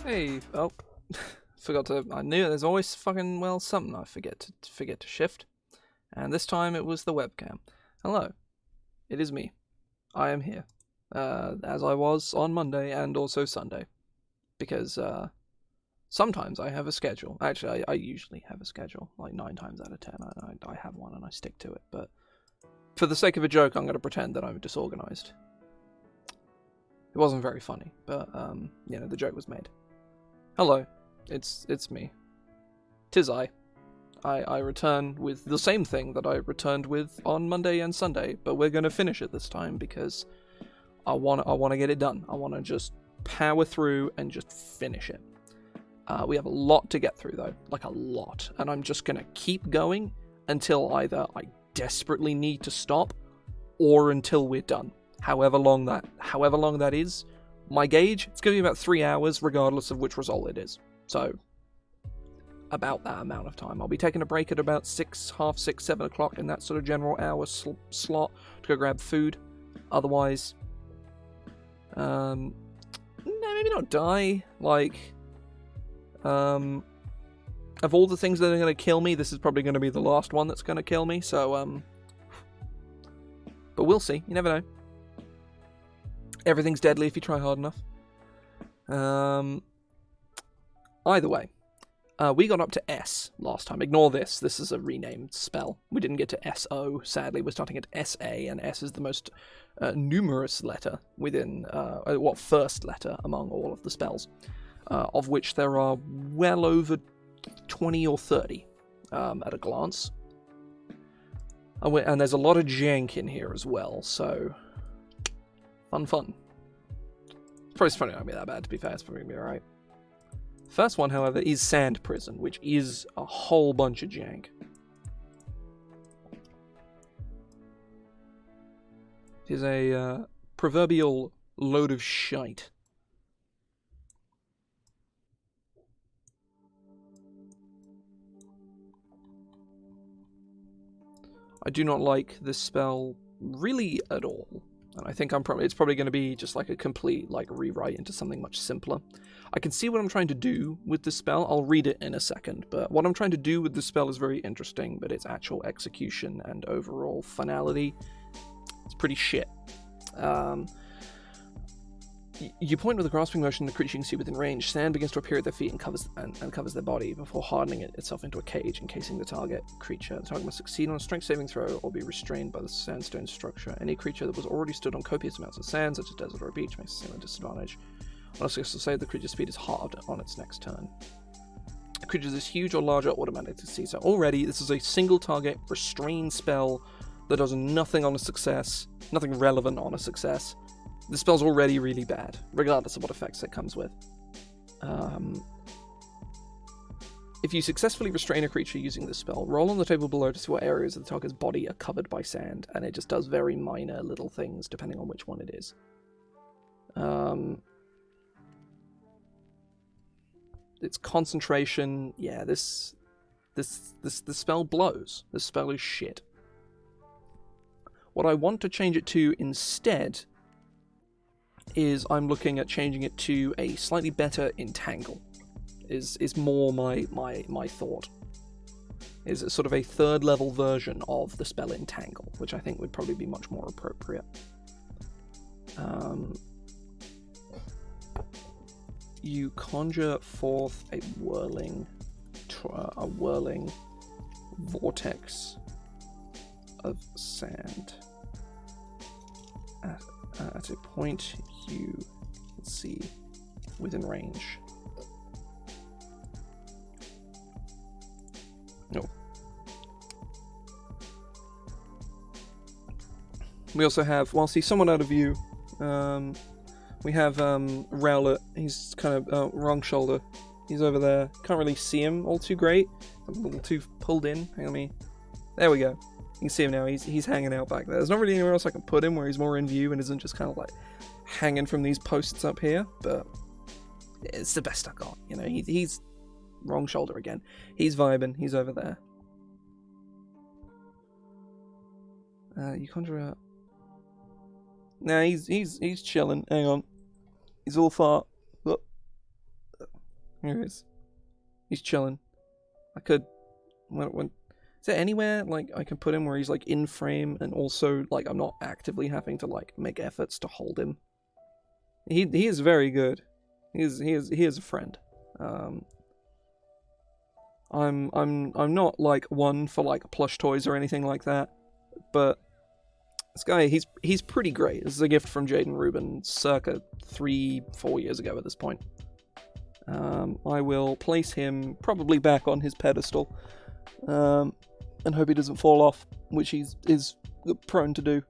Hey, oh, forgot to. I knew there's always fucking something I forget to shift, and this time it was the webcam. Hello, it is me. I am here, as I was on Monday and also Sunday, because sometimes I have a schedule. Actually, I usually have a schedule. Like 9 times out of 10, I have one and I stick to it. But for the sake of a joke, I'm going to pretend that I'm disorganized. It wasn't very funny, but the joke was made. Hello, it's me. 'Tis I. I return with the same thing that I returned with on Monday and Sunday, but we're gonna finish it this time because I wanna get it done. I wanna just power through and just finish it. We have a lot to get through though, like a lot, and I'm just gonna keep going until either I desperately need to stop or until we're done. However long that is. My gauge, it's going to be about 3 hours, regardless of which result it is. So, about that amount of time. I'll be taking a break at about 6, half 6, 7 o'clock in that sort of general hour slot to go grab food. Otherwise, no, maybe not die. Like, of all the things that are going to kill me, this is probably going to be the last one that's going to kill me. So, but we'll see. You never know. Everything's deadly if you try hard enough. Either way, we got up to S last time. Ignore this. This is a renamed spell. We didn't get to SO, sadly. We're starting at SA, and S is the most numerous letter within, first letter among all of the spells, of which there are well over 20 or 30 at a glance. And there's a lot of jank in here as well, so... Fun. It's probably not going to be that bad, to be fair. It's probably going to be alright. First one, however, is Sand Prison, which is a whole bunch of jank. It is a proverbial load of shite. I do not like this spell really at all. And I think it's probably going to be just like a complete rewrite into something much simpler. I can see what I'm trying to do with this spell. I'll read it in a second, but what I'm trying to do with this spell is very interesting, but its actual execution and overall finality, it's pretty shit. You point with a grasping motion the creature you can see within range. Sand begins to appear at their feet and covers their body before hardening itself into a cage, encasing the target creature. The target must succeed on a strength saving throw or be restrained by the sandstone structure. Any creature that was already stood on copious amounts of sand, such as a desert or a beach, makes the same disadvantage. On a successful save, the creature's speed is halved on its next turn. The creature is huge or larger automatically succeeds. So already, this is a single target restrain spell that does nothing on a success, nothing relevant on a success. The spell's already really bad, regardless of what effects it comes with. If you successfully restrain a creature using this spell, roll on the table below to see what areas of the target's body are covered by sand, and it just does very minor little things depending on which one it is. Its concentration, yeah, this spell blows. This spell is shit. What I want to change it to instead is I'm looking at changing it to a slightly better entangle. Is more my thought. Is it sort of a third level version of the spell entangle, which I think would probably be much more appropriate. You conjure forth a whirling vortex of sand at a point you can see within range. No. We also have, whilst he's somewhat out of view, we have Rowlet. He's kind of wrong shoulder. He's over there. Can't really see him all too great. A little too pulled in. Hang on me. There we go. You can see him now. He's hanging out back there. There's not really anywhere else I can put him where he's more in view and isn't just kind of like hanging from these posts up here. But it's the best I got. You know, he's wrong shoulder again. He's vibing. He's over there. You conjure out. Nah, he's chilling. Hang on. He's all fart. Look. Here he is. He's chilling. I could... When, is there anywhere, like, I can put him where he's, like, in frame and also, like, I'm not actively having to, like, make efforts to hold him? He is very good. He is a friend. I'm not, like, one for, like, plush toys or anything like that, but this guy, he's pretty great. This is a gift from Jaden Rubin circa 3-4 years ago at this point. I will place him probably back on his pedestal, and hope he doesn't fall off, which he is prone to do.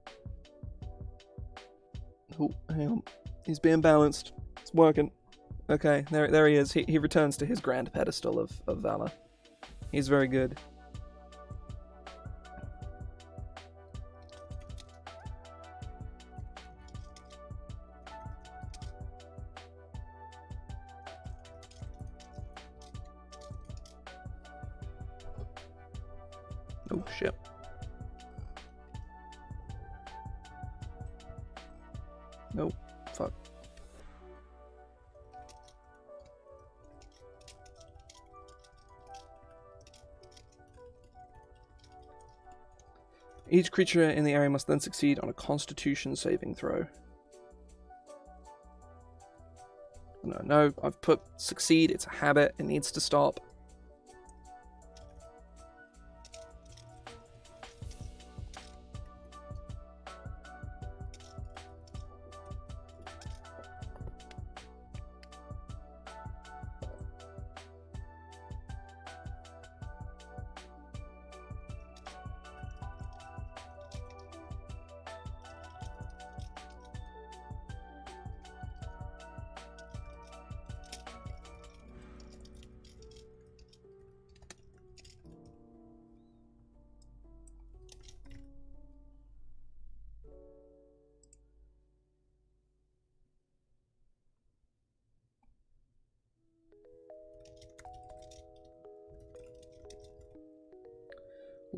Oh, hang on. He's being balanced. It's working. Okay, there he is. He returns to his grand pedestal of valor. He's very good. Oh, shit. Nope. Fuck. Each creature in the area must then succeed on a Constitution saving throw. No, I've put succeed. It's a habit. It needs to stop.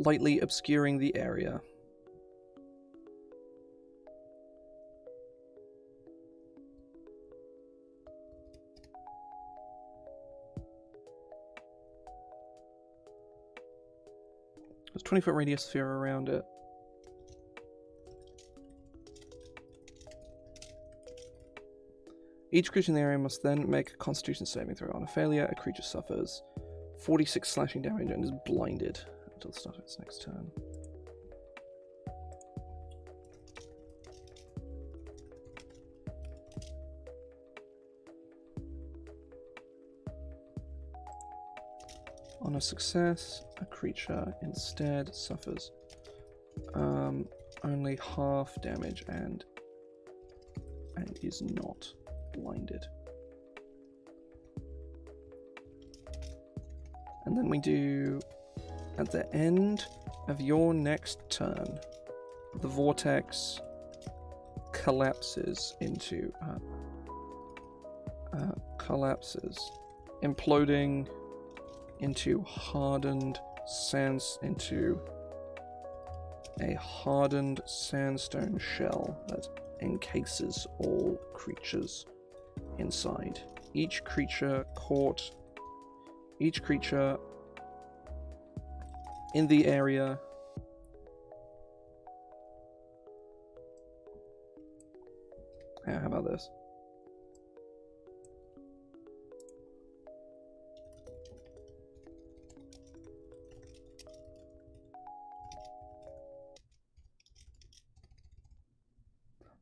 Lightly obscuring the area. There's a 20-foot radius sphere around it. Each creature in the area must then make a Constitution saving throw. On a failure, a creature suffers 46 slashing damage and is blinded until the start of its next turn. On a success, a creature instead suffers only half damage and is not blinded. And then we do, at the end of your next turn, the vortex collapses into imploding into a hardened sandstone shell that encases all creatures inside. Each creature in the area how about this?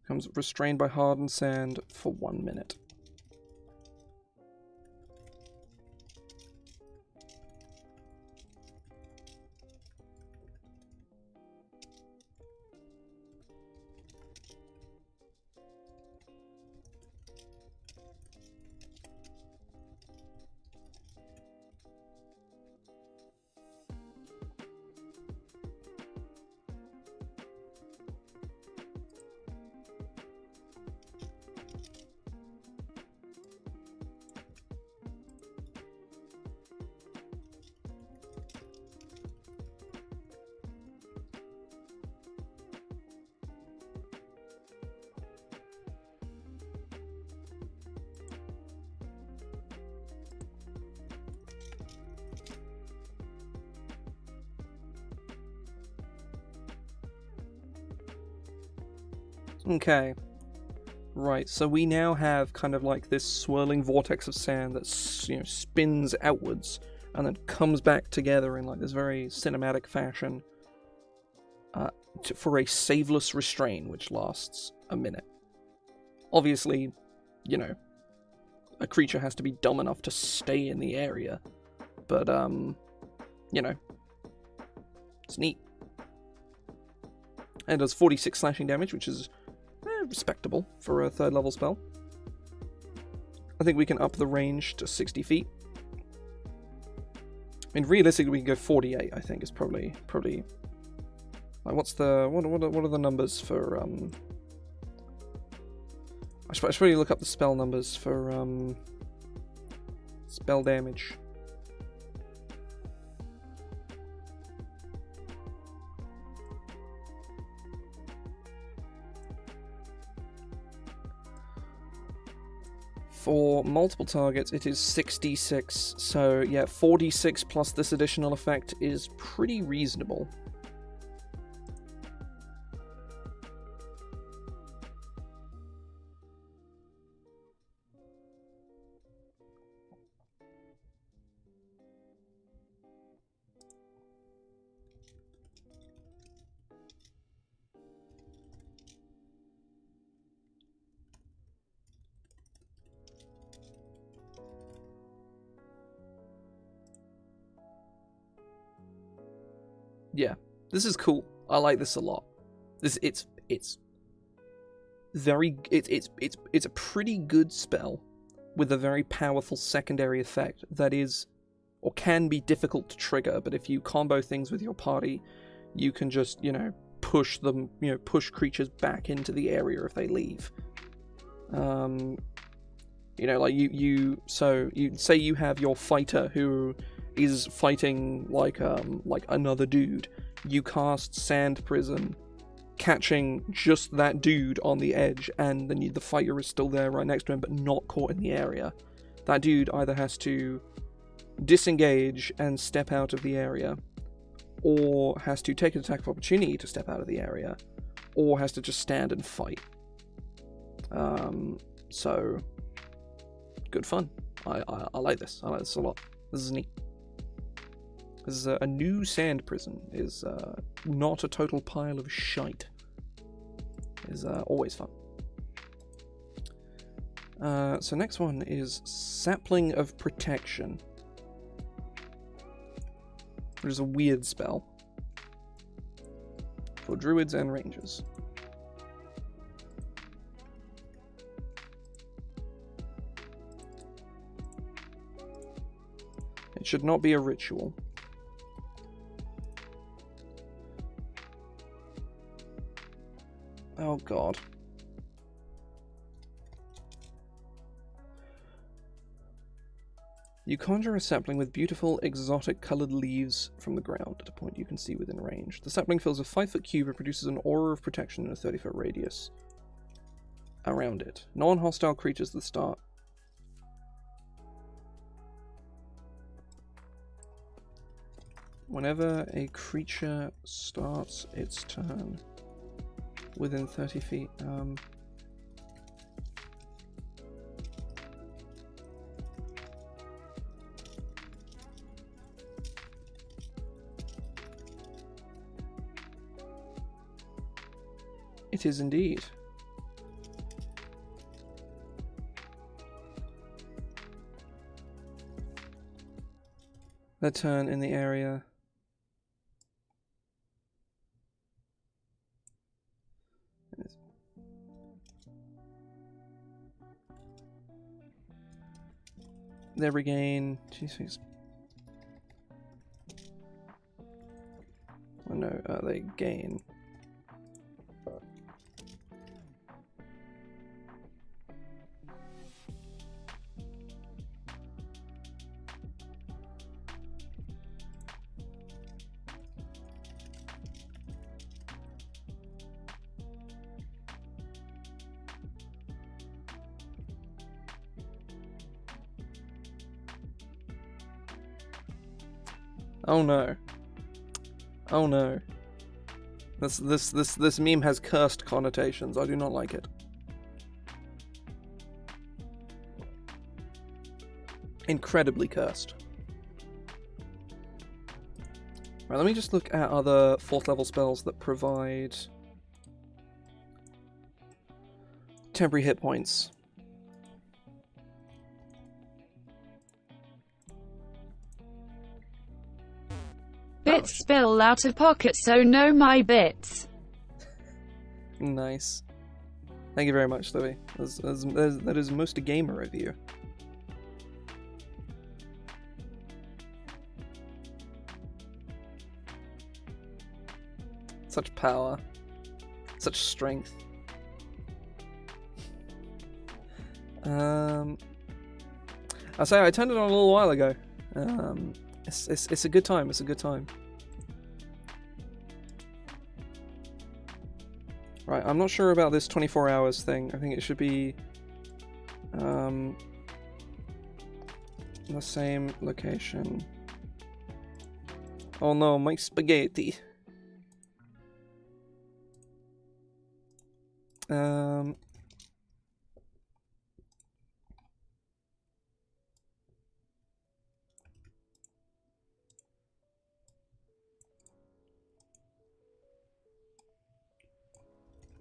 Becomes restrained by hardened sand for 1 minute. Okay. Right, so we now have kind of like this swirling vortex of sand that spins outwards and then comes back together in like this very cinematic fashion for a saveless restrain, which lasts a minute. Obviously, a creature has to be dumb enough to stay in the area, but it's neat. And it does 46 slashing damage, which is respectable for a 3rd level spell. I think we can up the range to 60 feet. I mean, realistically, we can go 48. I think is probably like what are the numbers for I should probably look up the spell numbers for spell damage. For multiple targets, it is 66, so yeah, 46 plus this additional effect is pretty reasonable. Yeah, this is cool. I like this a lot. It's a pretty good spell with a very powerful secondary effect that is or can be difficult to trigger, but if you combo things with your party, you can just, push them, push creatures back into the area if they leave. Like you say you have your fighter who is fighting like another dude. You cast Sand Prison, catching just that dude on the edge, and then the fighter is still there right next to him, but not caught in the area. That dude either has to disengage and step out of the area, or has to take an attack of opportunity to step out of the area, or has to just stand and fight. So good fun. I like this. I like this a lot. This is neat. This is a new Sand Prison. Is not a total pile of shite. Is always fun. So next one is Sapling of Protection, which is a weird spell for druids and rangers. It should not be a ritual. Oh god. You conjure a sapling with beautiful, exotic coloured leaves from the ground at a point you can see within range. The sapling fills a 5-foot cube and produces an aura of protection in a 30-foot radius around it. Non-hostile creatures that start. Whenever a creature starts its turn within 30 feet, it is indeed. The turn in the area. They regain. Jesus. Oh no, they gain. Oh no. Oh no. This meme has cursed connotations. I do not like it. Incredibly cursed. Right, let me just look at other 4th level spells that provide temporary hit points. Bits spill out of pocket, so know my bits. Nice. Thank you very much, Louis. That is most a gamer of you. Such power. Such strength. I say I turned it on a little while ago. It's a good time. It's a good time. Right, I'm not sure about this 24 hours thing. I think it should be the same location. Oh no, my spaghetti.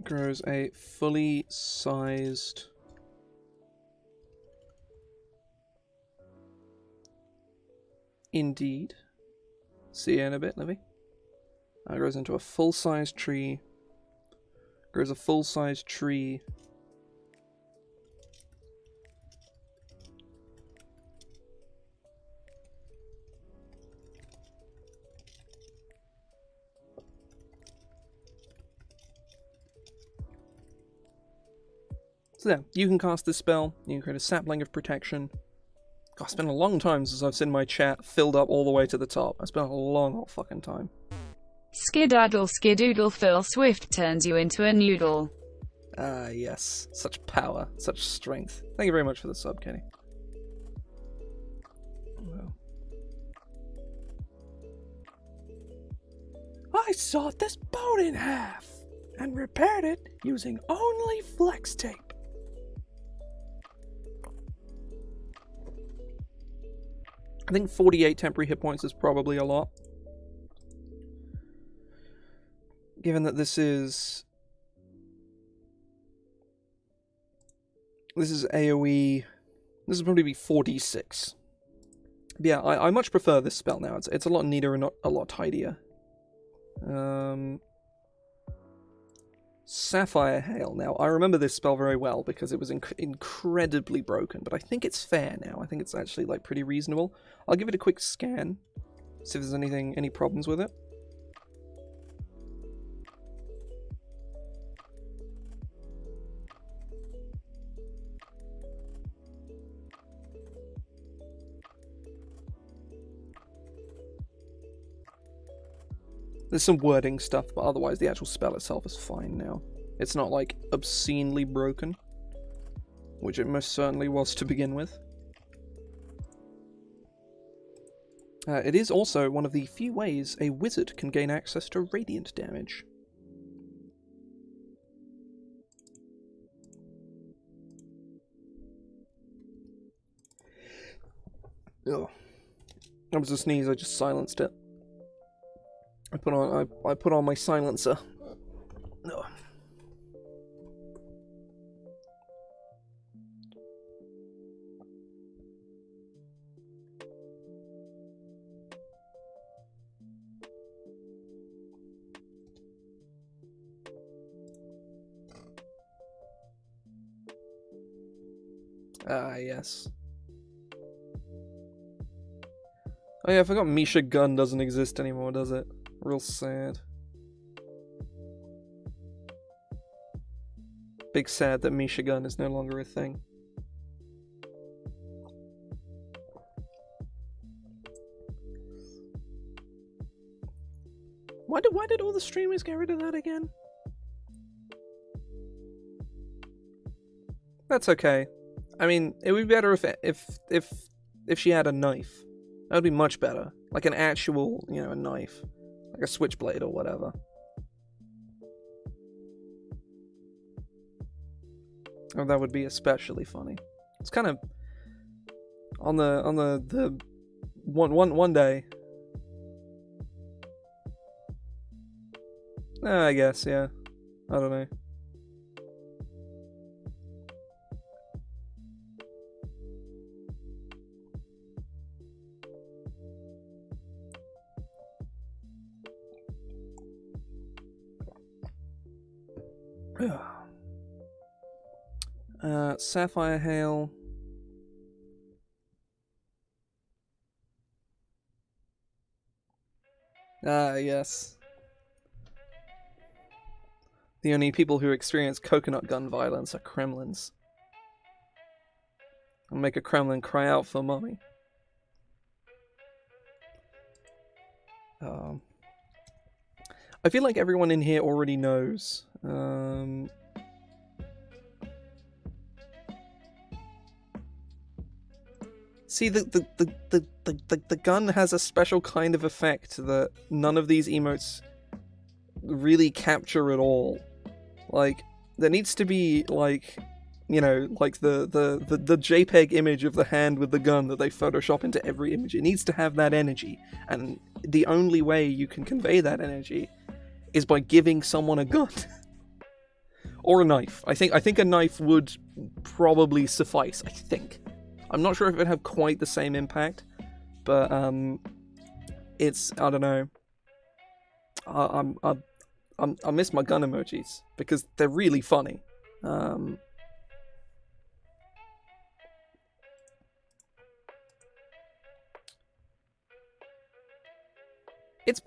Grows a fully sized indeed. See you in a bit, Livy. Grows into a full-sized tree. Grows a full-sized tree. So there, you can cast this spell, you can create a Sapling of Protection. God, it's been a long time since I've seen my chat filled up all the way to the top. It's been a long old fucking time. Skidaddle skidoodle Phil Swift turns you into a noodle. Ah, yes. Such power, such strength. Thank you very much for the sub, Kenny. Wow. I sawed this boat in half and repaired it using only flex tape. I think 48 temporary hit points is probably a lot. Given that this is AoE, this would probably be 4d6. But yeah, I much prefer this spell now. It's a lot neater and a lot tidier. Sapphire Hail. Now, I remember this spell very well because it was incredibly broken, but I think it's fair now. I think it's actually like pretty reasonable. I'll give it a quick scan, see if there's any problems with it. There's some wording stuff, but otherwise the actual spell itself is fine now. It's not like obscenely broken, which it most certainly was to begin with. It is also one of the few ways a wizard can gain access to radiant damage. Ugh. That was a sneeze, I just silenced it. I put on my silencer. Ugh. Ah, yes. Oh yeah, I forgot Misha Gun doesn't exist anymore, does it? Real sad. Big sad that Misha Gun is no longer a thing. Why did all the streamers get rid of that again? That's okay. I mean, it would be better if she had a knife. That would be much better. Like an actual, a knife. Like a switchblade or whatever. Oh, that would be especially funny. It's kind of on the one day. I guess, yeah. I don't know. Sapphire Hail. Yes. The only people who experience coconut gun violence are Kremlins. I'll make a Kremlin cry out for mommy. I feel like everyone in here already knows. See, the gun has a special kind of effect that none of these emotes really capture at all. Like, there needs to be, like, you know, like the JPEG image of the hand with the gun that they Photoshop into every image. It needs to have that energy, and the only way you can convey that energy is by giving someone a gun. Or a knife. I think a knife would probably suffice, I think. I'm not sure if it would have quite the same impact, but it's, I don't know. I miss my gun emojis because they're really funny.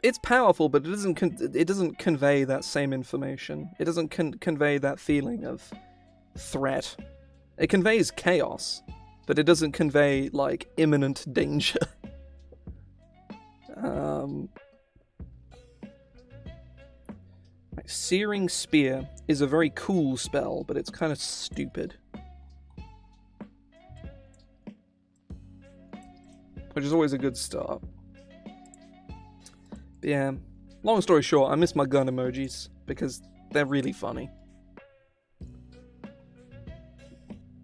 It's powerful, but it doesn't convey that same information. It doesn't convey that feeling of threat. It conveys chaos, but it doesn't convey, like, imminent danger. Searing Spear is a very cool spell, but it's kind of stupid. Which is always a good start. But yeah, long story short, I miss my gun emojis, because they're really funny.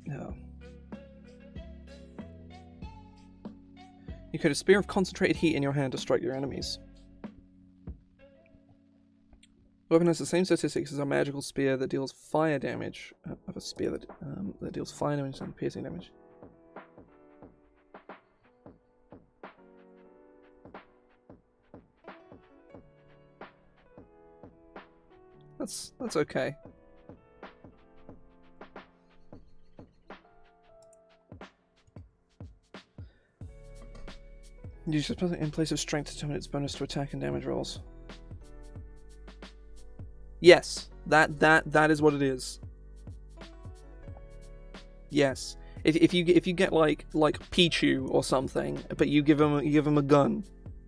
Yeah. You create a spear of concentrated heat in your hand to strike your enemies. The weapon has the same statistics as a magical spear that deals fire damage. Of a spear that deals fire damage and piercing damage. That's okay. Use this in place of strength to determine its bonus to attack and damage rolls. Yes, that is what it is. Yes, if you get like Pichu or something, but you give him a gun,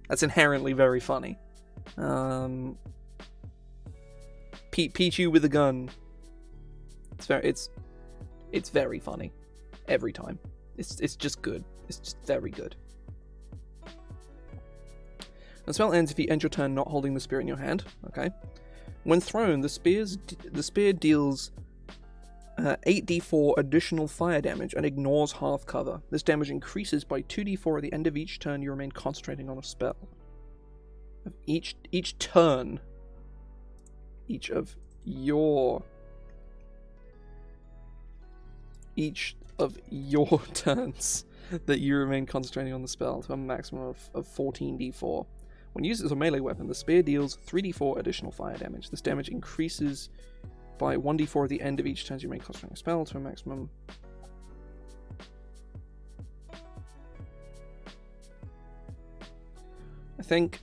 that's inherently very funny. Pichu with a gun. It's very funny every time. It's just good. It's just very good. The spell ends if you end your turn not holding the spear in your hand. Okay. When thrown, the spear deals 8d4 additional fire damage and ignores half cover. This damage increases by 2d4 at the end of each turn you remain concentrating on a spell. Each turn. Each of your turns that you remain concentrating on the spell to a maximum of 14d4. When used as a melee weapon, the spear deals 3d4 additional fire damage. This damage increases by 1d4 at the end of each turn you remain concentrating a spell to a maximum. I think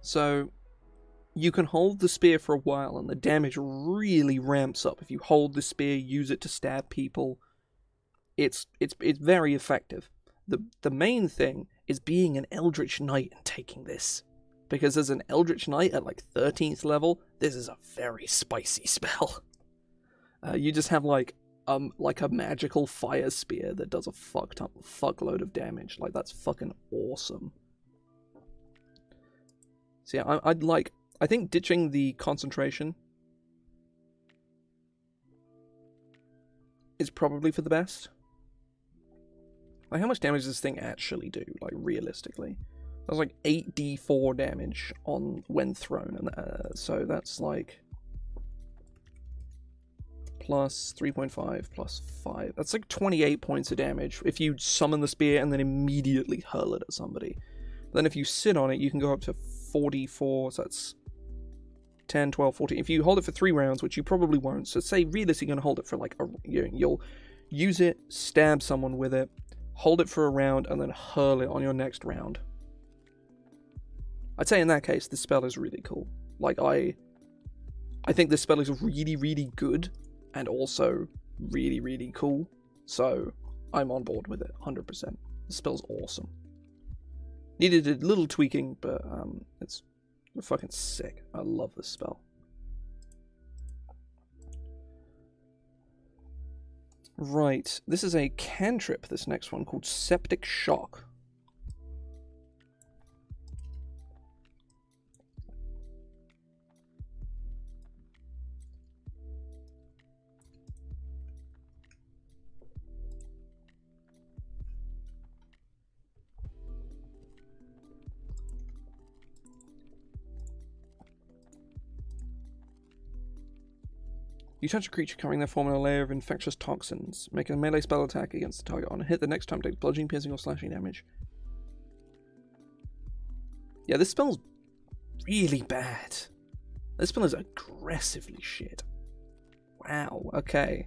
so you can hold the spear for a while and the damage really ramps up. If you hold the spear, use it to stab people, it's very effective. The main thing is being an Eldritch Knight and taking this. Because as an Eldritch Knight at like 13th level, this is a very spicy spell. You just have like a magical fire spear that does a fuckload of damage. Like, that's fucking awesome. So yeah, I think ditching the concentration is probably for the best. Like, how much damage does this thing actually do, like, realistically? That's like 8d4 damage when thrown, and so that's like plus 3.5 plus 5. That's like 28 points of damage if you summon the spear and then immediately hurl it at somebody. Then if you sit on it, you can go up to 44, so that's 10, 12, 14. If you hold it for 3 rounds, which you probably won't, so say realistically you're going to hold it for like you'll use it, stab someone with it, hold it for a round, and then hurl it on your next round. I'd say in that case, this spell is really cool. Like, I think this spell is really, really good, and also really, really cool. So, I'm on board with it, 100%. This spell's awesome. Needed a little tweaking, but it's fucking sick. I love this spell. Right, this is a cantrip, this next one, called Septic Shock. You touch a creature covering their form in a layer of infectious toxins. Make a melee spell attack against the target on a hit. The next time take bludgeoning, piercing, or slashing damage. Yeah, this spell's really bad. This spell is aggressively shit. Wow, okay.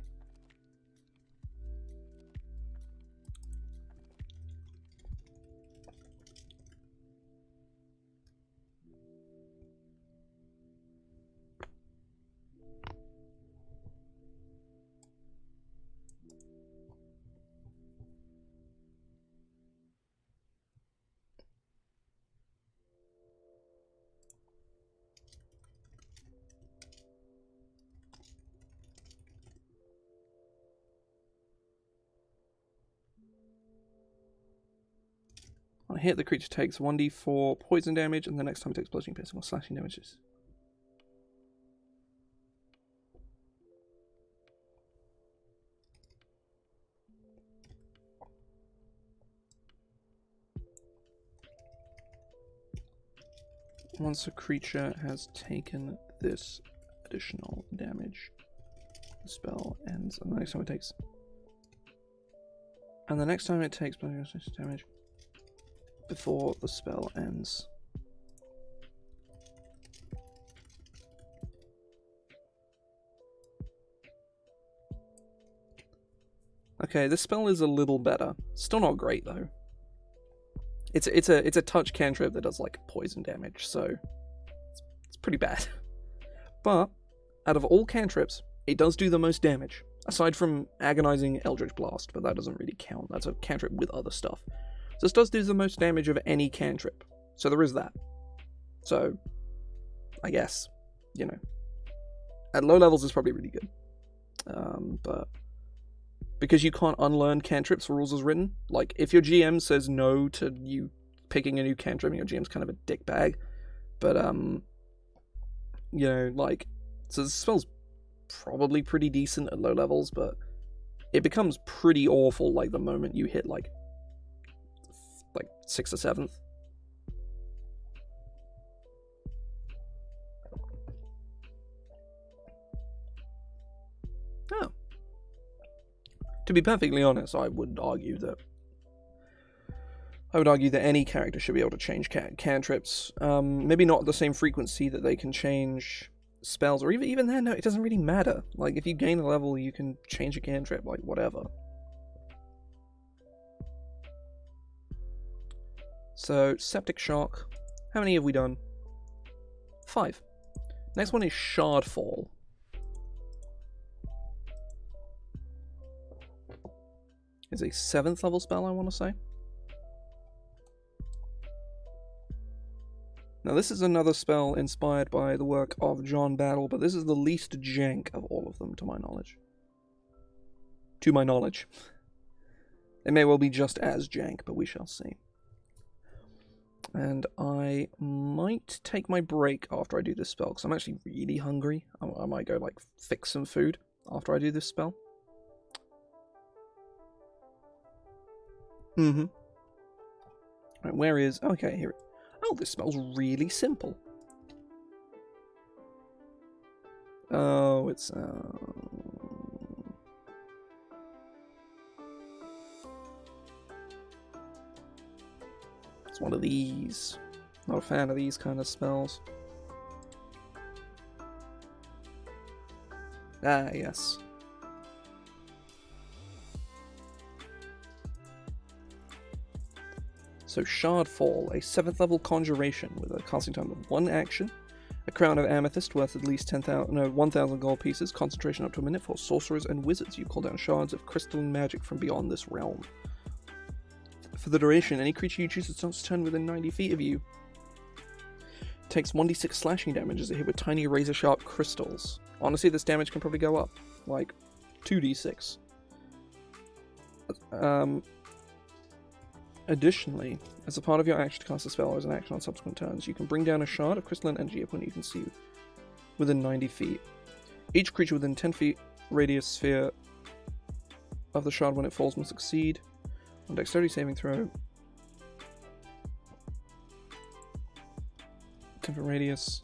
On a hit, the creature takes 1d4 poison damage, and the next time it takes bludgeoning, piercing, or slashing damages. Once a creature has taken this additional damage, the spell ends, and the next time it takes... And the next time it takes bludgeoning damage before the spell ends. Okay, this spell is a little better. Still not great though. It's a touch cantrip that does like poison damage, so it's pretty bad. But out of all cantrips, it does do the most damage. Aside from agonizing Eldritch Blast, but that doesn't really count. That's a cantrip with other stuff. So this does do the most damage of any cantrip. So there is that. So, I guess, you know, at low levels it's probably really good. But because you can't unlearn cantrips for rules as written, like if your GM says no to you picking a new cantrip, your GM's kind of a dickbag. But you know, like, so this spell's probably pretty decent at low levels, but it becomes pretty awful like the moment you hit like 6th or 7th. Oh. To be perfectly honest, I would argue that any character should be able to change cantrips. Maybe not at the same frequency that they can change spells, or even then, no, it doesn't really matter. Like, if you gain a level, you can change a cantrip, like, whatever. So, Septic Shock. How many have we done? 5. Next one is Shardfall. is a 7th level spell, I want to say. Now this is another spell inspired by the work of John Battle, but this is the least jank of all of them, to my knowledge. To my knowledge. It may well be just as jank, but we shall see. And I might take my break after I do this spell, because I'm actually really hungry. I might go, like, fix some food after I do this spell. Right, where is... Okay, here. Oh, this smells really simple. Oh, it's... It's one of these. Not a fan of these kind of spells. Ah, yes. So Shardfall, a 7th level conjuration with a casting time of 1 action, a crown of amethyst worth at least 1,000 gold pieces, concentration up to a minute for sorcerers and wizards. You call down shards of crystalline magic from beyond this realm. For the duration, any creature you choose starts to turn within 90 feet of you takes 1d6 slashing damage as it hit with tiny razor-sharp crystals. Honestly, this damage can probably go up, like 2d6. Additionally, as a part of your action to cast a spell or as an action on subsequent turns, you can bring down a shard of crystalline energy upon you can see within 90 feet. Each creature within 10 feet radius sphere of the shard when it falls must succeed on dexterity saving throw. 10 foot radius.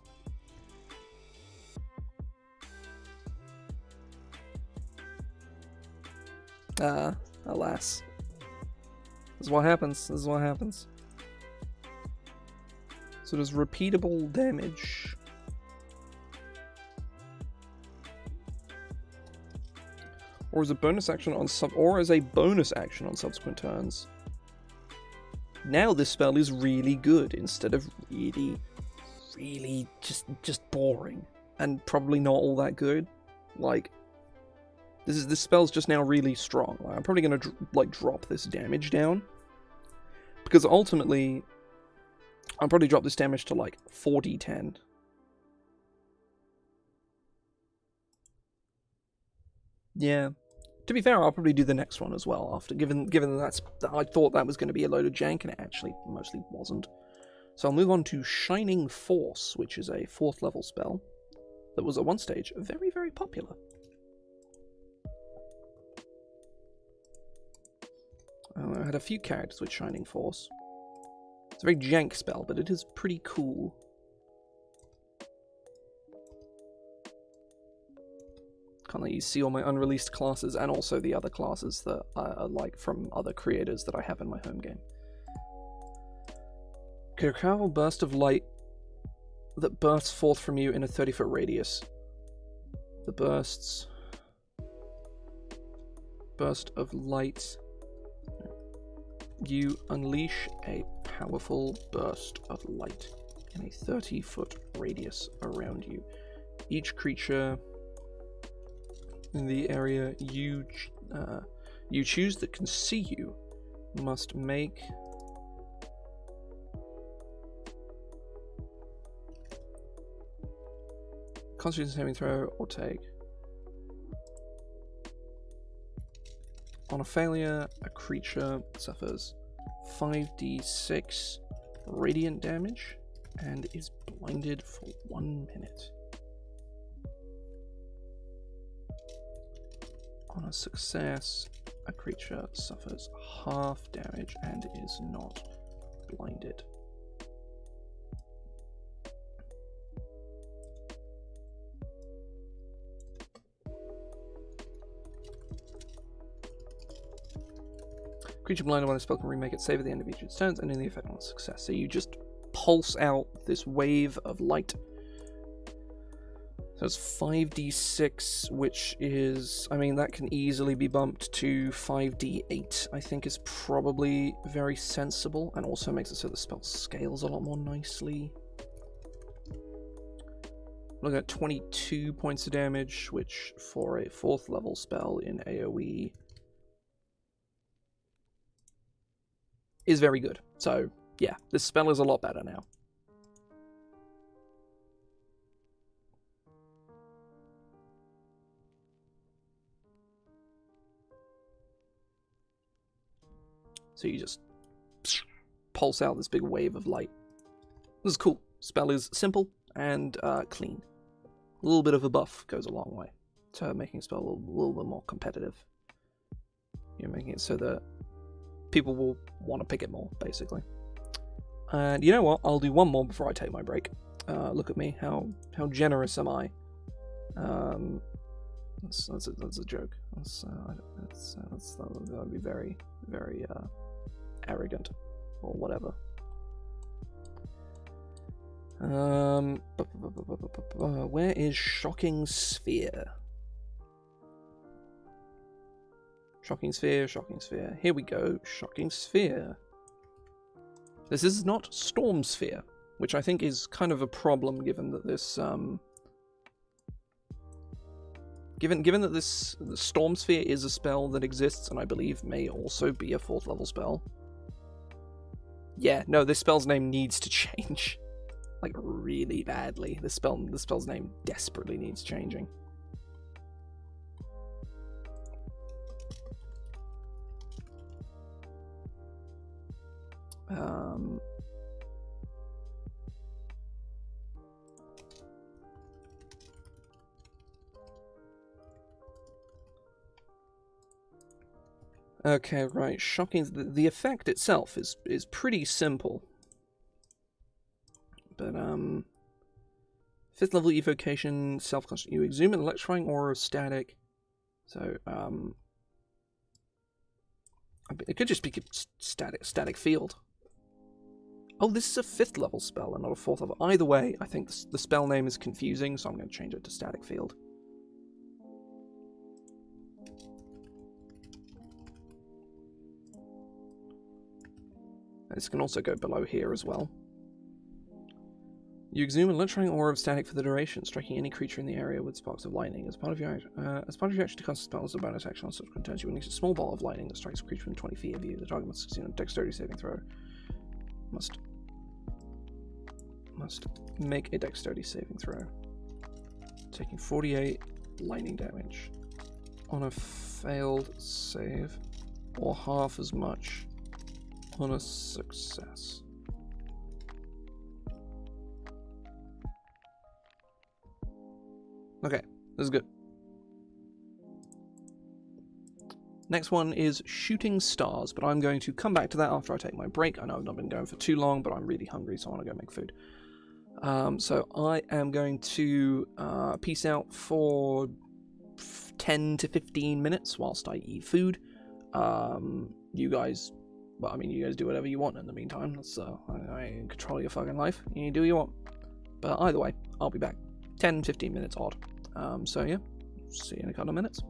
Alas. This is what happens. This is what happens. So there's repeatable damage. Or as a bonus action on subsequent turns. Now this spell is really good instead of really just boring and probably not all that good. Like, this spell's just now really strong. Like, I'm probably gonna drop this damage down because ultimately I'll probably drop this damage to like 4d10. Yeah. To be fair, I'll probably do the next one as well after, given that I thought that was going to be a load of jank and it actually mostly wasn't. So I'll move on to Shining Force, which is a 4th level spell that was at one stage very, very popular. I had a few characters with Shining Force. It's a very jank spell, but it is pretty cool. Can't let you see all my unreleased classes and also the other classes that are like from other creators that I have in my home game. Okay, a powerful burst of light that bursts forth from you in a 30-foot radius. The burst of light. You unleash a powerful burst of light in a 30-foot radius around you. Each creature in the area you choose that can see you must make Constitution saving throw or take. On a failure, a creature suffers 5d6 radiant damage and is blinded for 1 minute. On a success, a creature suffers half damage and is not blinded. Creature blinded by the spell can remake its save at the end of each of its turns, and in the effect on a success. So you just pulse out this wave of light. So it's 5d6, which is, I mean, that can easily be bumped to 5d8, I think is probably very sensible, and also makes it so the spell scales a lot more nicely. Looking at 22 points of damage, which for a 4th level spell in AoE is very good. So, yeah, this spell is a lot better now. So you just pulse out this big wave of light. This is cool. Spell is simple and clean. A little bit of a buff goes a long way to making a spell a little bit more competitive. You're making it so that people will want to pick it more, basically. And you know what? I'll do one more before I take my break. Look at me. How generous am I? That's a joke. That would be very, very arrogant, or whatever. Where is Shocking Sphere? Shocking Sphere, Shocking Sphere. Here we go, Shocking Sphere. This is not Storm Sphere, which I think is kind of a problem, given that this given that this the Storm Sphere is a spell that exists, and I believe may also be a 4th level spell. Yeah, no, this spell's name needs to change. Like, really badly. The spell's name desperately needs changing. Okay, right. Shocking. The effect itself is pretty simple. But, 5th level evocation, self-conscious. You exhume an electrifying aura of static. So, it could just be static field. Oh, this is a 5th level spell and not a 4th level. Either way, I think the spell name is confusing, so I'm going to change it to static field. This can also go below here as well. You exhume an electrifying aura of static for the duration, striking any creature in the area with sparks of lightning. As part of your action to cast a spell as a bonus action on subsequent turns, you release a small ball of lightning that strikes a creature within 20 feet of you. The target must succeed on a dexterity saving throw. Must make a dexterity saving throw. Taking 48 lightning damage on a failed save, or half as much on a success. Okay, this is good. Next one is Shooting Stars, but I'm going to come back to that after I take my break. I know I've not been going for too long, but I'm really hungry, so I want to go make food. So I am going to peace out for 10 to 15 minutes whilst I eat food. You guys, well, I mean, you guys do whatever you want in the meantime. That's I control your fucking life. You do what you want. But either way, I'll be back. 10, 15 minutes odd. So yeah, see you in a couple of minutes.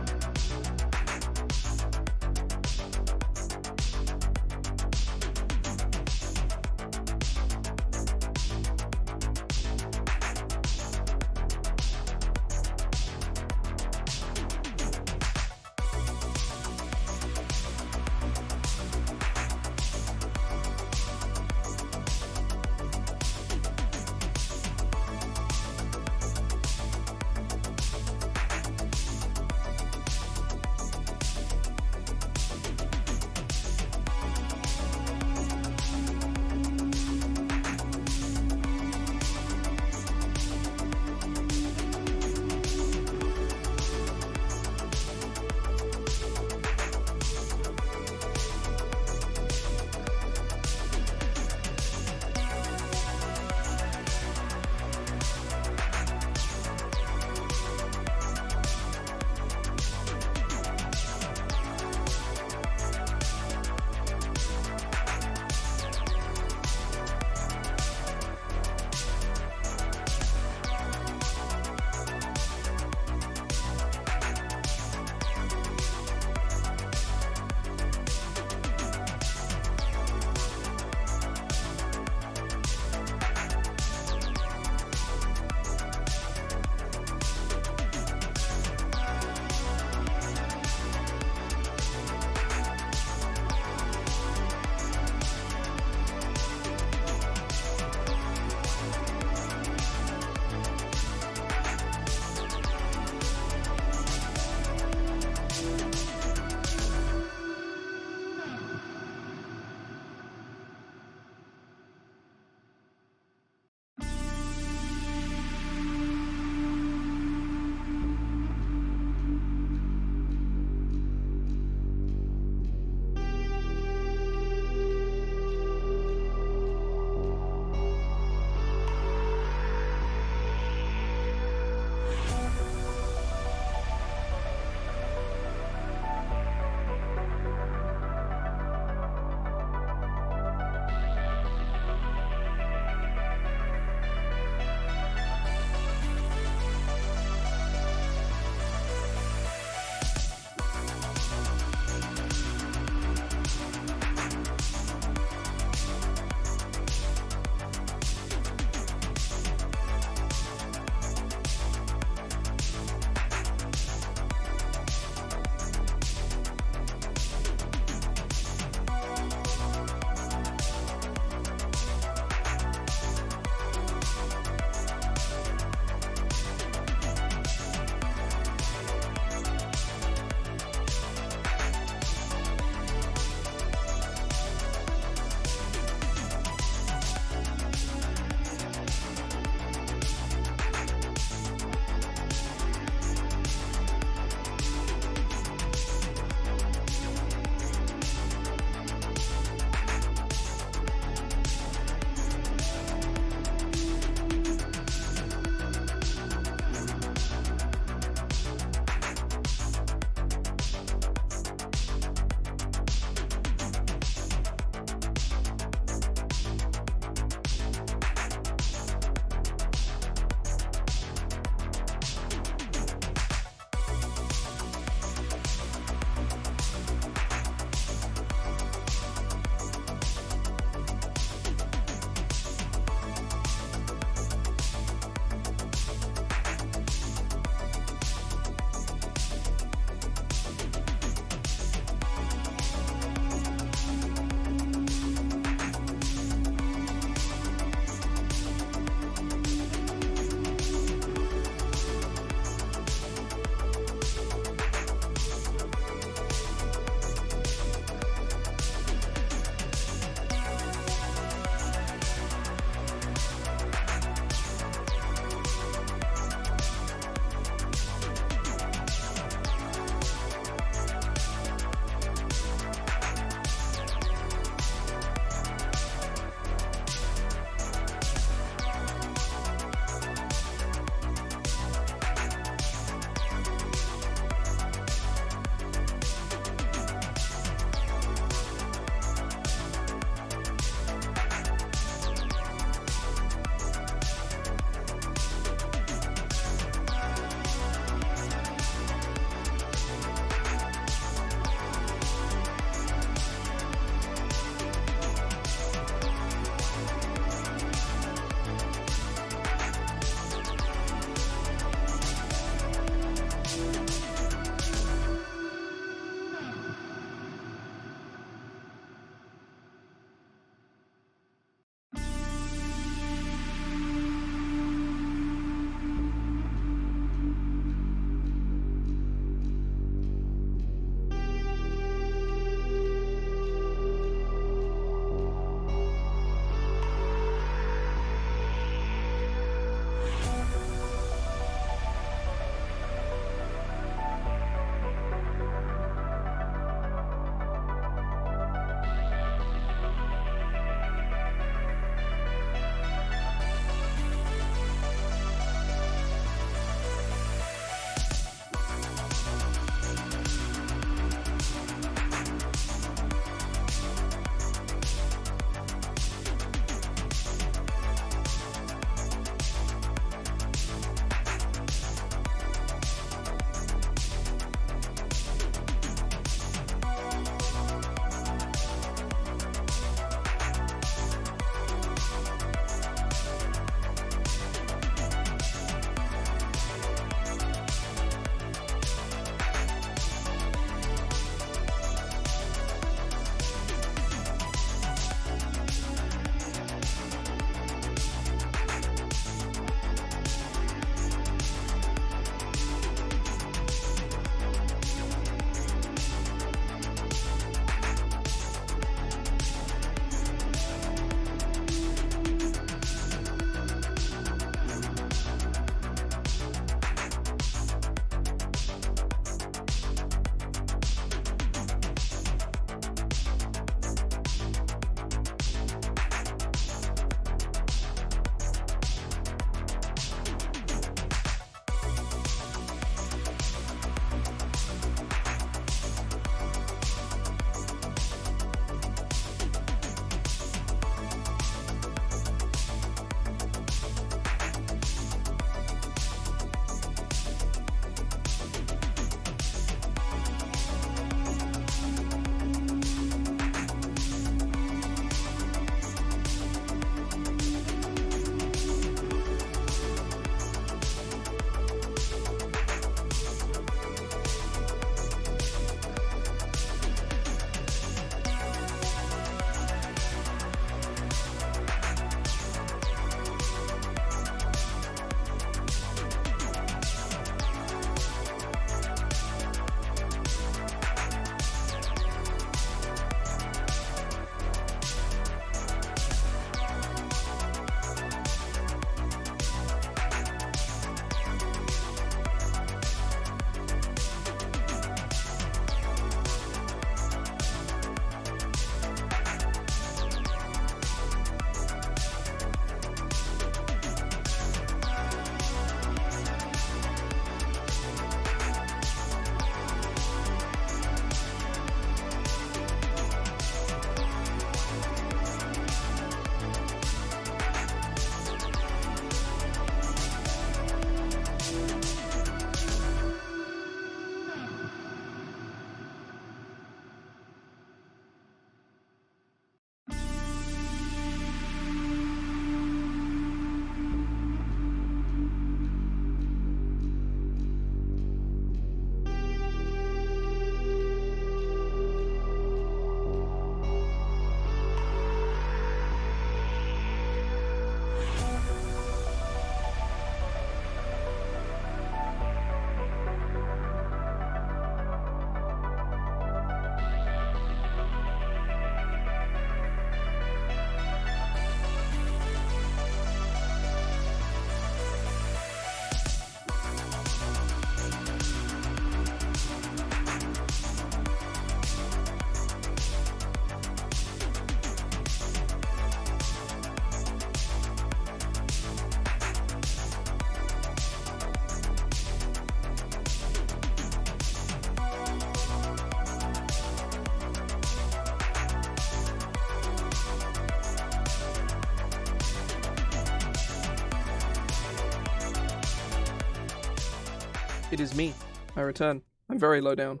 It is me. I return. I'm very low down.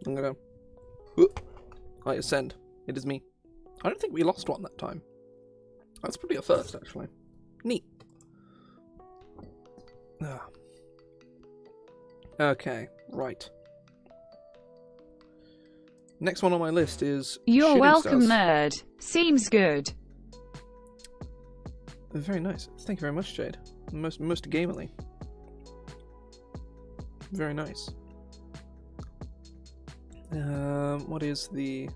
I'm gonna... I ascend. It is me. I don't think we lost one that time. That's probably a first, actually. Neat. Ah. Okay, right. Next one on my list is You're Shooting welcome, Stars. nerd. Seems good. Very nice. Thank you very much, Jade. Most gamerly. Very nice. What is the...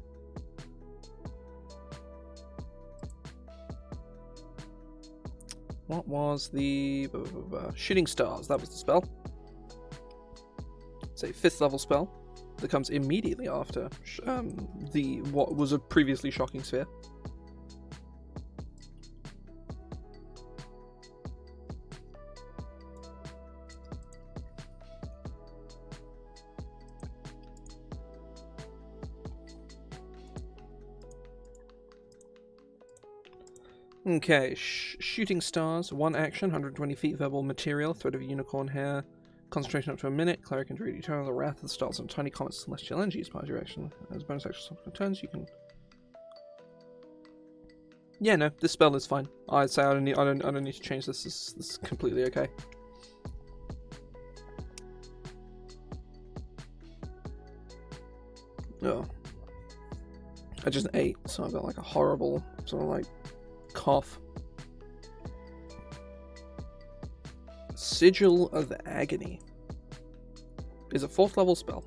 What was the... Shooting Stars, that was the spell. It's a 5th level spell that comes immediately after what was a previously Shocking Sphere. Okay, Shooting Stars, 1 action, 120 feet, verbal material, thread of unicorn hair, concentration up to a minute, cleric can read eternal the wrath of the stars and tiny comets of celestial energy as part of your action. As bonus action subsequent turns, you can... Yeah, no, this spell is fine. I'd say I don't need to change this. This is completely okay. Oh. I just ate, so I've got like a horrible sort of like cough. Sigil of Agony is a 4th level spell.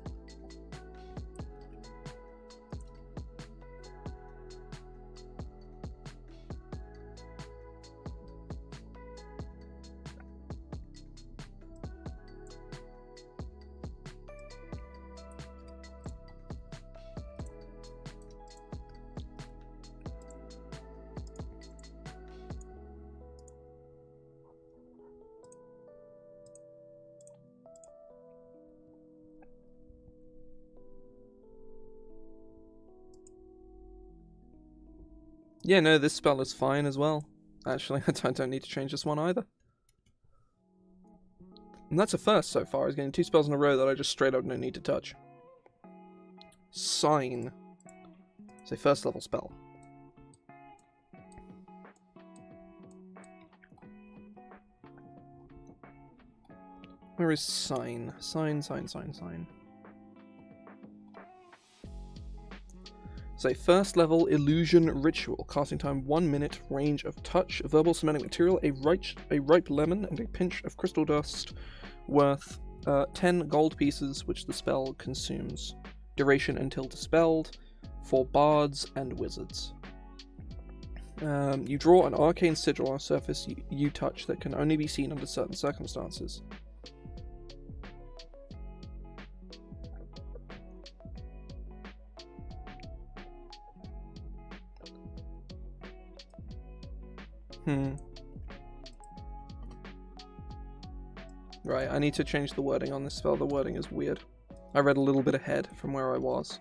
Yeah, no, this spell is fine as well. Actually, I don't need to change this one either. And that's a first so far, is getting 2 spells in a row that I just straight up don't need to touch. Sign. It's a 1st level spell. Where is Sign? Sign. It's a 1st level illusion ritual. Casting time 1 minute. Range of touch. Verbal somatic material. A ripe lemon and a pinch of crystal dust worth 10 gold pieces, which the spell consumes. Duration until dispelled. For bards and wizards. You draw an arcane sigil on a surface you touch that can only be seen under certain circumstances. Right, I need to change the wording on this spell. The wording is weird. I read a little bit ahead from where I was.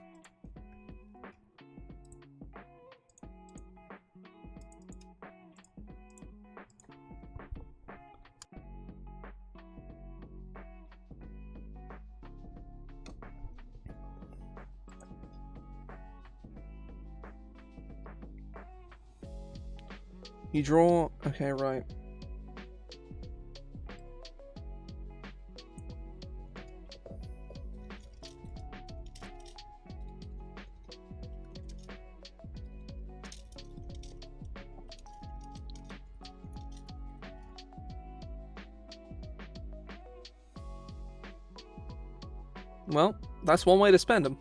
You draw... Okay, right. Well, that's one way to spend them.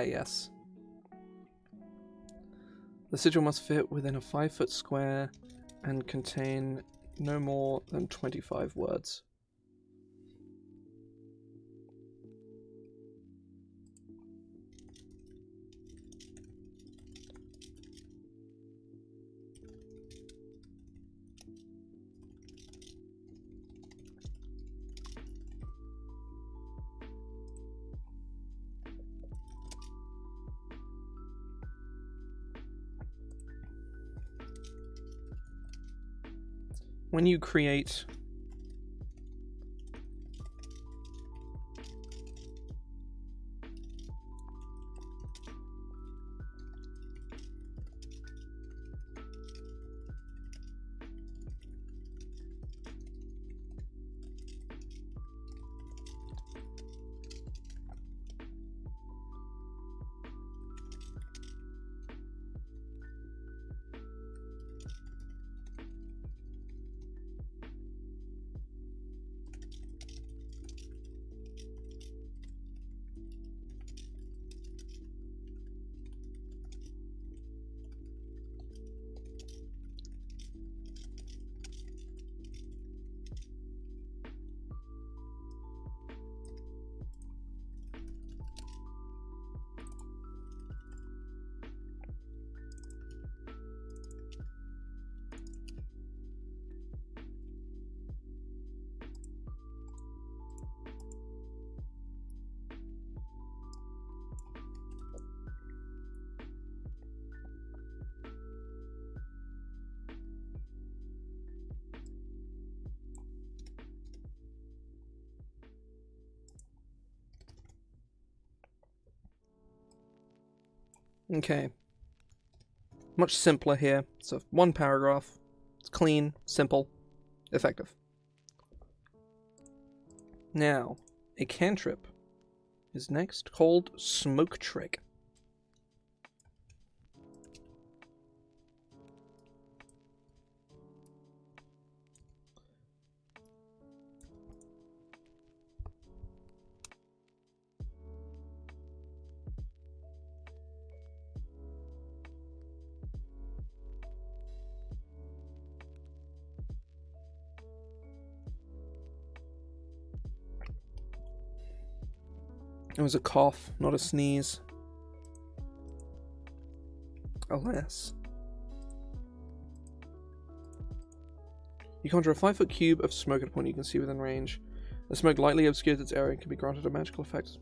Yes. The sigil must fit within a 5-foot square and contain no more than 25 words. when you create Okay. Much simpler here. So one paragraph. It's clean, simple, effective. Now, a cantrip is next, called Smoke Trick. It was a cough, not a sneeze. Alas. You conjure a 5-foot cube of smoke at a point you can see within range. The smoke lightly obscures its area and can be granted a magical effect.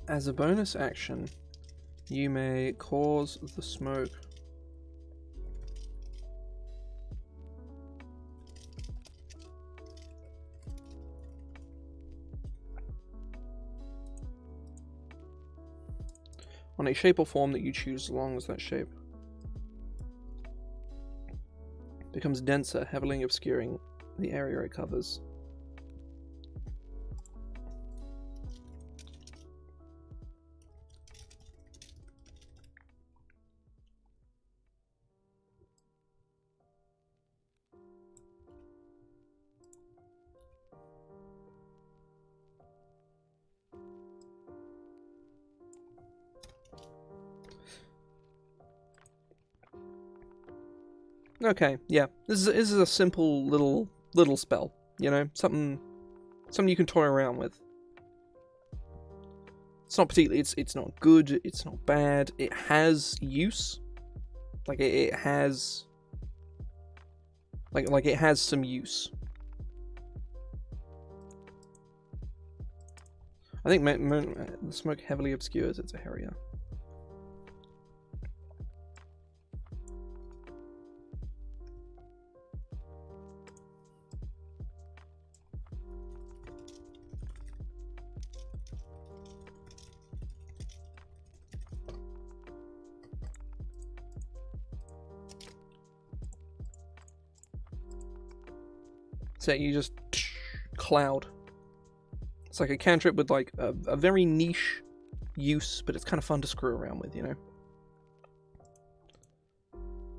As a bonus action, you may cause the smoke on a shape or form that you choose, as long as that shape becomes denser, heavily obscuring the area it covers. Okay, yeah. This is a simple little spell, you know, something you can toy around with. It's not particularly. It's not good. It's not bad. It has use. Like it has. Like it has some use. I think the smoke heavily obscures its area. So you just cloud. It's like a cantrip with like a very niche use, but it's kind of fun to screw around with, you know?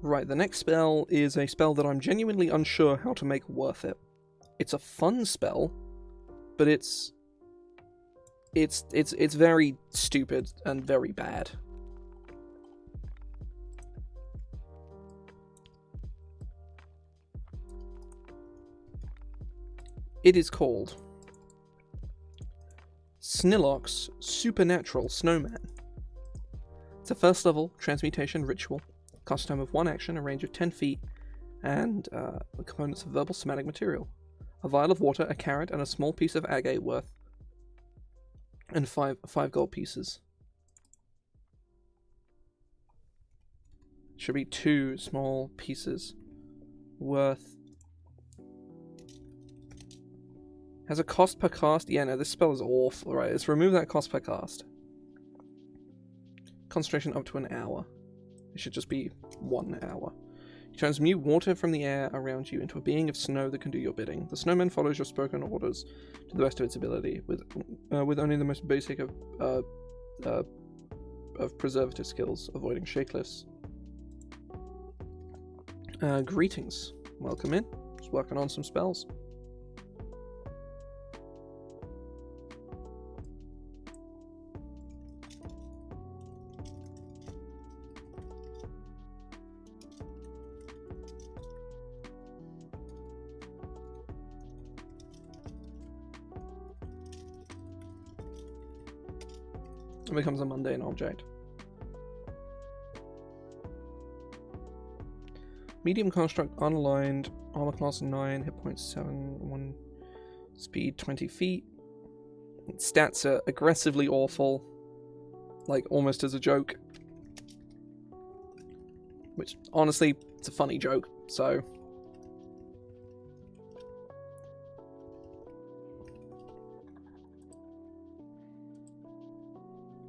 Right, the next spell is a spell that I'm genuinely unsure how to make worth it. It's a fun spell, but it's very stupid and very bad. It is called Snillock's Supernatural Snowman. It's a first level transmutation ritual. Cast a time of 1 action, a range of 10 feet, and the components of verbal somatic material. A vial of water, a carrot, and a small piece of agate worth, and 5 gold pieces. Should be 2 small pieces worth. Has a cost per cast? Yeah, no, this spell is awful. Right, let's remove that cost per cast. Concentration up to an hour. It should just be 1 hour. You transmute water from the air around you into a being of snow that can do your bidding. The snowman follows your spoken orders to the best of its ability, with only the most basic of preservative skills, avoiding shakelifts. Greetings. Welcome in. Just working on some spells. It becomes a mundane object. Medium construct, unaligned, armor class 9, hit points 7, 1, speed 20 feet. Its stats are aggressively awful, like almost as a joke. Which, honestly, it's a funny joke, so.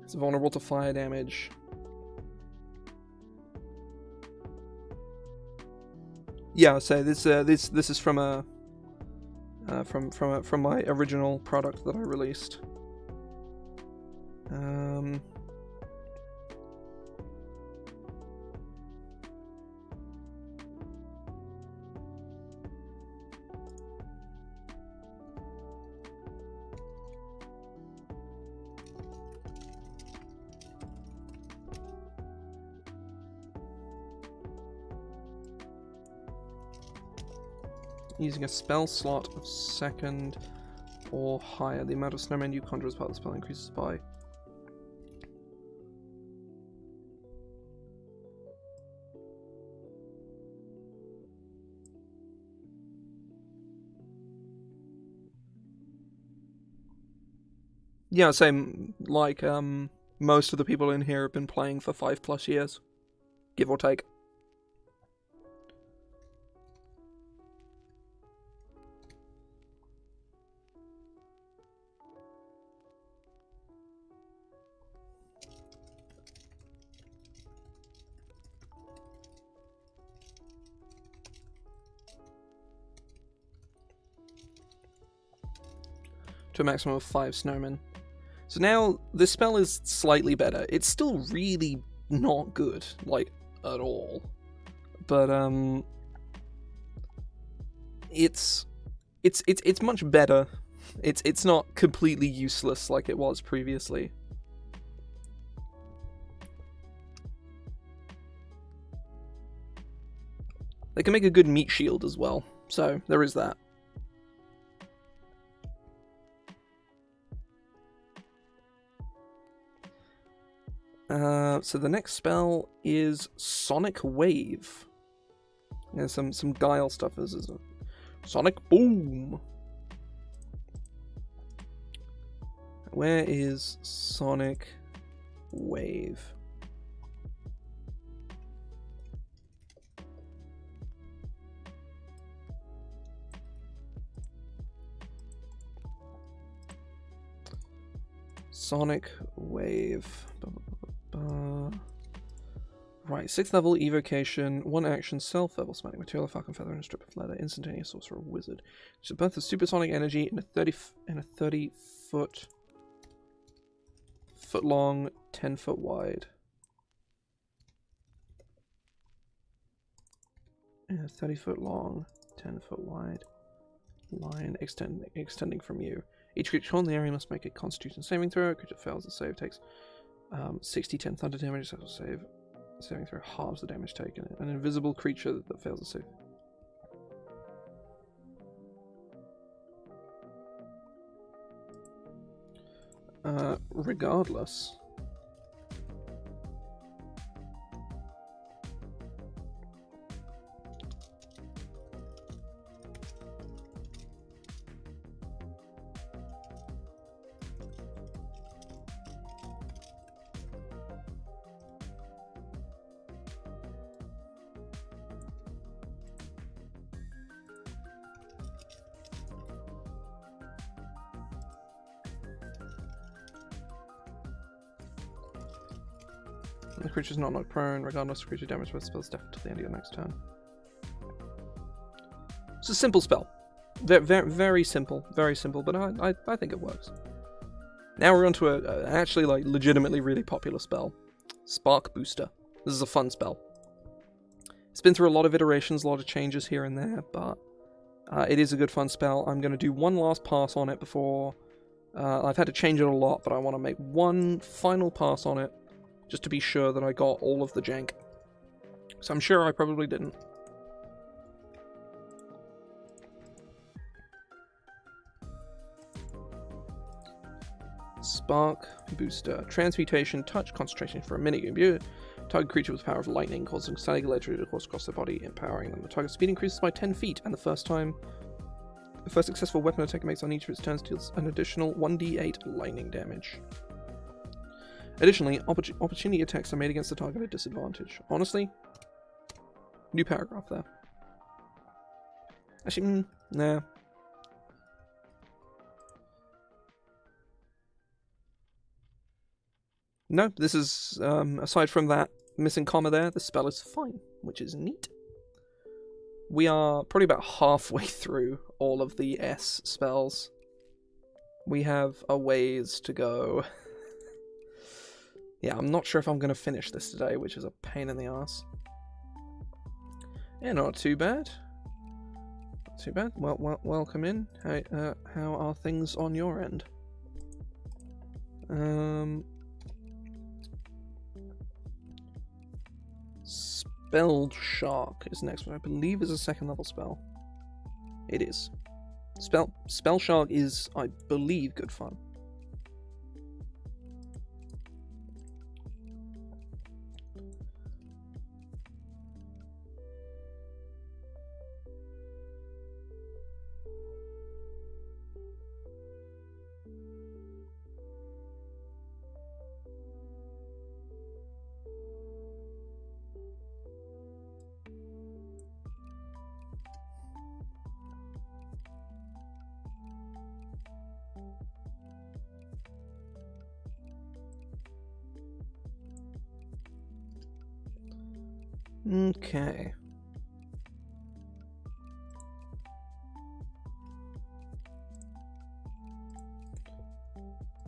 It's vulnerable to fire damage. Yeah, so this is from from my original product that I released. Using a spell slot of 2nd or higher, the amount of snowmen you conjure as part of the spell increases by. Yeah, same. Like most of the people in here have been playing for 5+ years, give or take. To a maximum of 5 snowmen. So now this spell is slightly better. It's still really not good, like at all. But it's much better. It's not completely useless like it was previously. They can make a good meat shield as well, so there is that. So the next spell is Sonic Wave. There's some guile stuff. This is a Sonic Boom. Where is Sonic Wave? Sonic Wave. Right, 6th level evocation, 1 action, self-level somatic material, falcon feather, and a strip of leather, instantaneous sorcerer wizard. It's a birth of supersonic energy in a 30 foot long, 10 foot wide. In a 30 foot long, 10 foot wide line extending from you. Each creature in the area must make a Constitution saving throw. A creature fails the save takes 60-10 thunder damage. Special saving throw halves the damage taken. An invisible creature that fails the save. Regardless, The creature's not knocked prone, regardless of creature damage, but spell's deaf until the end of your next turn. It's a simple spell. Very simple, but I think it works. Now we're onto a actually like legitimately really popular spell, Spark Booster. This is a fun spell. It's been through a lot of iterations, a lot of changes here and there, but it is a good fun spell. I'm going to do one last pass on it before... I've had to change it a lot, but I want to make one final pass on it, just to be sure that I got all of the jank. So I'm sure I probably didn't. Spark Booster. Transmutation, touch, concentration for a minute. Target creature with the power of lightning, causing static electricity to course across their body, empowering them. The target speed increases by 10 feet, and the first successful weapon attack it makes on each of its turns deals an additional 1d8 lightning damage. Additionally, opportunity attacks are made against the target at disadvantage. Honestly, new paragraph there. Actually, nah. No, this is, aside from that missing comma there, the spell is fine, which is neat. We are probably about halfway through all of the S spells. We have a ways to go. Yeah, I'm not sure if I'm going to finish this today, which is a pain in the ass. Yeah, not too bad. Not too bad. Well, welcome in. How are things on your end? Spell Shark is next one. I believe is a second level spell. It is. Spell Shark is, I believe, good fun. Okay.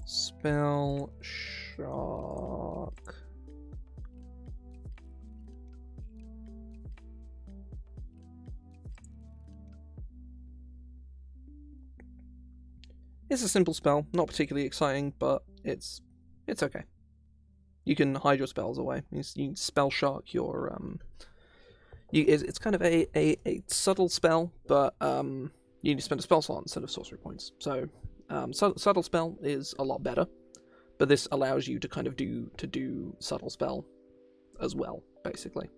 Spell Shark. It's a simple spell, not particularly exciting, but it's okay. You can hide your spells away. You can Spell Shark your it's kind of a subtle spell, but you need to spend a spell slot instead of sorcery points. So subtle spell is a lot better, but this allows you to kind of do subtle spell as well, basically.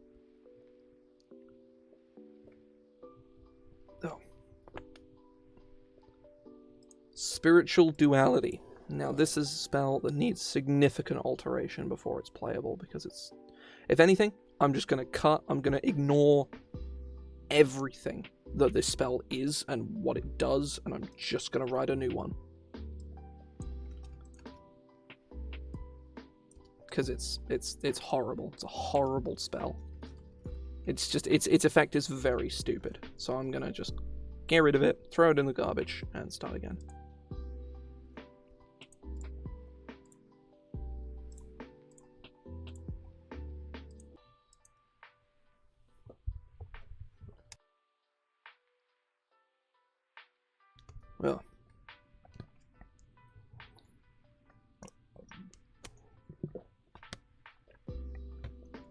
Oh. Spiritual Duality. Now this is a spell that needs significant alteration before it's playable, because it's, if anything, I'm just going to ignore everything that this spell is and what it does, and I'm just going to write a new one. Because it's horrible. It's a horrible spell. It's just, its effect is very stupid. So I'm going to just get rid of it, throw it in the garbage, and start again.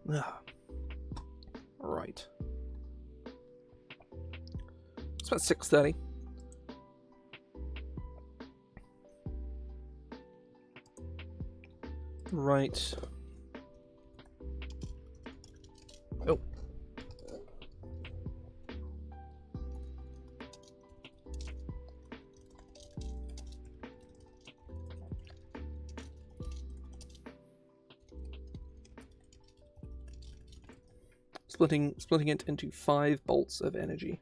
Well, right. It's about 6:30. Right. Oh. Splitting it into 5 bolts of energy.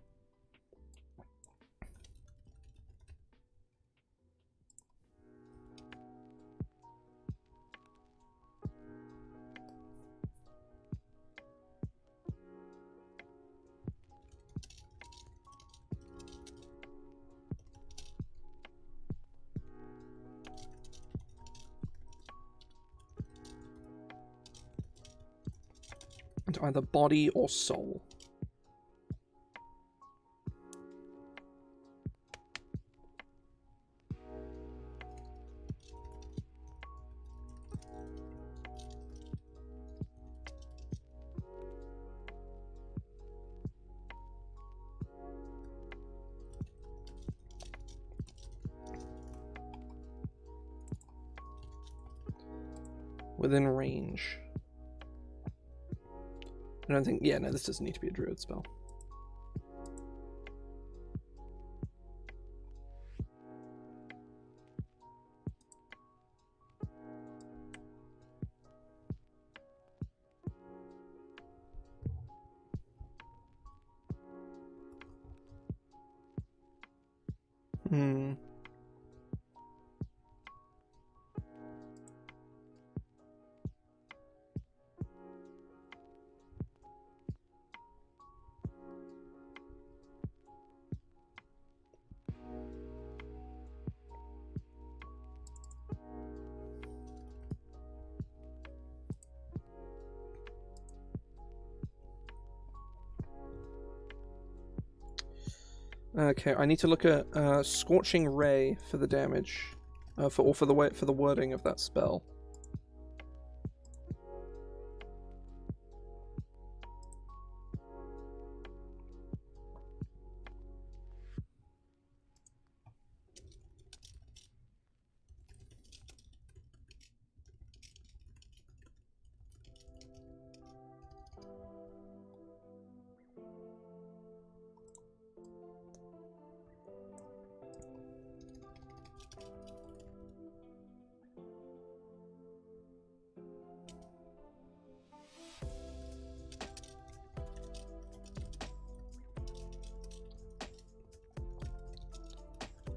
into either body or soul. Within range. I don't think... Yeah, no, this doesn't need to be a druid spell. Okay, I need to look at Scorching Ray for the damage, for the wording of that spell.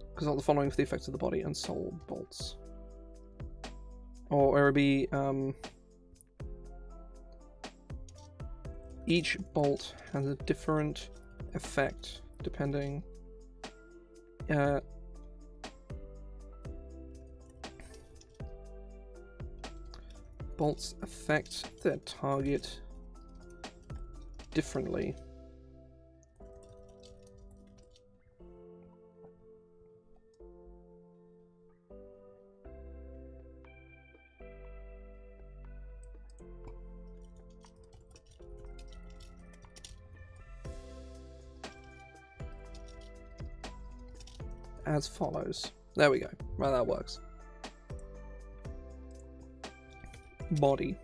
Because all the following for the effects of the body and soul bolts. Or it would be each bolt has a different effect depending. Bolts affect their target differently. As follows. There we go. Right, that works. Body.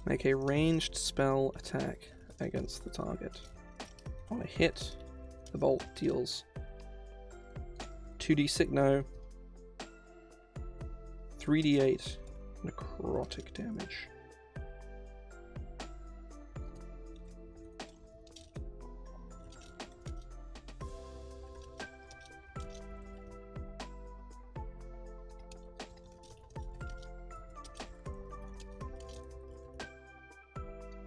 Make a ranged spell attack against the target. On a hit, the bolt deals 2d Signo, 3d8 necrotic damage.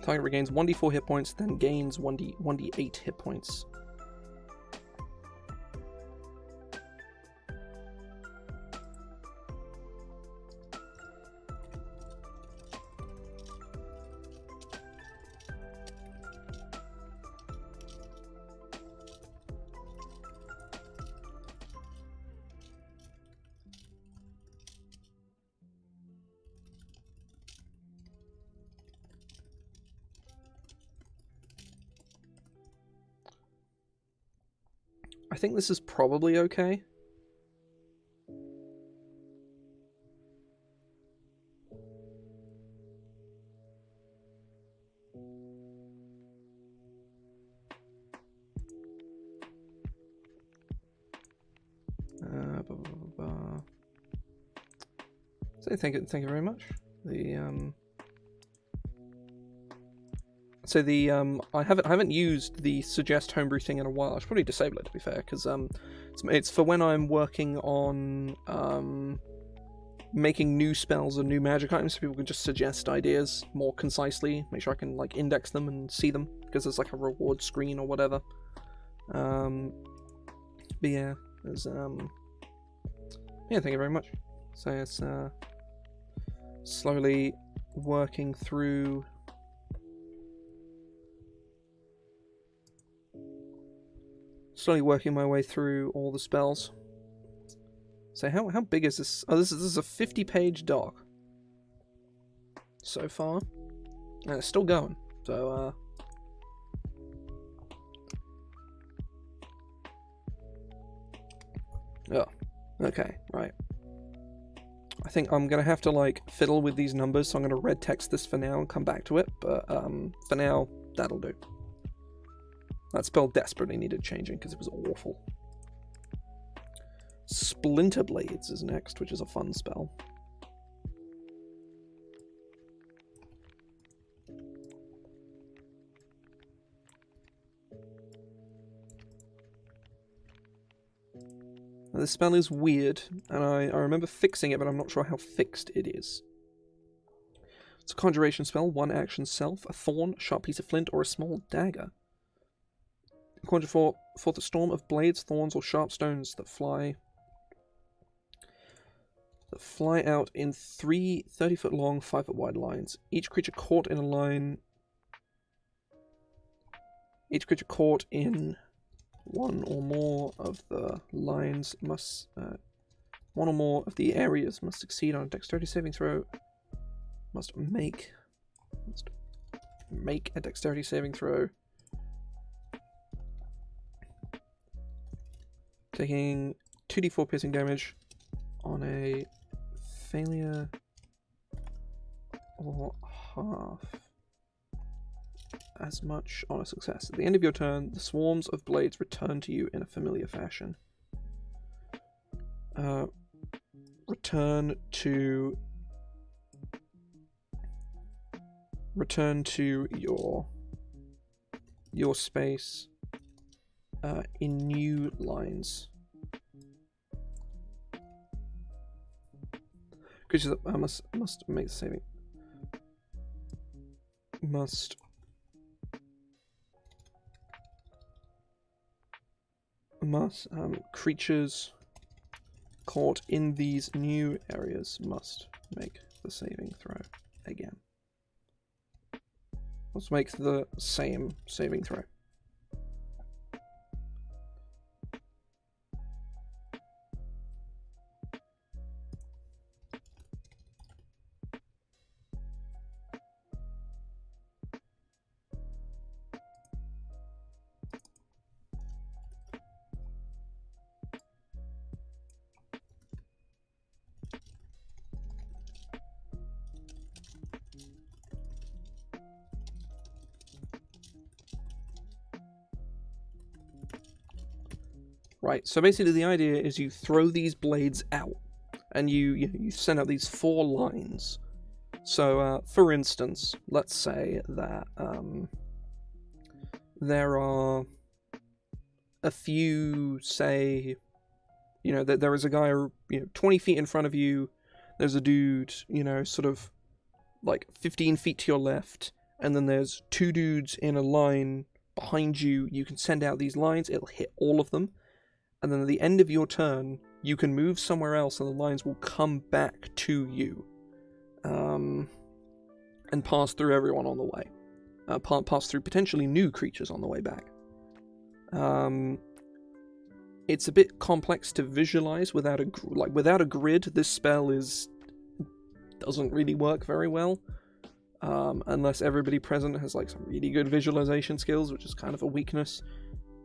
Target regains 1d4 hit points, then gains 1d8 hit points. I think this is probably okay. So thank you very much. I haven't used the suggest homebrew thing in a while. I should probably disable it, to be fair, because it's for when I'm working on making new spells and new magic items, so people can just suggest ideas more concisely. Make sure I can like index them and see them, because there's like a reward screen or whatever. But yeah, there's yeah, thank you very much. So it's slowly working through slowly working my way through all the spells. So how big is this? Oh, this is a 50-page doc so far, and it's still going. So oh, okay, right. I think I'm gonna have to like fiddle with these numbers, so I'm gonna red text this for now and come back to it. But for now, that'll do. That spell desperately needed changing because it was awful. Splinter Blades is next, which is a fun spell. Now, this spell is weird, and I remember fixing it, but I'm not sure how fixed it is. It's a conjuration spell, 1 action self, a thorn, a sharp piece of flint, or a small dagger. Conjure forth a storm of blades, thorns, or sharp stones that fly out in 3 30-foot long, 5-foot wide lines. Each creature caught in one or more of the lines must one or more of the areas must succeed on a dexterity saving throw. Must make a dexterity saving throw. Taking 2d4 piercing damage on a failure or half as much on a success. At the end of your turn, the swarms of blades return to you in a familiar fashion. Return to your space in new lines. Creatures that must make the saving. Creatures caught in these new areas must make the saving throw again. Let's make the same saving throw. Right, so basically the idea is you throw these blades out, and you send out these 4 lines. So, for instance, let's say that there are a few, say, that there is a guy, 20 feet in front of you, there's a dude, sort of like 15 feet to your left, and then there's 2 dudes in a line behind you. You can send out these lines, it'll hit all of them. And then at the end of your turn, you can move somewhere else and the lines will come back to you. And pass through everyone on the way. Pass through potentially new creatures on the way back. It's a bit complex to visualize without a grid. This spell doesn't really work very well. Unless everybody present has like some really good visualization skills, which is kind of a weakness.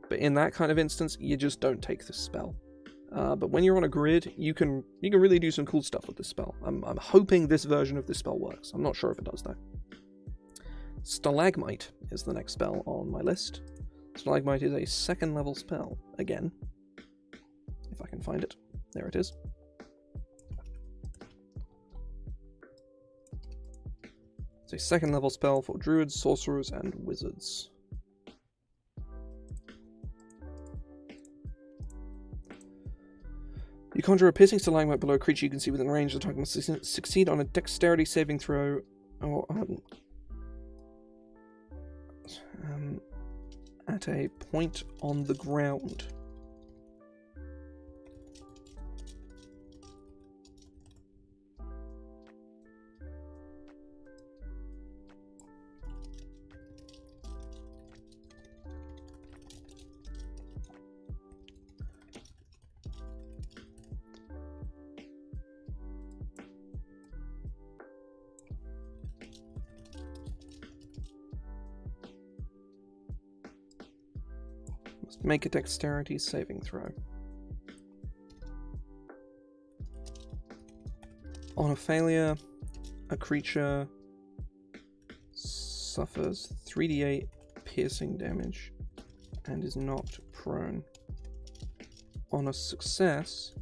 But in that kind of instance, you just don't take this spell. But when you're on a grid, you can really do some cool stuff with this spell. I'm hoping this version of this spell works. I'm not sure if it does though. Stalagmite is the next spell on my list. Stalagmite is a 2nd level spell again. If I can find it. There it is. It's a 2nd level spell for druids, sorcerers, and wizards. You conjure a piercing stalagmite below a creature you can see within range. The target must succeed on a dexterity saving throw or at a point on the ground. make a dexterity saving throw. On a failure, a creature suffers 3d8 piercing damage and is knocked prone. On a success,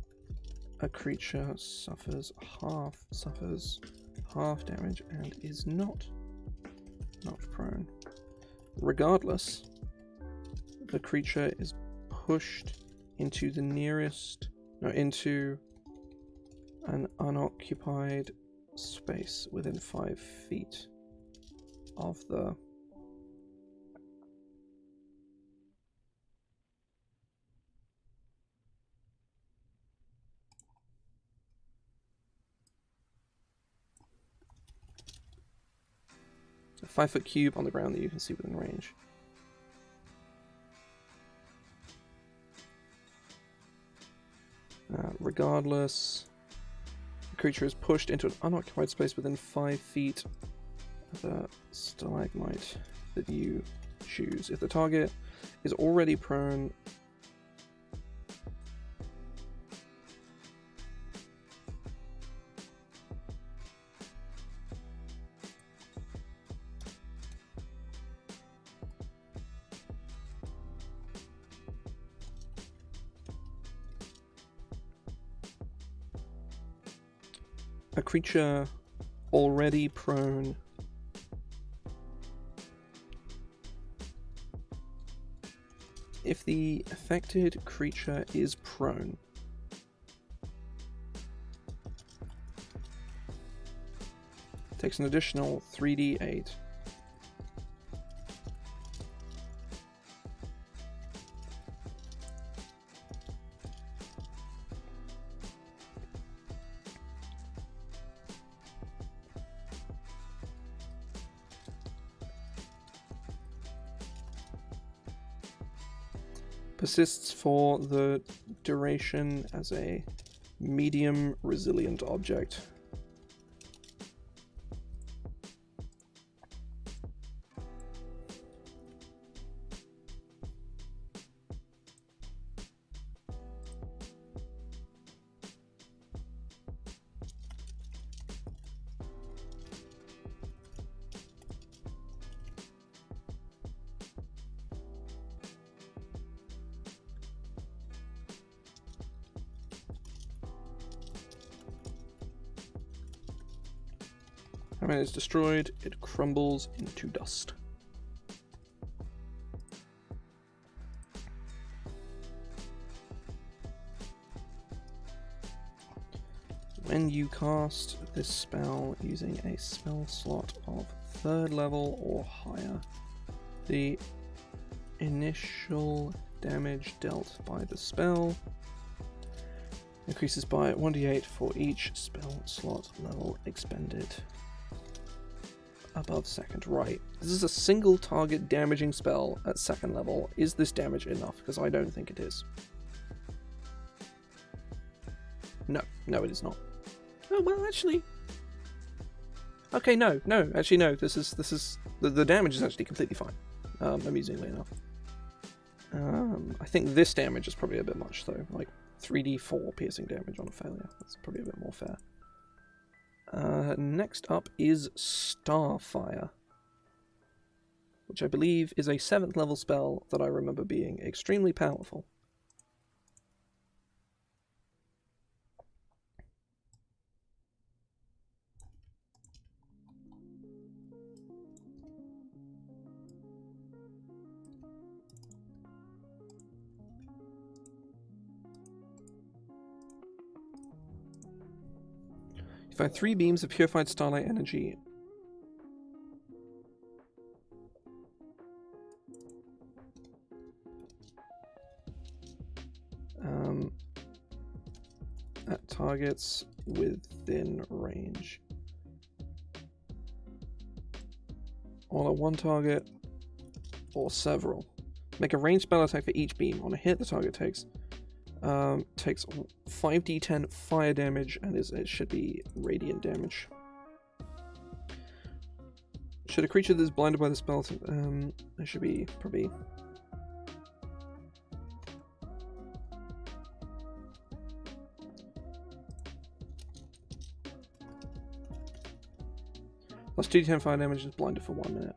a creature suffers half damage and is not knocked prone. Regardless, the creature is pushed into into an unoccupied space within 5 feet of the a 5-foot cube on the ground that you can see within range. Regardless, the creature is pushed into an unoccupied space within 5 feet of the stalagmite that you choose. If the target is already prone, a creature already prone if the affected creature is prone, takes an additional 3d8. Persists for the duration as a medium resilient object. When it is destroyed, it crumbles into dust. When you cast this spell using a spell slot of 3rd level or higher, the initial damage dealt by the spell increases by 1d8 for each spell slot level expended above 2nd. Right. This is a single target damaging spell at 2nd level. Is this damage enough? Because I don't think it is. No, it is not. Oh, well, actually. Okay, no, actually no. This is the damage is actually completely fine. Amusingly enough. I think this damage is probably a bit much though. Like 3d4 piercing damage on a failure. That's probably a bit more fair. Next up is Starfire, which I believe is a 7th level spell that I remember being extremely powerful. Find 3 beams of purified starlight energy. At targets within range. On a one target or several. Make a ranged spell attack for each beam. On a hit, the target takes 5d10 fire damage, and it should be radiant damage. Should a creature that is blinded by the spell, it should be probably Deals 2d10 fire damage and is blinded for 1 minute.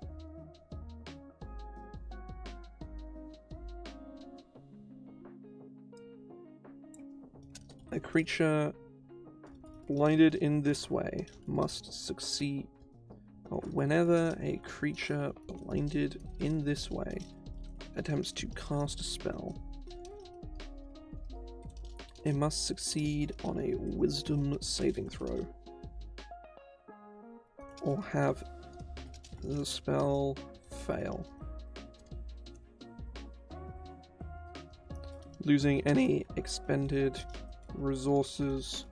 A creature blinded in this way must succeed. Whenever a creature blinded in this way attempts to cast a spell, it must succeed on a Wisdom saving throw, or have the spell fail, losing any expended resources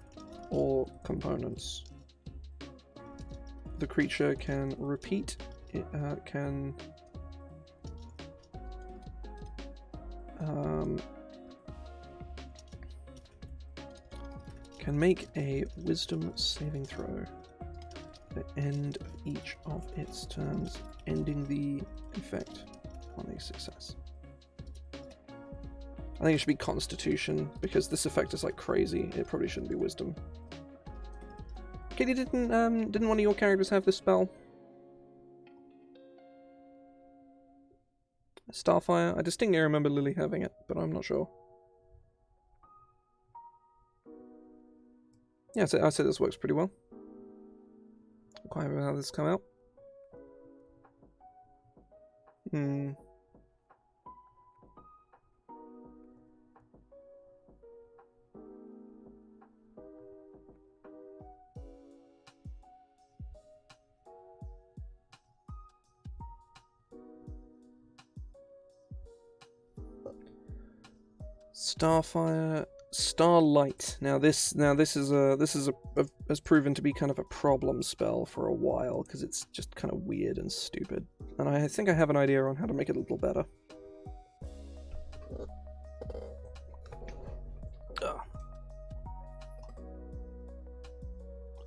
or components. The creature can repeat, it can make a Wisdom saving throw at the end of each of its turns, ending the effect on a success. I think it should be Constitution, because this effect is like crazy. It probably shouldn't be Wisdom. Katie, didn't one of your characters have this spell? Starfire? I distinctly remember Lily having it, but I'm not sure. Yeah, I'd say this works pretty well. Quite happy with how this come out. Starfire, Starlight. Now this has proven to be kind of a problem spell for a while because it's just kind of weird and stupid. And I think I have an idea on how to make it a little better.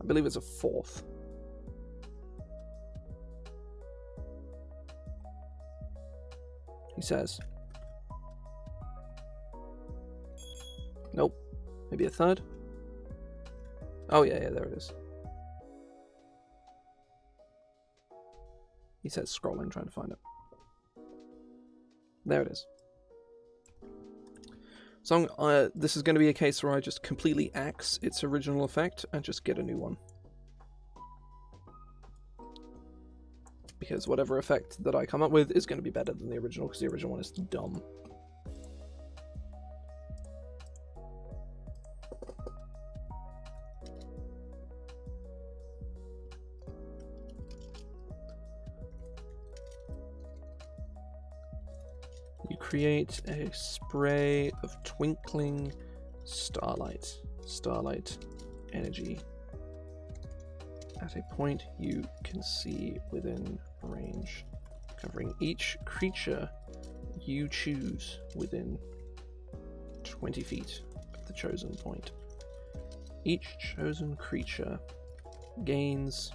I believe it's a 4th. He says. Nope. Maybe a 3rd? Oh, yeah, there it is. He says scrolling, trying to find it. There it is. So this is going to be a case where I just completely axe its original effect and just get a new one. Because whatever effect that I come up with is going to be better than the original, because the original one is dumb. You create a spray of twinkling starlight energy at a point you can see within range, covering each creature you choose within 20 feet of the chosen point. Each chosen creature gains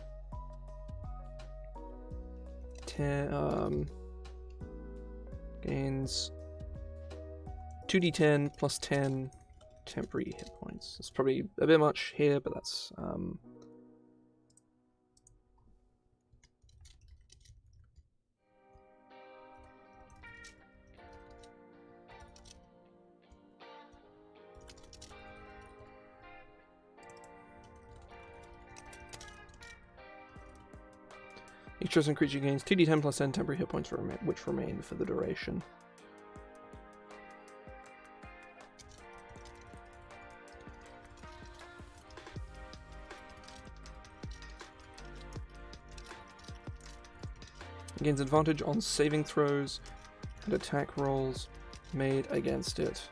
2d10 plus 10 temporary hit points. It's probably a bit much here, but that's each chosen creature gains 2d10 plus 10 temporary hit points which remain for the duration. It gains advantage on saving throws, and attack rolls made against it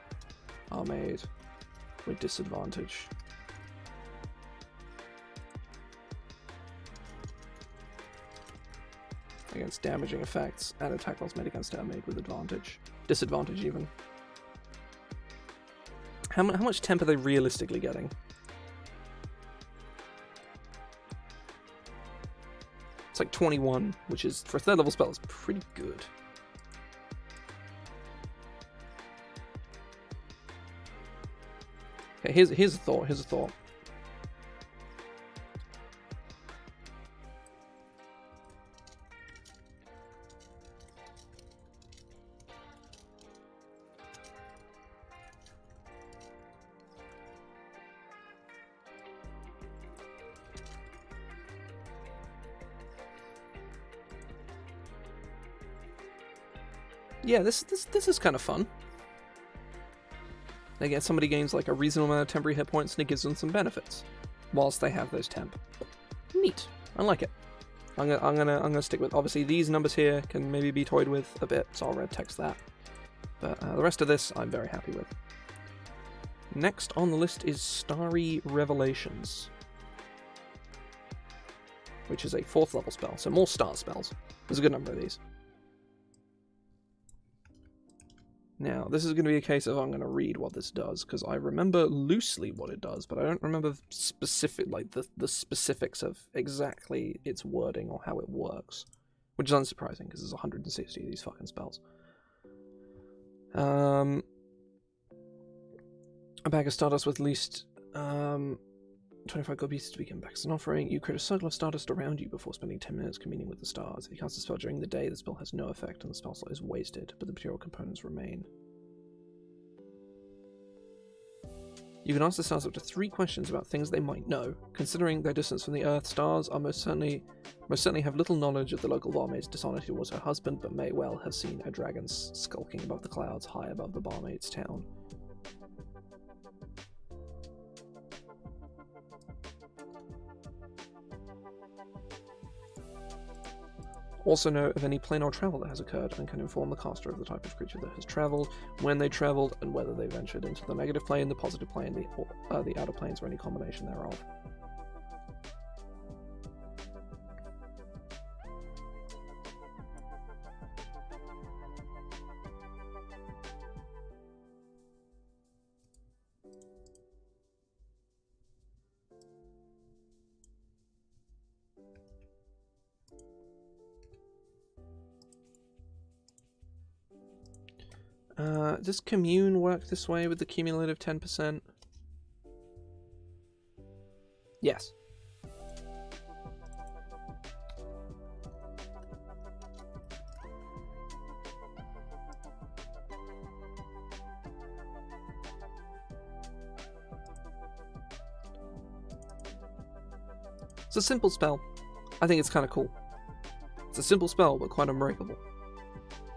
are made with disadvantage. Against damaging effects, and attack rolls made against it are made with advantage. Disadvantage, even. How much temp are they realistically getting? It's like 21, which is, for a 3rd level spell, is pretty good. Okay, here's a thought. yeah, this is kind of fun. Again, somebody gains like a reasonable amount of temporary hit points, and it gives them some benefits, whilst they have those temp. Neat. I like it. I'm gonna stick with. Obviously, these numbers here can maybe be toyed with a bit, so I'll red text that. But the rest of this, I'm very happy with. Next on the list is Starry Revelations, which is a 4th level spell, so more star spells. There's a good number of these. Now, this is going to be a case of I'm going to read what this does, because I remember loosely what it does, but I don't remember the specifics of exactly its wording or how it works, which is unsurprising, because there's 160 of these fucking spells. A bag of Stardust with at least 25 gold pieces to begin back as an offering. You create a circle of Stardust around you before spending 10 minutes communing with the stars. If you cast a spell during the day, the spell has no effect and the spell slot is wasted, but the material components remain. You can ask the stars up to 3 questions about things they might know. Considering their distance from the Earth, stars are most certainly have little knowledge of the local barmaid's dishonesty towards her husband, but may well have seen a dragon skulking above the clouds high above the barmaid's town. Also know of any planar travel that has occurred and can inform the caster of the type of creature that has travelled, when they travelled, and whether they ventured into the negative plane, the positive plane, the outer planes, or any combination thereof. Does Commune work this way with the cumulative 10%? Yes. It's a simple spell. I think it's kind of cool. It's a simple spell, but quite unbreakable.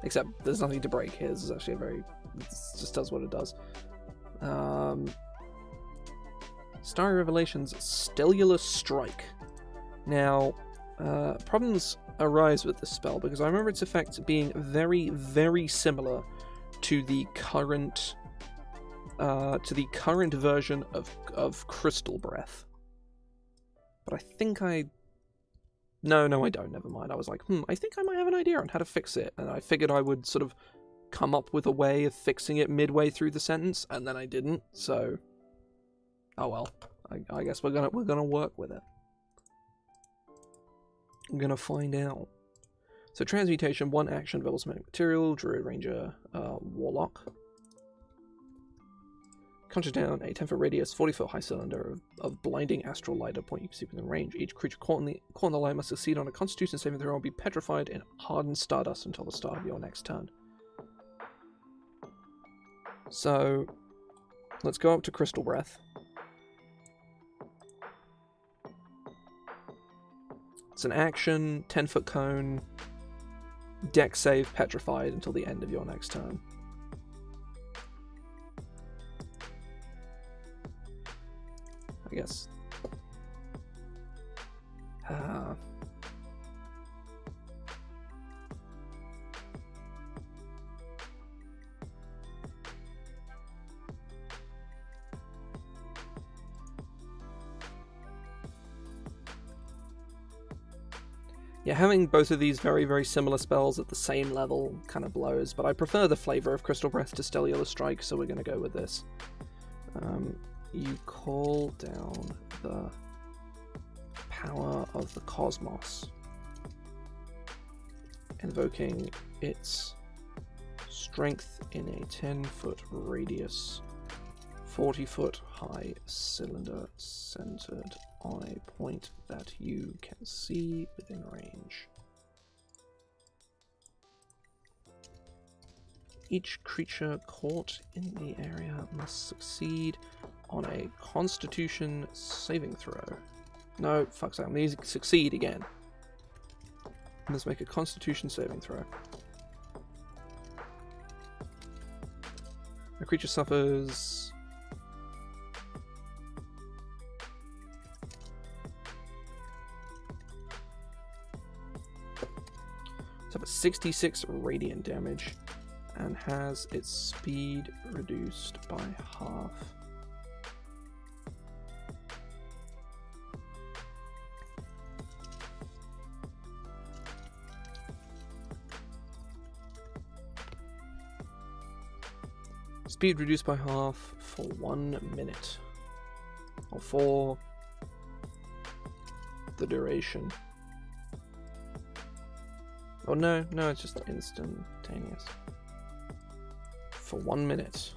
Except there's nothing to break here. This is actually it just does what it does. Starry Revelations, Stellar Strike. Now, problems arise with this spell because I remember its effects being very, very similar to the current version of Crystal Breath. But I think No, I don't. Never mind. I was like, I think I might have an idea on how to fix it, and I figured I would sort of come up with a way of fixing it midway through the sentence, and then I didn't. So, oh well. I guess we're gonna work with it. I'm gonna find out. So transmutation, 1 action, Velosmetic Material, Druid, Ranger, Warlock. Conjure down a 10-foot radius, 40-foot high cylinder of blinding astral light at a point you can see within range. Each creature caught in the light must succeed on a Constitution saving throw and be petrified in hardened stardust until the start of your next turn. So, let's go up to Crystal Breath. It's an action, 10-foot cone, deck save, petrified until the end of your next turn. I guess. Yeah, having both of these very, very similar spells at the same level kind of blows, but I prefer the flavor of Crystal Breath to Stellar Strike, so we're going to go with this. You call down the power of the cosmos, invoking its strength in a 10-foot radius, 40-foot high cylinder centered on a point that you can see within range. Each creature caught in the area must succeed on a Constitution saving throw. No, fuck's sake, I'm going to succeed again. Let's make a Constitution saving throw. A creature suffers... suffers 66 radiant damage and has its speed reduced by half. Speed reduced by half for 1 minute. Or for the duration. Oh no, it's just instantaneous. For 1 minute.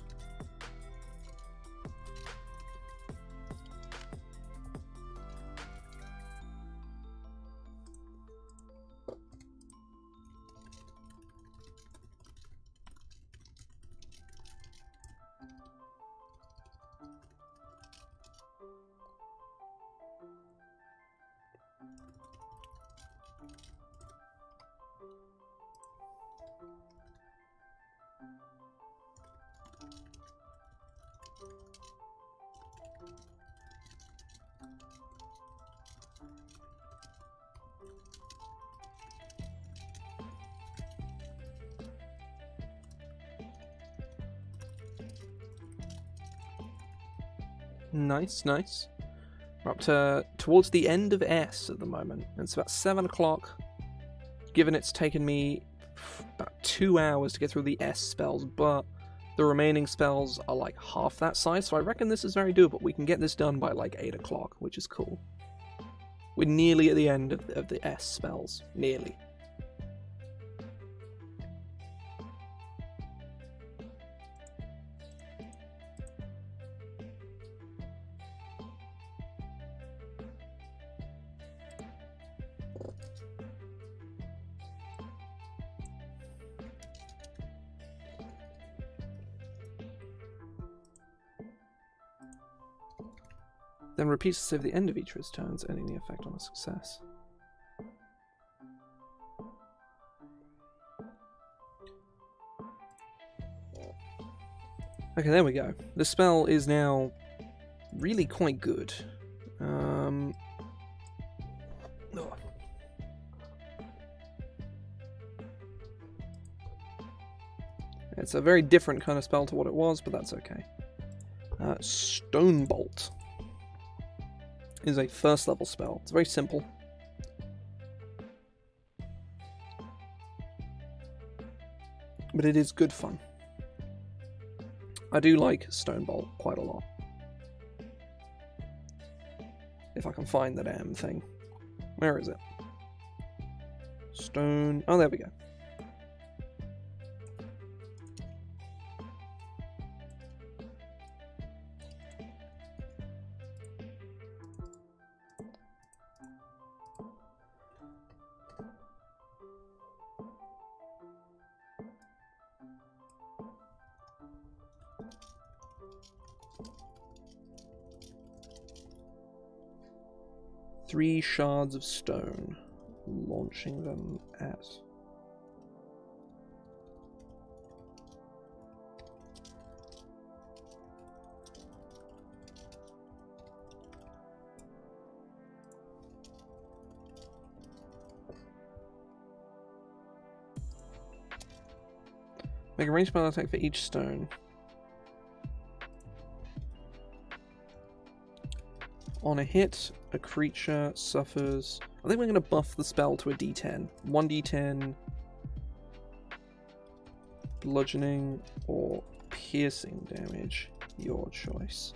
Nice. We're up to towards the end of S at the moment. It's about 7 o'clock. Given it's taken me about 2 hours to get through the S spells, but the remaining spells are like half that size, so I reckon this is very doable. We can get this done by like 8 o'clock, which is cool. We're nearly at the end of the S spells. Nearly. Then repeats the save at the end of each of his turns, ending the effect on a success. Okay, there we go. The spell is now really quite good. Oh. It's a very different kind of spell to what it was, but that's okay. Stone Bolt is a first level spell. It's very simple. But it is good fun. I do like Stone Bolt quite a lot. If I can find the damn thing. Where is it? Stone... Oh, there we go. Three shards of stone, launching them at... Make a ranged spell attack for each stone. On a hit, a creature suffers... I think we're going to buff the spell to a d10. 1d10 bludgeoning or piercing damage. Your choice.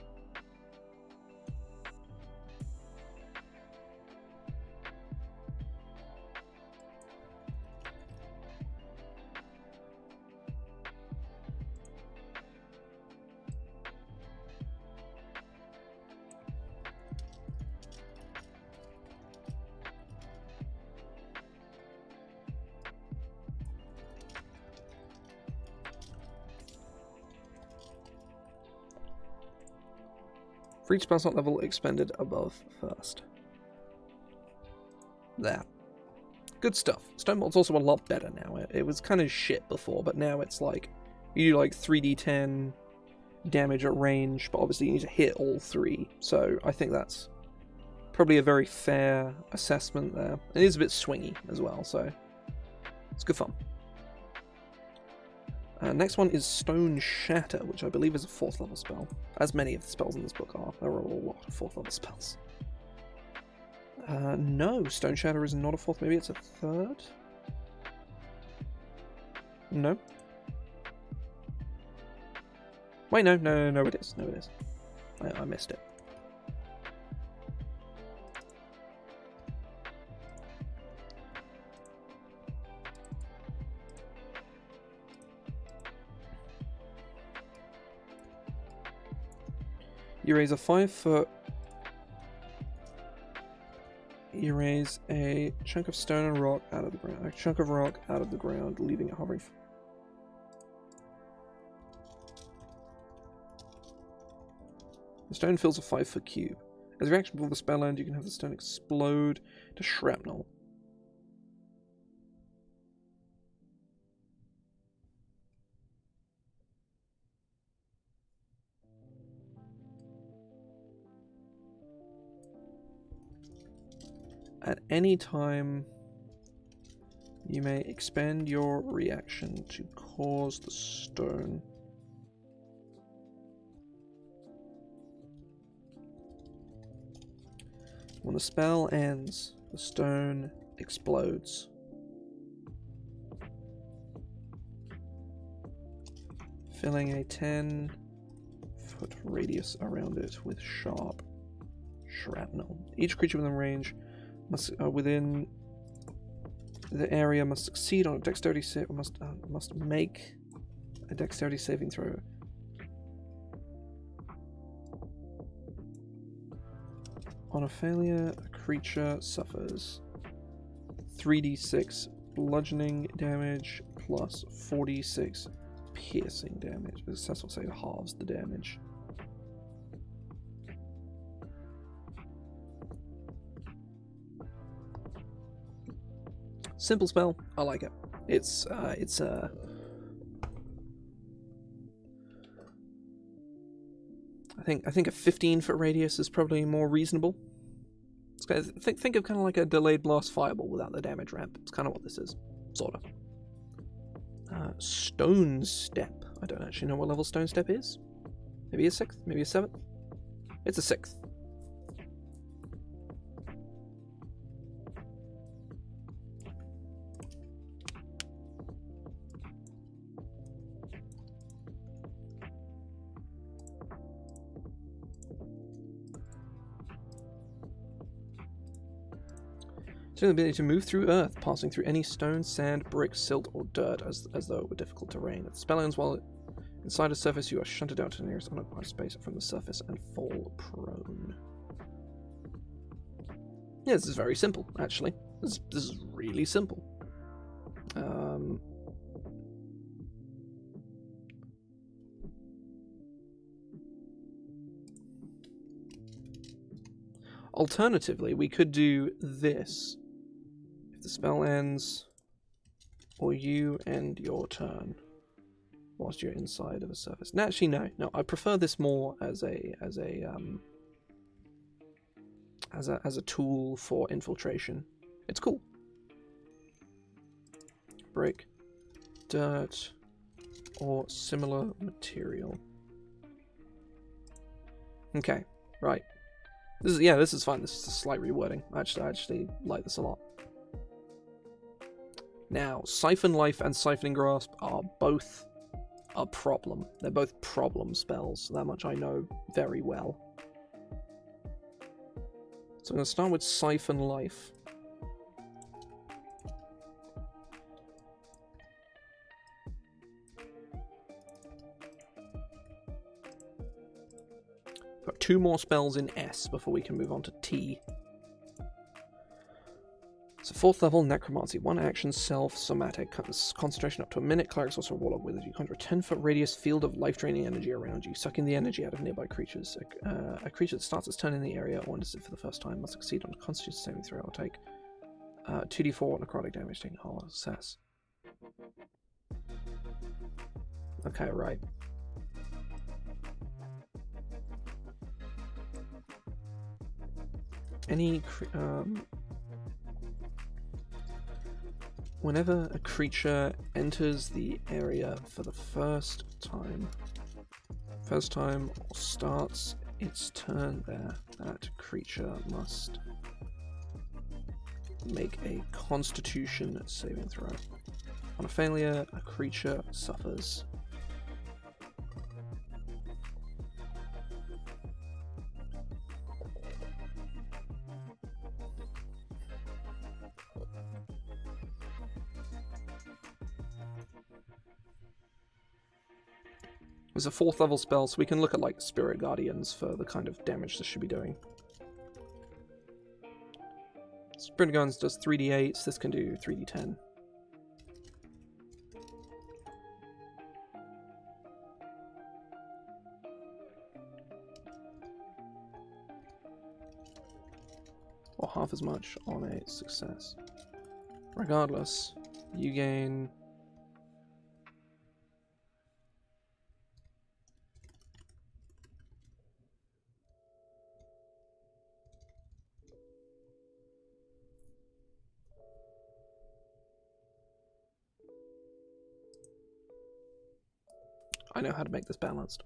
For each spell slot level expended above first. There. Good stuff. Stone Bolt's also a lot better now. It was kind of shit before, but now it's like, you do like 3d10 damage at range, but obviously you need to hit all 3. So I think that's probably a very fair assessment there. It is a bit swingy as well, so it's good fun. Next one is Stone Shatter, which I believe is a 4th level spell, as many of the spells in this book are. There are a lot of 4th level spells. No, Stone Shatter is not a 4th, maybe it's a 3rd? No? Wait, no, it is. No, it is. I missed it. You raise a 5-foot. You raise a chunk of stone and rock out of the ground. A chunk of rock out of the ground, leaving it hovering. The stone fills a 5-foot cube. As a reaction before the spell ends, you can have the stone explode to shrapnel. At any time, you may expend your reaction to cause the stone. When the spell ends, the stone explodes. Filling a 10-foot radius around it with sharp shrapnel. Each creature within range within the area must succeed on a dexterity save. Must make a dexterity saving throw. On a failure, a creature suffers 3d6 bludgeoning damage plus 46 piercing damage. The successful save halves the damage. Simple spell. I like it. It's a I think a 15-foot radius is probably more reasonable. Think of kind of like a delayed blast fireball without the damage ramp. It's kind of what this is, sort of. Stone Step. I don't actually know what level Stone Step is. Maybe a 6th, maybe a 7th. It's a 6th. It's an ability to move through earth, passing through any stone, sand, brick, silt, or dirt as though it were difficult terrain. If the spell ends while inside a surface, you are shunted out to the nearest unoccupied space from the surface and fall prone. Yeah, this is very simple, actually. This is really simple. Alternatively, we could do this. If the spell ends, or you end your turn whilst you're inside of a surface. No, actually, no. I prefer this more as a tool for infiltration. It's cool. Brick, dirt, or similar material. Okay, right. This is fine. This is a slight rewording. I actually like this a lot. Now, Siphon Life and Siphoning Grasp are both a problem. They're both problem spells. That much I know very well. So I'm going to start with Siphon Life. Got 2 more spells in S before we can move on to T. It's a 4th level Necromancy. 1 action, self-somatic. Concentration up to a minute. Cleric, Sorcerer, Warlock, Wizard. You conjure a 10-foot radius field of life-draining energy around you, sucking the energy out of nearby creatures. A creature that starts its turn in the area or enters it for the first time must succeed on a Constitution saving throw or take 2d4 necrotic damage, taking hollow success. Okay, right. whenever a creature enters the area for the first time or starts its turn there, that creature must make a Constitution saving throw. On a failure, a creature suffers. It's a 4th level spell, so we can look at like Spirit Guardians for the kind of damage this should be doing. Spirit Guardians does 3d8, so this can do 3d10. Or half as much on a success. Regardless, you gain... I know how to make this balanced.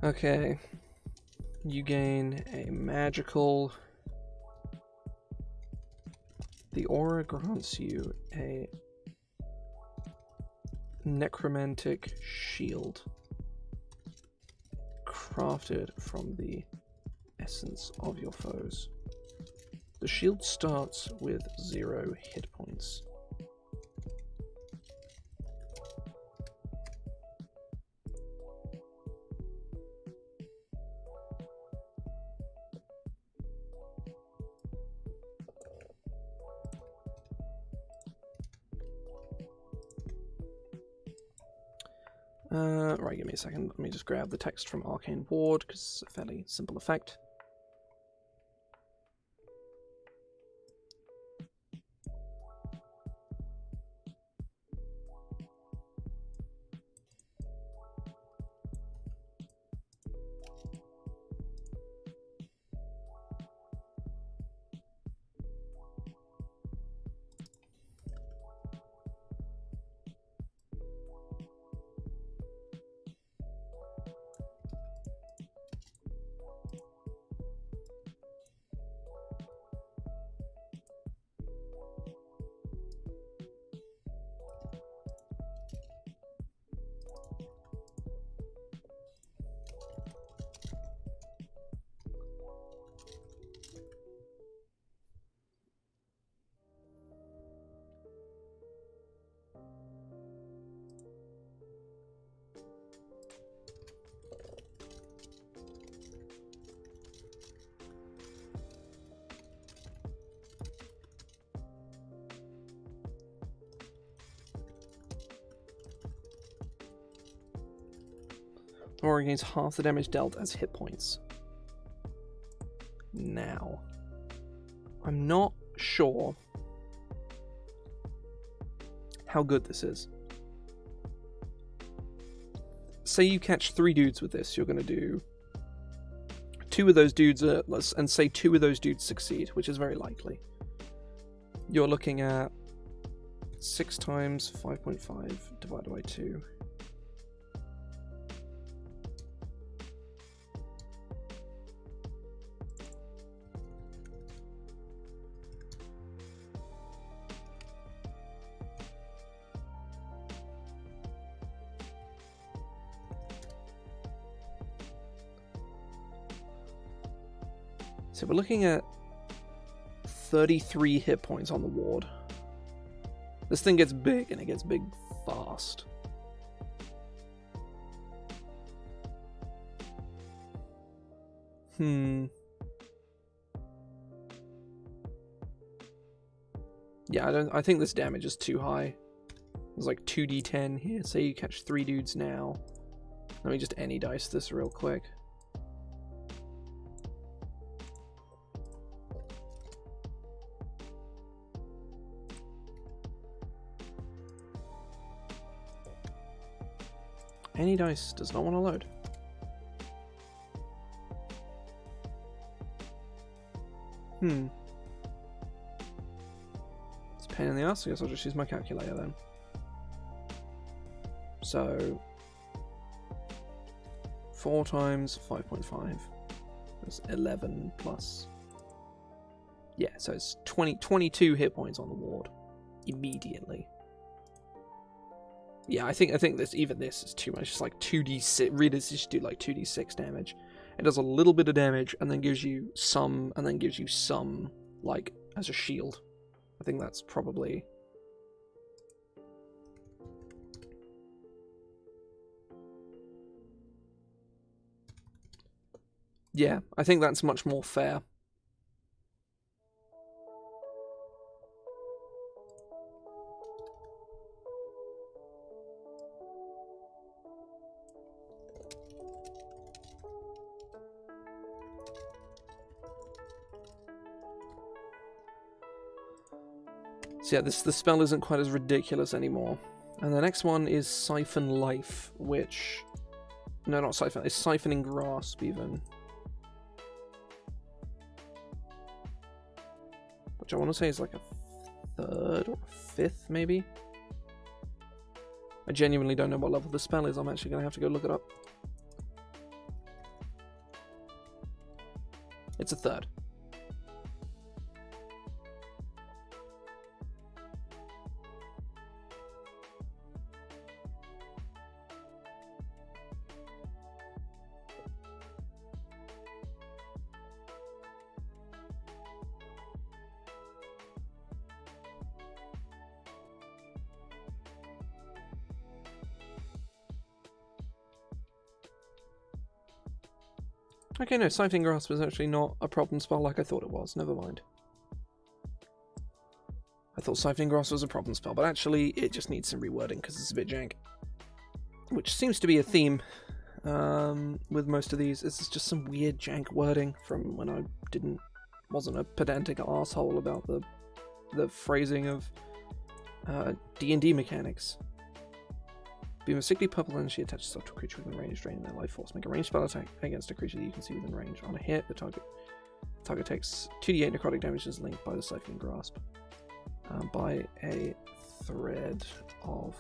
Okay. You gain a magical... The aura grants you a necromantic shield crafted from the essence of your foes. The shield starts with 0 hit points. Right, give me a second. Let me just grab the text from Arcane Ward, because it's a fairly simple effect. Or gains half the damage dealt as hit points. Now, I'm not sure how good this is. Say you catch 3 dudes with this, you're going to do 2 of those dudes, and say 2 of those dudes succeed, which is very likely. You're looking at 6 times 5.5 divided by 2. So we're looking at 33 hit points on the ward. This thing gets big, and it gets big fast. Yeah, I think this damage is too high. There's like 2d10 here. Say you catch 3 dudes now. Let me just any dice this real quick. Any dice does not want to load. It's a pain in the ass. I guess I'll just use my calculator then. So 4 times 5.5 is 11 plus. Yeah, so it's 22 hit points on the ward immediately. Yeah, I think this is too much. It's like 2d6. Really, just do like 2d6 damage. It does a little bit of damage and then gives you some, like as a shield. I think that's probably. Yeah, I think that's much more fair. So yeah, the spell isn't quite as ridiculous anymore. And the next one is Siphon Life, which... No, not Siphon, it's Siphoning Grasp, even. Which I want to say is like a 3rd or a 5th, maybe? I genuinely don't know what level the spell is. I'm actually going to have to go look it up. It's a 3rd. Okay, no, Siphoning Grasp is actually not a problem spell like I thought it was. Never mind. I thought Siphoning Grasp was a problem spell, but actually it just needs some rewording because it's a bit jank. Which seems to be a theme with most of these. It's just some weird jank wording from when I wasn't a pedantic asshole about the phrasing of D&D mechanics. Beam of sickly purple energy attaches itself to a creature within range, draining their life force. Make a ranged spell attack against a creature that you can see within range. On a hit, the target takes 2d8 necrotic damage as linked by the Siphoning Grasp by a thread of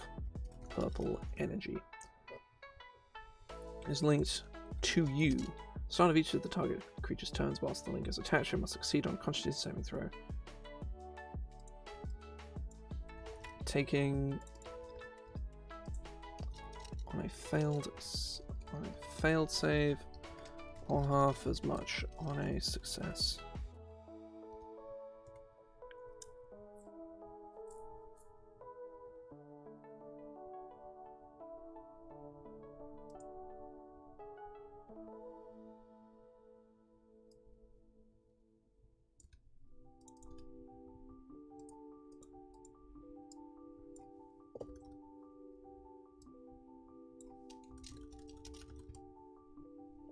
purple energy. Is linked to you. Start of each of the target creature's turns whilst the link is attached, it must succeed on a Constitution saving throw. Taking on a failed save, or half as much on a success.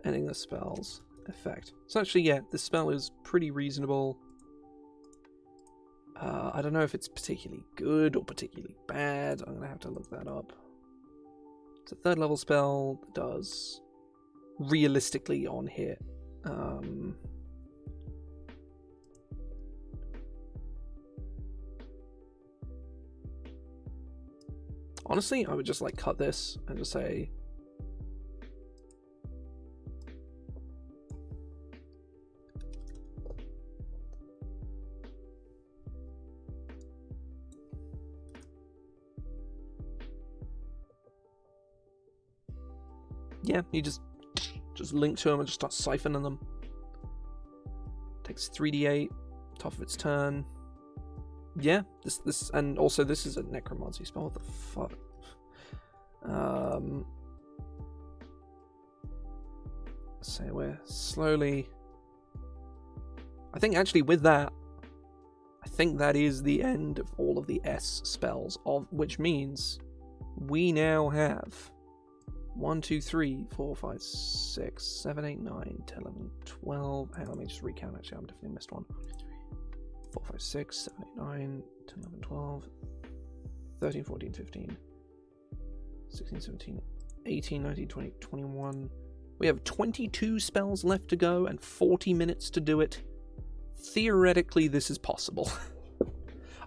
Ending the spell's effect. So actually, yeah, this spell is pretty reasonable. I don't know if it's particularly good or particularly bad. I'm going to have to look that up. It's a 3rd level spell that does realistically on hit. Honestly, I would just like cut this and just say yeah, you just link to them and just start siphoning them. Takes 3d8, top of its turn. Yeah, this and also this is a necromancy spell. What the fuck? So we're slowly. I think actually with that, I think that is the end of all of the S spells, which means we now have 1, 2, 3, 4, 5, 6, 7, 8, 9, 10, 11, 12. Hang on, let me just recount. Actually, I've definitely missed one. 4, 5, 6, 7, 8, 9, 10, 11, 12, 13, 14, 15, 16, 17, 18, 19, 20, 21. We have 22 spells left to go and 40 minutes to do it. Theoretically, this is possible.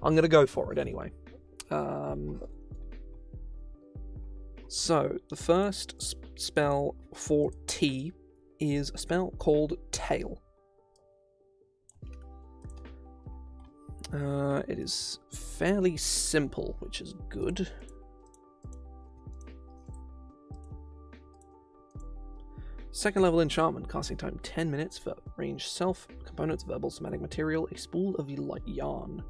I'm going to go for it anyway. So, the first spell for T is a spell called Tail. It is fairly simple, which is good. Second level enchantment, casting time 10 minutes for range self, components, verbal, somatic material, a spool of yarn.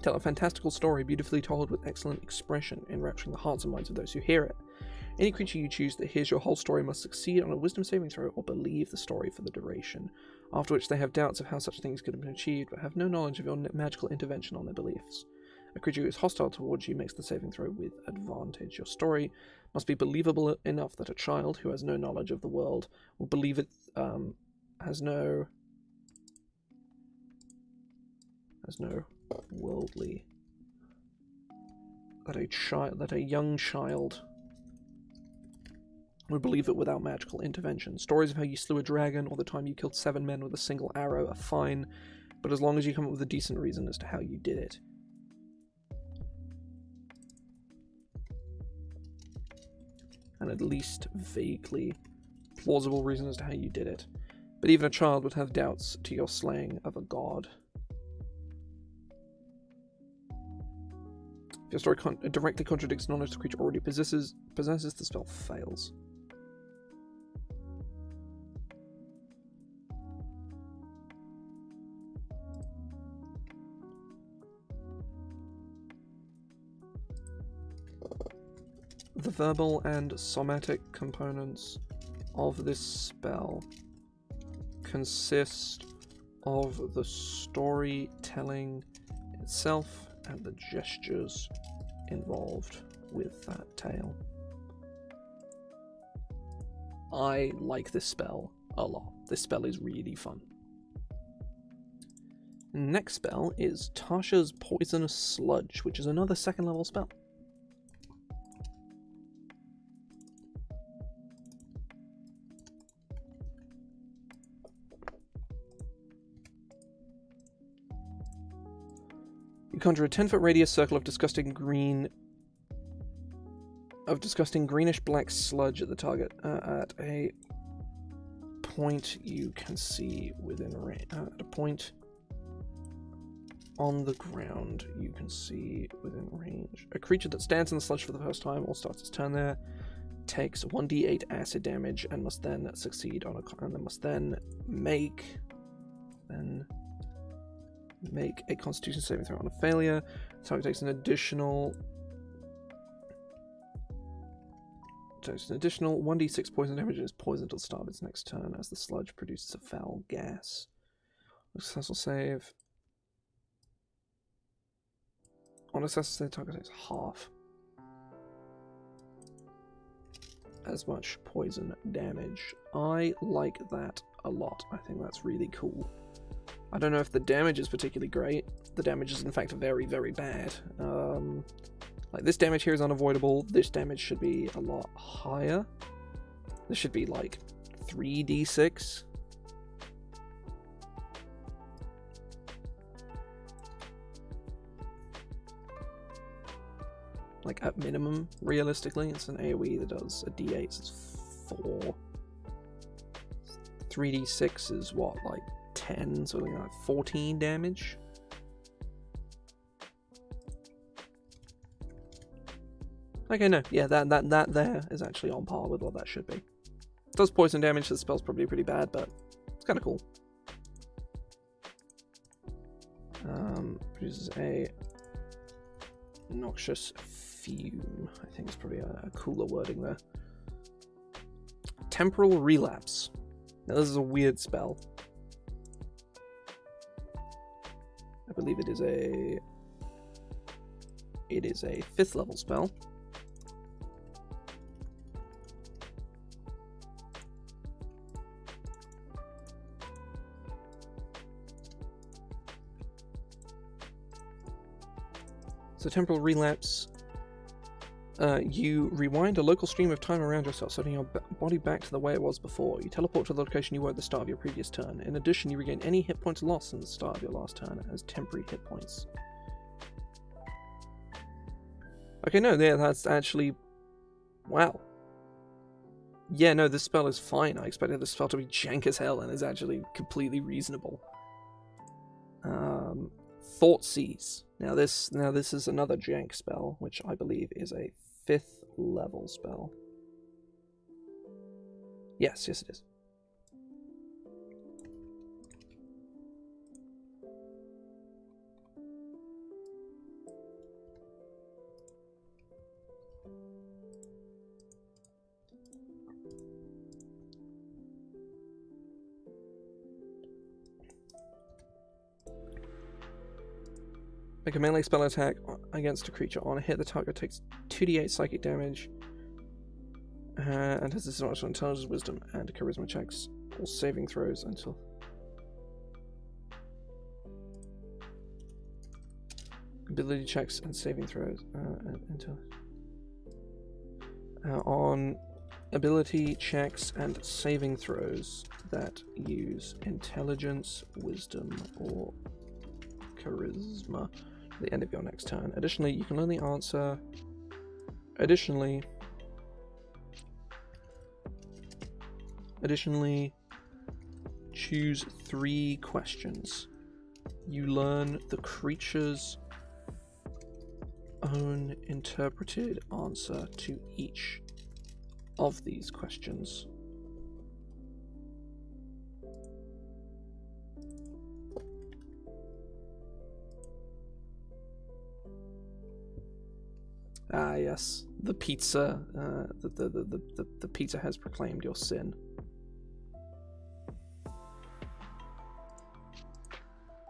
Tell a fantastical story beautifully told with excellent expression, enrapturing the hearts and minds of those who hear it. Any creature you choose that hears your whole story must succeed on a wisdom saving throw or believe the story for the duration, after which they have doubts of how such things could have been achieved but have no knowledge of your magical intervention on their beliefs. A creature who is hostile towards you makes the saving throw with advantage. Your story must be believable enough that a child who has no knowledge of the world will believe it has no worldly. That a young child would believe it without magical intervention. Stories of how you slew a dragon or the time you killed 7 men with a single arrow are fine, but as long as you come up with a decent reason as to how you did it. And at least vaguely plausible reason as to how you did it. But even a child would have doubts to your slaying of a god. If your story directly contradicts knowledge the creature already possesses, the spell fails. The verbal and somatic components of this spell consist of the storytelling itself and the gestures involved with that tale. I like this spell a lot. This spell is really fun. Next spell is Tasha's Poisonous Sludge, which is another second level spell. You conjure a 10-foot radius circle of disgusting greenish black sludge at the target at a point you can see within range. At a point on the ground you can see within range. A creature that stands in the sludge for the first time or starts its turn there takes 1d8 acid damage and must then succeed on make a Constitution saving throw on a failure. The target takes an additional 1d6 poison damage and is poisoned until the start of its next turn as the sludge produces a foul gas. Successful save. On a successful save, the target takes half as much poison damage. I like that a lot. I think that's really cool. I don't know if the damage is particularly great. The damage is in fact very, very bad. Like this damage here is unavoidable. This damage should be a lot higher. This should be like 3d6. Like at minimum, realistically, it's an AoE that does a d8, so it's 4. 3d6 is what, like 10, so like 14 damage. Okay, no, yeah, that there is actually on par with what that should be. It does poison damage, so the spell's probably pretty bad, but it's kind of cool. Produces a noxious fume. I think it's probably a cooler wording there. Temporal Relapse. Now this is a weird spell. I believe it is a 5th level spell. So Temporal Relapse You rewind a local stream of time around yourself, setting your body back to the way it was before. You teleport to the location you were at the start of your previous turn. In addition, you regain any hit points lost since the start of your last turn as temporary hit points. Okay, no, yeah, that's actually... Wow. Yeah, no, this spell is fine. I expected this spell to be jank as hell, and is actually completely reasonable. Thoughtseize. Now this is another jank spell, which I believe is a 5th level spell. Yes, it is. Make a melee spell attack against a creature. On a hit, the target takes 2d8 psychic damage and has disadvantage on intelligence, wisdom, and charisma checks or saving throws until... Ability checks and saving throws until... on ability checks and saving throws that use intelligence, wisdom, or charisma at the end of your next turn. Additionally, you can only answer... Additionally, choose 3 questions. You learn the creature's own interpreted answer to each of these questions. Ah, yes, the pizza. The pizza has proclaimed your sin.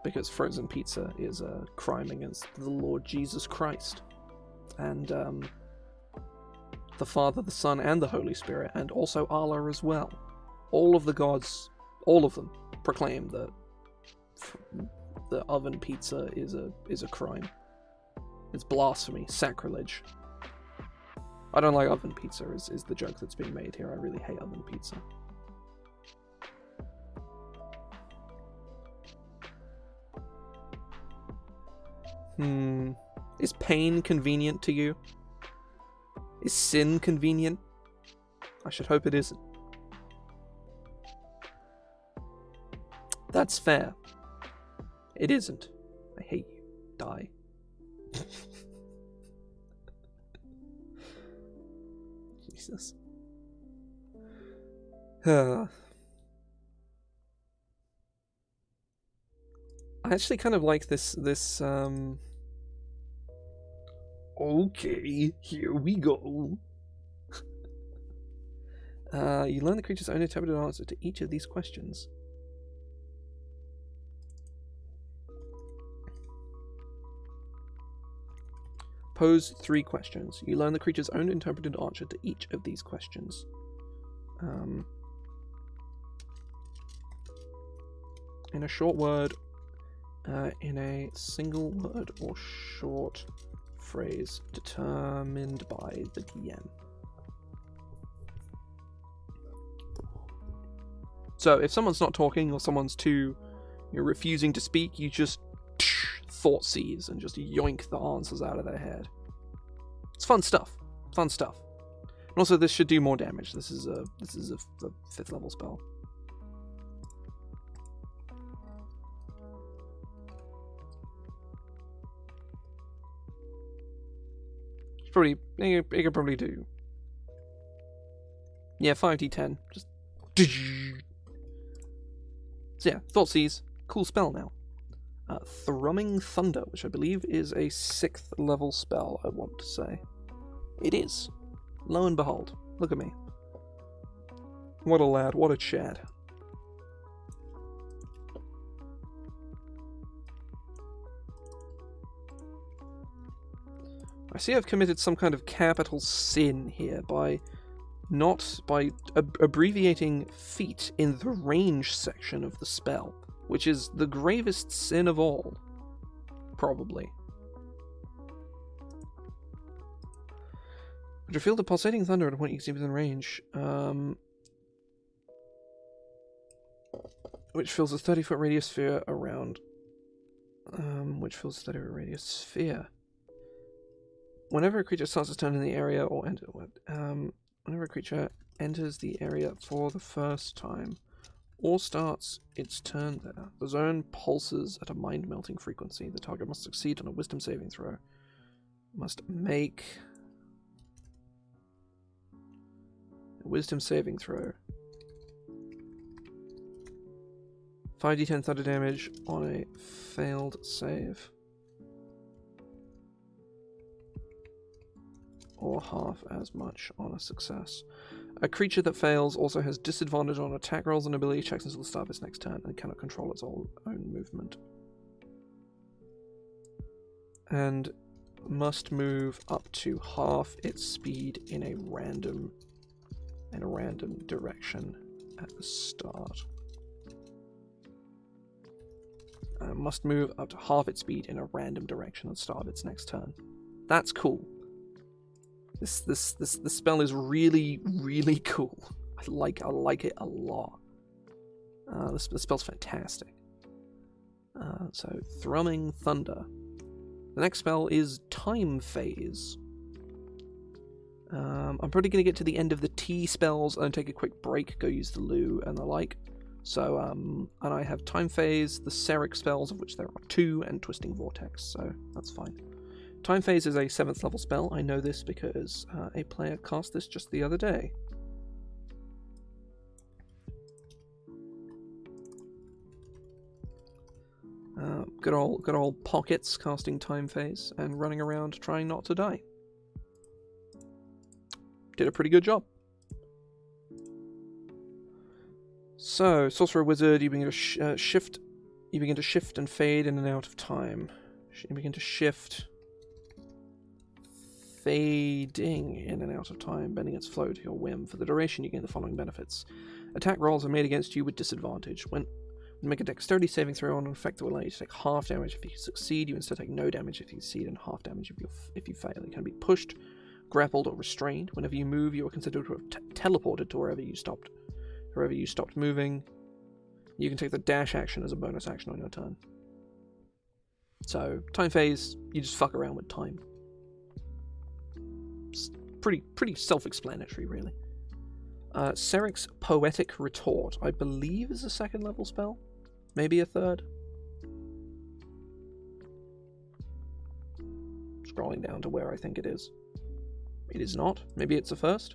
Because frozen pizza is a crime against the Lord Jesus Christ, and the Father, the Son, and the Holy Spirit, and also Allah as well. All of the gods, all of them, proclaim that the oven pizza is a crime. It's blasphemy, sacrilege. I don't like oven pizza, is the joke that's being made here. I really hate oven pizza. Is pain convenient to you? Is sin convenient? I should hope it isn't. That's fair. It isn't. I hate you. Die. Jesus. I actually kind of like this okay, here we go. You learn the creature's own interpreted answer to each of these questions. Pose 3 questions. You learn the creature's own interpreted answer to each of these questions. In a short word, in a single word or short phrase determined by the DM. So if someone's not talking or someone's you're refusing to speak, you just Thoughtseize and just yoink the answers out of their head. It's fun stuff. Fun stuff. And also, this should do more damage. This is a 5th level spell. Probably, it could probably do. Yeah, 5d10. Just. So yeah, Thoughtseize, cool spell now. Thrumming Thunder, which I believe is a 6th level spell, I want to say. It is. Lo and behold. Look at me. What a lad, what a chad. I see I've committed some kind of capital sin here by abbreviating feat in the range section of the spell, which is the gravest sin of all, probably. Would you feel the pulsating thunder at a point you can see within range? Which fills a 30-foot radius sphere around. Which fills a 30-foot radius sphere. Whenever a creature starts its turn in the area or whenever a creature enters the area for the first time or starts its turn there, the zone pulses at a mind-melting frequency. The target must succeed on a wisdom saving throw. Must make a wisdom saving throw. 5d10 thunder damage on a failed save. Or half as much on a success. A creature that fails also has disadvantage on attack rolls and ability checks until the start of its next turn and cannot control its own movement. And must move up to half its speed in a random direction at the start. Must move up to half its speed in a random direction at the start of its next turn. That's cool. This spell is really, really cool. I like it a lot. This spell's fantastic. So Thrumming Thunder. The next spell is Time Phase. I'm probably going to get to the end of the T spells and take a quick break, go use the loo and the like. So, and I have Time Phase, the Cerec spells, of which there are 2, and Twisting Vortex, so that's fine. Time Phase is a 7th level spell. I know this because a player cast this just the other day. Good old Pockets casting Time Phase and running around trying not to die. Did a pretty good job. So, Sorcerer Wizard, you begin to shift. You begin to shift and fade in and out of time. You begin to shift, fading in and out of time, bending its flow to your whim. For the duration, you gain the following benefits: attack rolls are made against you with disadvantage. When you make a dexterity saving throw on an effect that will allow you to take half damage if you succeed, you instead take no damage if you succeed and half damage if you fail. You can be pushed, grappled, or restrained. Whenever you move, you are considered to have teleported to wherever you stopped moving. You can take the dash action as a bonus action on your turn. So, Time Phase, you just fuck around with time. It's pretty self-explanatory, really. Cerec's Poetic Retort, I believe is a 2nd level spell. Maybe a 3rd. Scrolling down to where I think it is. It is not. Maybe it's a 1st.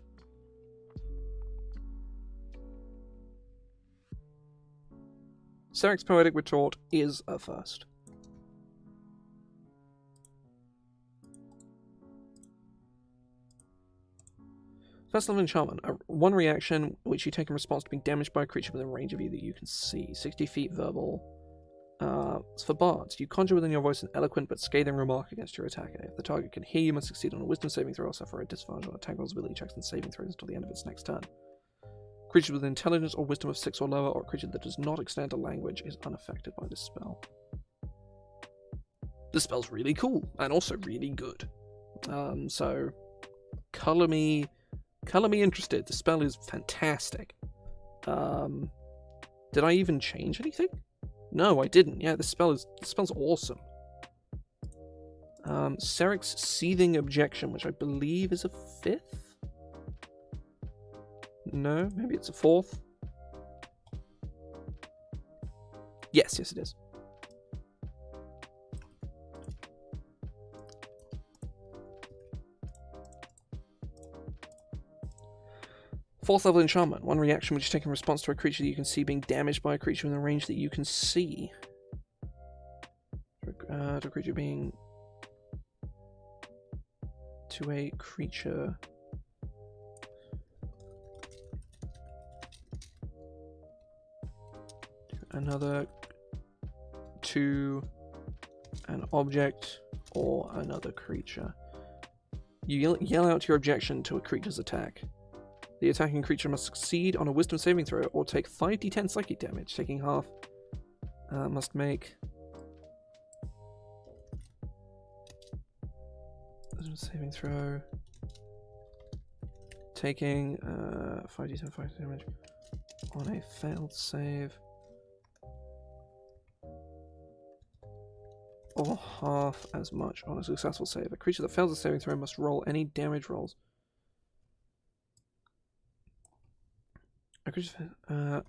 Cerec's Poetic Retort is a 1st. First level enchantment. One reaction which you take in response to being damaged by a creature within range of you that you can see. 60 feet verbal. It's for bards. You conjure within your voice an eloquent but scathing remark against your attacker. If the target can hear you, must succeed on a wisdom saving throw or suffer a disadvantage on attack rolls, ability checks, and saving throws until the end of its next turn. Creature with intelligence or wisdom of 6 or lower, or a creature that does not extend to language, is unaffected by this spell. This spell's really cool, and also really good. So, color me interested. The spell is fantastic. Did I even change anything? No, I didn't. Yeah, this spell's awesome. Cerec's Seething Objection, which I believe is a 5th? No, maybe it's a 4th. Yes, it is. Fourth level enchantment. One reaction which is taken in response to a creature that you can see being damaged by a creature within a range that you can see. To a creature being... To a creature... Another... To an object or another creature. You yell out your objection to a creature's attack. The attacking creature must succeed on a wisdom saving throw or take 5d10 psychic damage, taking half. Must make... Wisdom saving throw... taking 5d10 damage on a failed save, or half as much on a successful save. A creature that fails a saving throw must roll any damage rolls. A creature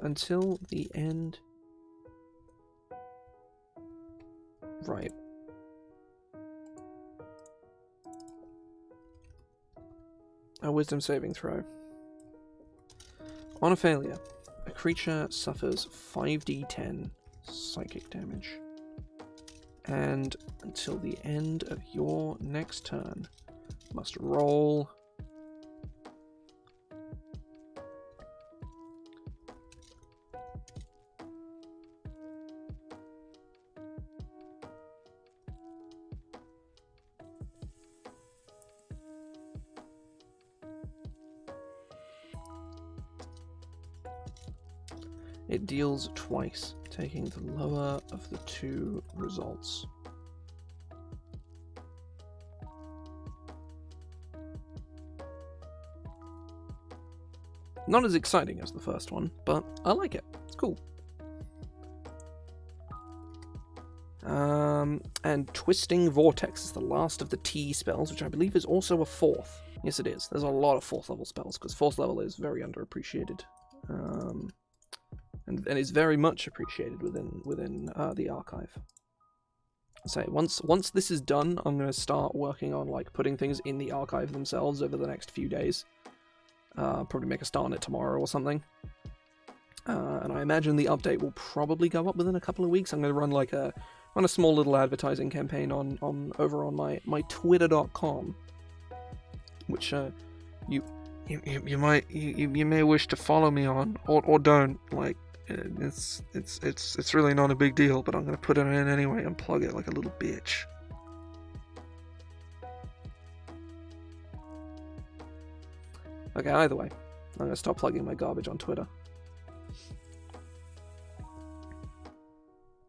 until the end. Right. A wisdom saving throw. On a failure, a creature suffers 5d10 psychic damage. And until the end of your next turn, must roll It deals twice, taking the lower of the two results. Not as exciting as the first one, but I like it. It's cool. And Twisting Vortex is the last of the T spells, which I believe is also a 4th. Yes, it is. There's a lot of 4th level spells, because 4th level is very underappreciated. And is very much appreciated within the archive. So once this is done, I'm going to start working on like putting things in the archive themselves over the next few days. Probably make a start on it tomorrow or something. And I imagine the update will probably go up within a couple of weeks. I'm going to run a small little advertising campaign on over on my twitter.com, which you may wish to follow me on or don't. Like it's really not a big deal, but I'm going to put it in anyway and plug it like a little bitch. Okay, either way, I'm going to stop plugging my garbage on Twitter.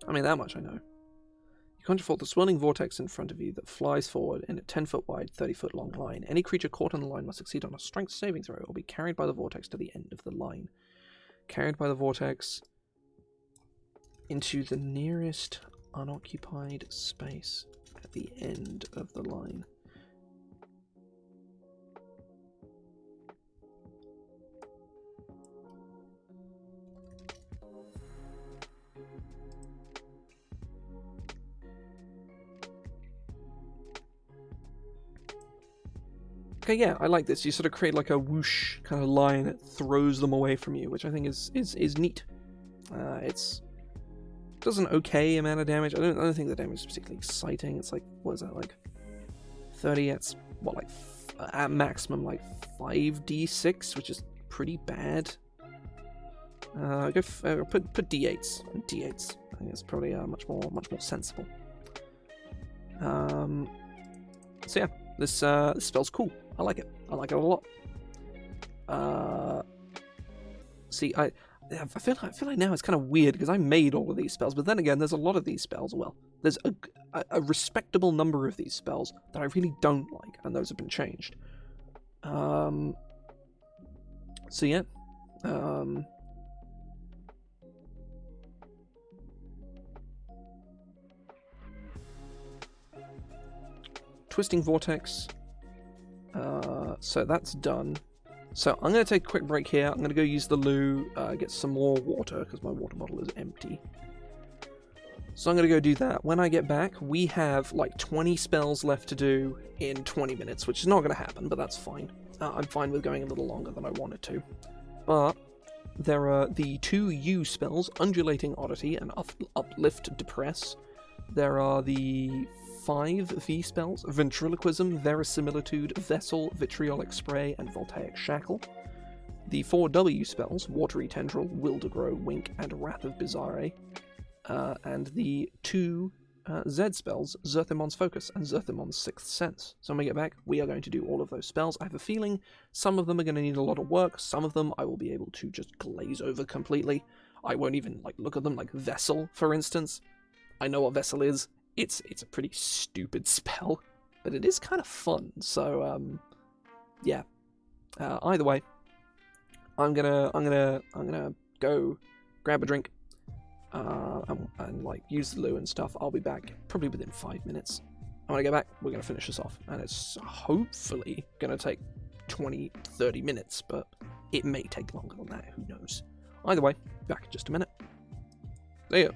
I mean, that much I know. You conjure forth a swirling vortex in front of you that flies forward in a 10-foot wide, 30-foot long line. Any creature caught on the line must succeed on a strength saving throw or be carried by the vortex to the end of the line. Carried by the vortex into the nearest unoccupied space at the end of the line. Okay, yeah, I like this. You sort of create like a whoosh kind of line that throws them away from you, which I think is neat. It does an okay amount of damage. I don't think the damage is particularly exciting. It's like, what is that, like 30? It's what, like at maximum like 5d6, which is pretty bad. Put d8s. D8s. I think it's probably much more sensible. So yeah, this spell's cool. I like it. I like it a lot. See, I feel like now it's kind of weird because I made all of these spells, but then again, there's a lot of these spells. Well, there's a respectable number of these spells that I really don't like, and those have been changed. So yeah. Twisting Vortex. So that's done. So I'm going to take a quick break here. I'm going to go use the loo, get some more water, because my water bottle is empty. So I'm going to go do that. When I get back, we have like 20 spells left to do in 20 minutes, which is not going to happen, but that's fine. I'm fine with going a little longer than I wanted to. But there are the 2 U spells, Undulating Oddity and Uplift Depress. There are the 5 V spells, Ventriloquism, Verisimilitude, Vessel, Vitriolic Spray, and Voltaic Shackle. The 4 W spells, Watery Tendril, Will to Grow, Wink, and Wrath of Bizarre. And the 2 Z spells, Zerthimon's Focus and Zerthimon's Sixth Sense. So when we get back, we are going to do all of those spells. I have a feeling some of them are going to need a lot of work, some of them I will be able to just glaze over completely. I won't even look at them, like Vessel, for instance. I know what Vessel is. It's a pretty stupid spell, but it is kind of fun, so, yeah. Either way, I'm gonna go grab a drink and like use the loo and stuff. I'll be back probably within 5 minutes. And when I get back, we're gonna finish this off, and it's hopefully gonna take 20-30 minutes, but it may take longer than that. Who knows? Either way, back in just a minute. See ya.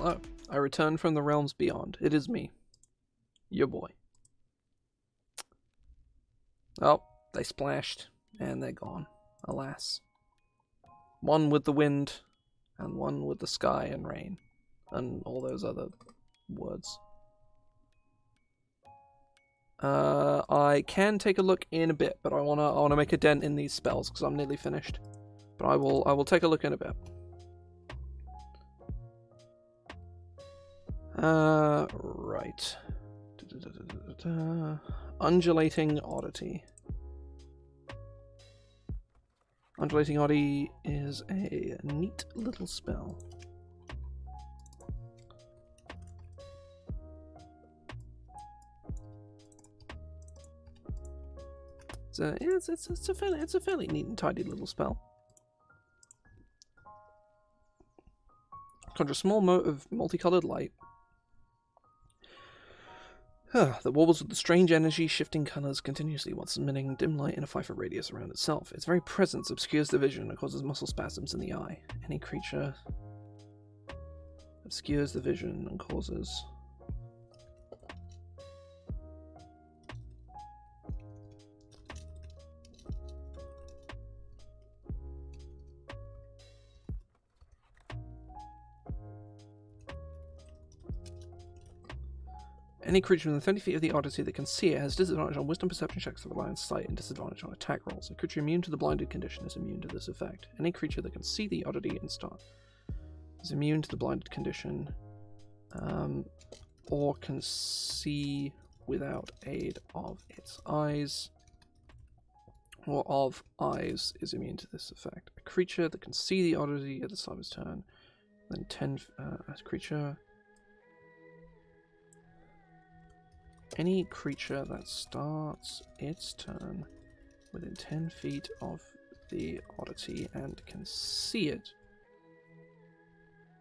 Hello. I return from the realms beyond. It is me. Your boy. Oh, they splashed, and they're gone. Alas. One with the wind, and one with the sky and rain, and all those other words. I can take a look in a bit, but I wanna make a dent in these spells because I'm nearly finished. But I will take a look in a bit. Right. Undulating Oddity. Undulating Oddity is a neat little spell. It's a fairly neat and tidy little spell. Conjure a small mote of multicolored light that wobbles with the strange energy, shifting colours continuously while emitting dim light in a 5-foot radius around itself. Its very presence obscures the vision and causes muscle spasms in the eye. Any creature obscures the vision and causes... Any creature within 30 feet of the Odyssey that can see it has disadvantage on Wisdom Perception checks for Reliance Sight and disadvantage on attack rolls. A creature immune to the blinded condition is immune to this effect. Any creature that can see the Oddity and start is immune to the blinded condition, or can see without aid of its eyes, or of eyes is immune to this effect. A creature that can see the Oddity at the start of its turn, then 10 creature. Any creature that starts its turn within 10 feet of the Oddity and can see it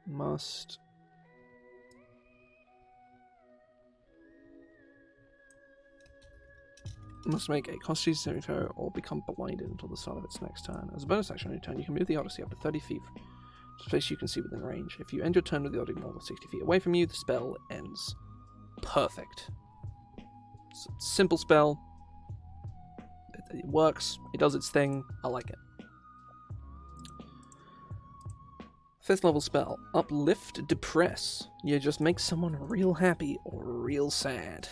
must make a Constitution saving throw or become blinded until the start of its next turn. As a bonus action on your turn, you can move the Odyssey up to 30 feet from a space you can see within range. If you end your turn with the Odyssey more than 60 feet away from you, the spell ends. Perfect. It's a simple spell. It works. It does its thing. I like it. 5th level spell. Uplift Depress. You just make someone real happy or real sad.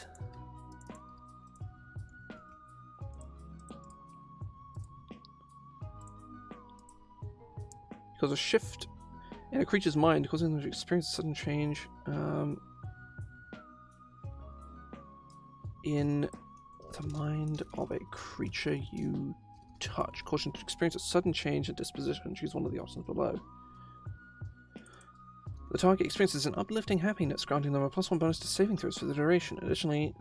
Because a shift in a creature's mind causing them to experience a sudden change in the mind of a creature you touch. Caution to experience a sudden change in disposition. Choose one of the options below. The target experiences an uplifting happiness, granting them a +1 bonus to saving throws for the duration. Additionally,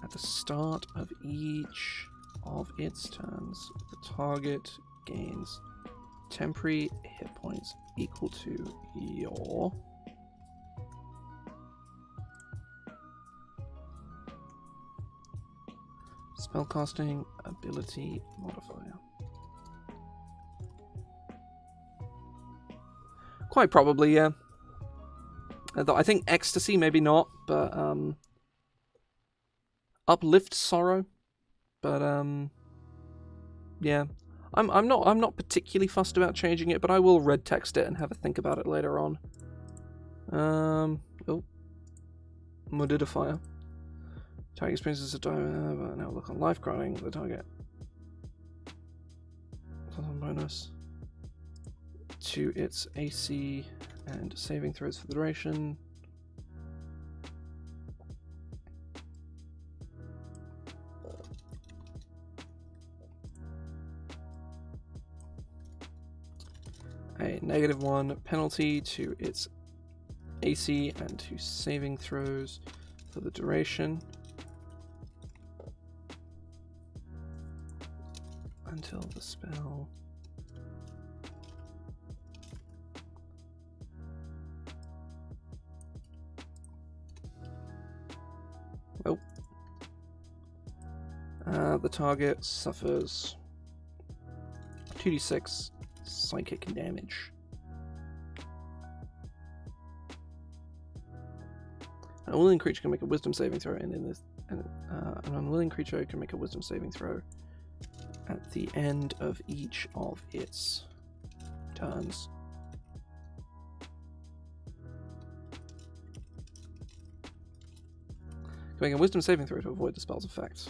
at the start of each of its turns, the target gains temporary hit points equal to your spellcasting ability modifier. Quite probably, yeah. I think ecstasy, maybe not, but uplift sorrow. But yeah, I'm not particularly fussed about changing it, but I will red text it and have a think about it later on. Modifier. Target experiences a now look on life granting the target. Bonus to its AC and saving throws for the duration. A -1 penalty to its AC and to saving throws for the duration until the spell the target suffers 2d6 psychic damage. An unwilling creature can make a wisdom saving throw, and an unwilling creature can make a wisdom saving throw at the end of each of its turns. Can make a wisdom saving throw to avoid the spell's effects.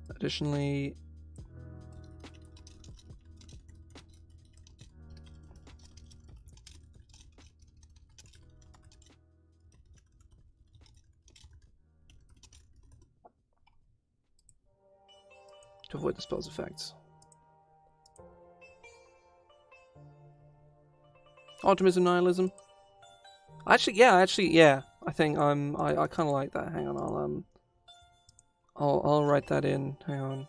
Additionally, to avoid the spell's effects. Optimism, nihilism. Actually, yeah. I think I kind of like that. Hang on, I'll write that in. Hang on.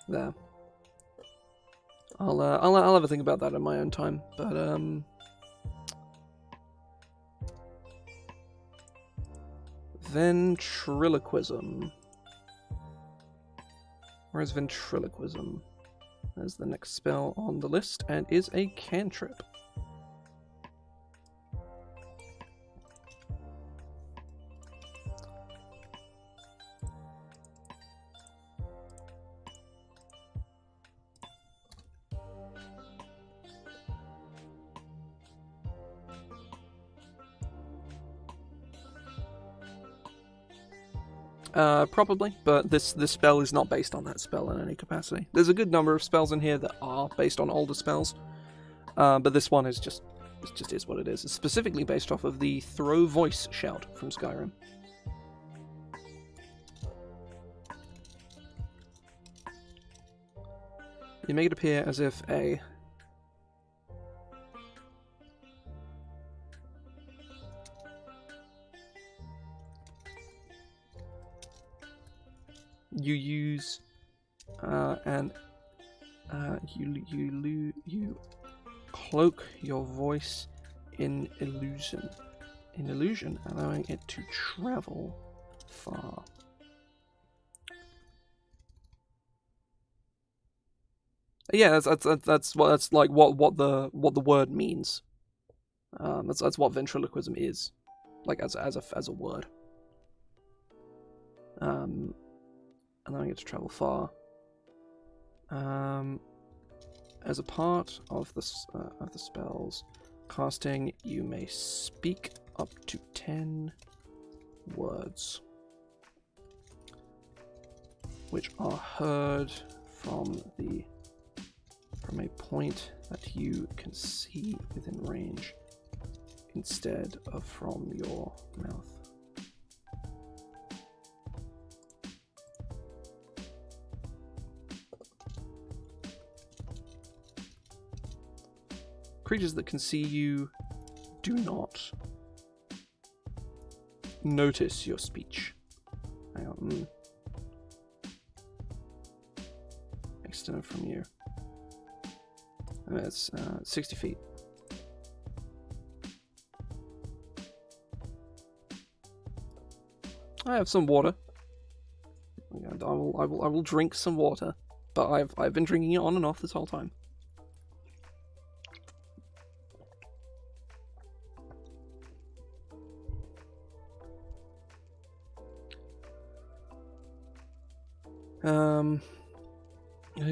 There. I'll have a think about that in my own time. But Ventriloquism. Where's Ventriloquism? There's the next spell on the list, and is a cantrip. Probably, but this spell is not based on that spell in any capacity. There's a good number of spells in here that are based on older spells, but this one is just is what it is. It's specifically based off of the Throw Voice shout from Skyrim. You make it appear as if a you use you cloak your voice in illusion, allowing it to travel far. Yeah, that's like what the word means. That's what ventriloquism is, like as a word. Allowing it to travel far. As a part of the spells casting, you may speak up to 10 words, which are heard from a point that you can see within range, instead of from your mouth. Creatures that can see you do not notice your speech. Hang on. Extended from you. It's 60 feet. I have some water. I will drink some water, but I've been drinking it on and off this whole time.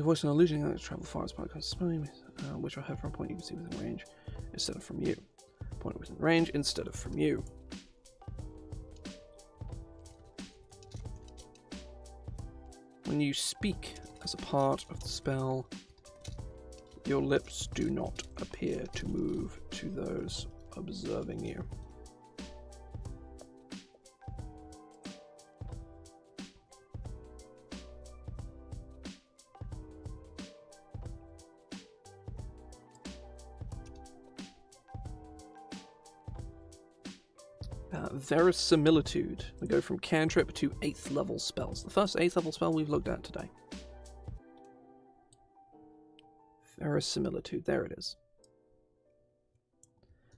Voice and illusion that travel far as part of spelling, which I have from a point you can see within range instead of from you. Point within range instead of from you. When you speak as a part of the spell, your lips do not appear to move to those observing you. Verisimilitude. We go from cantrip to 8th level spells. The first 8th level spell we've looked at today. Verisimilitude. There it is.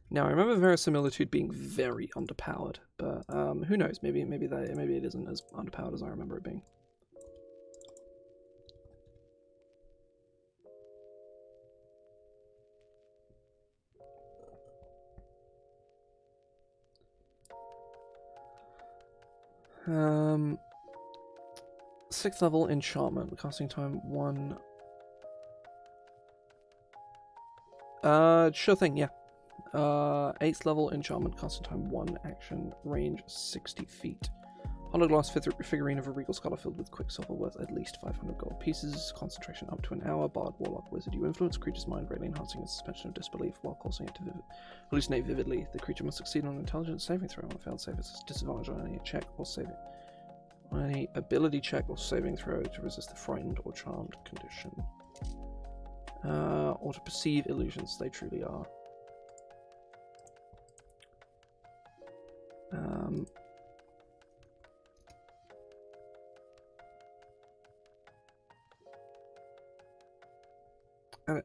Now, I remember Verisimilitude being very underpowered, but who knows? Maybe it isn't as underpowered as I remember it being. Sixth level enchantment, casting time 1. Sure thing, yeah. 8th level enchantment, casting time 1, action, range 60 feet. Hologlass figurine of a regal scholar filled with quicksilver worth at least 500 gold pieces. Concentration up to an hour. Bard, Warlock, Wizard. You influence creature's mind, greatly enhancing its suspension of disbelief while causing it to hallucinate vividly. The creature must succeed on an intelligence saving throw. On a failed save, it's disadvantage on any check or saving. On any ability check or saving throw to resist the frightened or charmed condition. Or to perceive illusions, they truly are.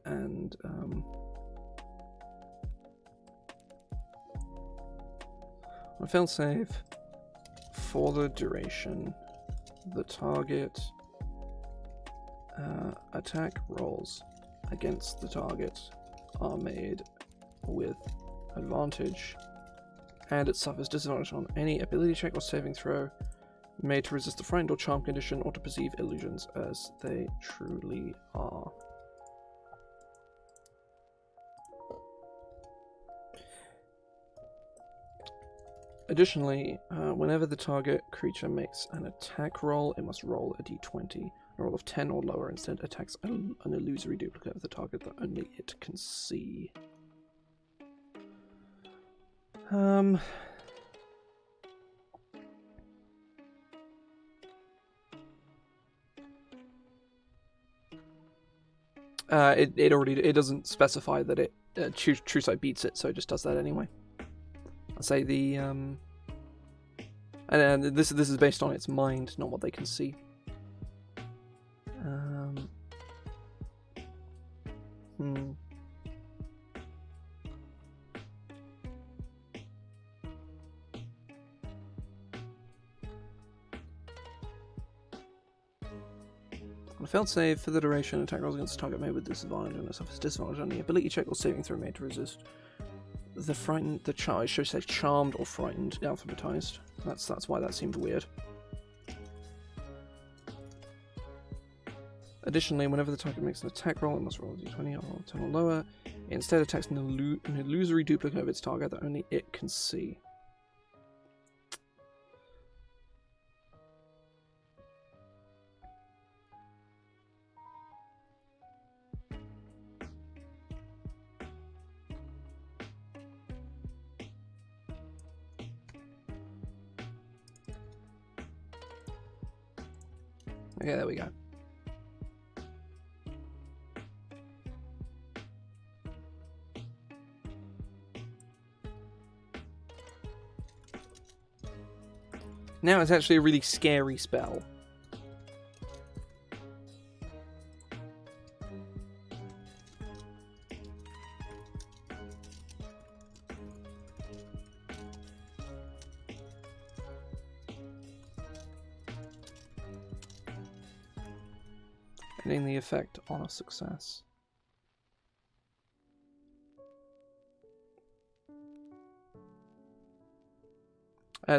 And on a failed save, for the duration, the target attack rolls against the target are made with advantage, and it suffers disadvantage on any ability check or saving throw made to resist the frightened or charmed condition or to perceive illusions as they truly are. Additionally, whenever the target creature makes an attack roll, it must roll a d20. A roll of 10 or lower instead attacks an illusory duplicate of the target that only it can see. It doesn't specify that it True Sight beats it, so it just does that anyway. I'll say the and this is based on its mind, not what they can see. On a failed save, for the duration, attack rolls against the target made with disadvantage, and it suffers disadvantage on the ability check or saving throw made to resist the frightened, I should say charmed or frightened, alphabetized. That's why that seemed weird. Additionally, whenever the target makes an attack roll, it must roll a d20 or 10 or lower. It instead attacks an illusory duplicate of its target that only it can see. Okay, there we go. Now it's actually a really scary spell. Ending the effect on a success.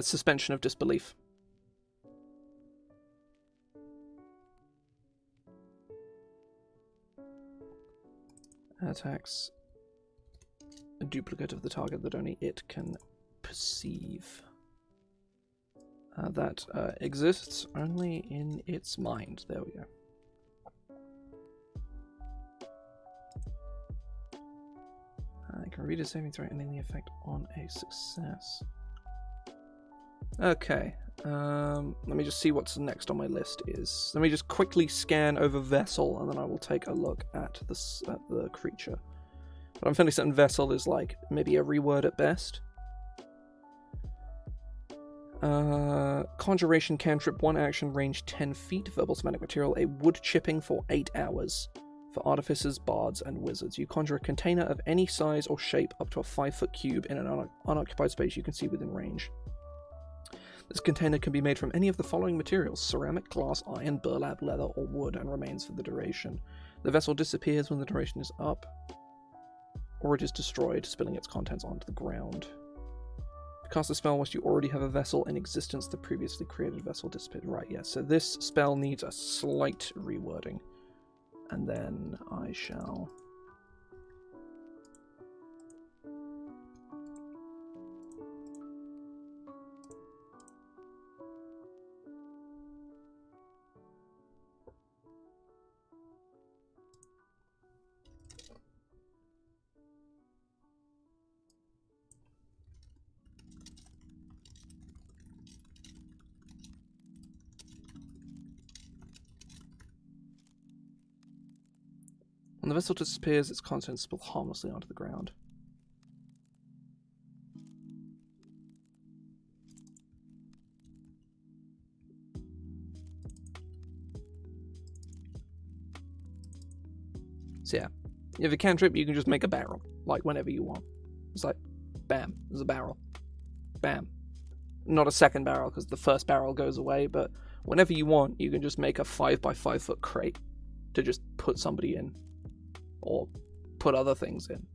Suspension of disbelief. Attacks a duplicate of the target that only it can perceive. That exists only in its mind. There we go. I can read a saving throw ending the effect on a success. Okay, let me just see what's next on my list is. Let me just quickly scan over Vessel, and then I will take a look at the creature. But I'm fairly certain Vessel is like maybe a reword at best. Conjuration cantrip, 1 action, range 10 feet, verbal somatic material, a wood chipping for 8 hours. For artificers, bards, and wizards. You conjure a container of any size or shape up to a 5-foot cube in an unoccupied space you can see within range. This container can be made from any of the following materials: ceramic, glass, iron, burlap, leather, or wood, and remains for the duration. The vessel disappears when the duration is up, or it is destroyed, spilling its contents onto the ground. Cast a spell whilst you already have a vessel in existence. The previously created vessel dissipated. Right, yeah, so this spell needs a slight rewording. And then I shall... When the vessel disappears, its contents spill harmlessly onto the ground. So yeah, if you cantrip, you can just make a barrel, like whenever you want. It's like, bam, there's a barrel. Bam. Not a second barrel, because the first barrel goes away, but whenever you want, you can just make a 5 by 5 foot crate to just put somebody in. Or put other things in.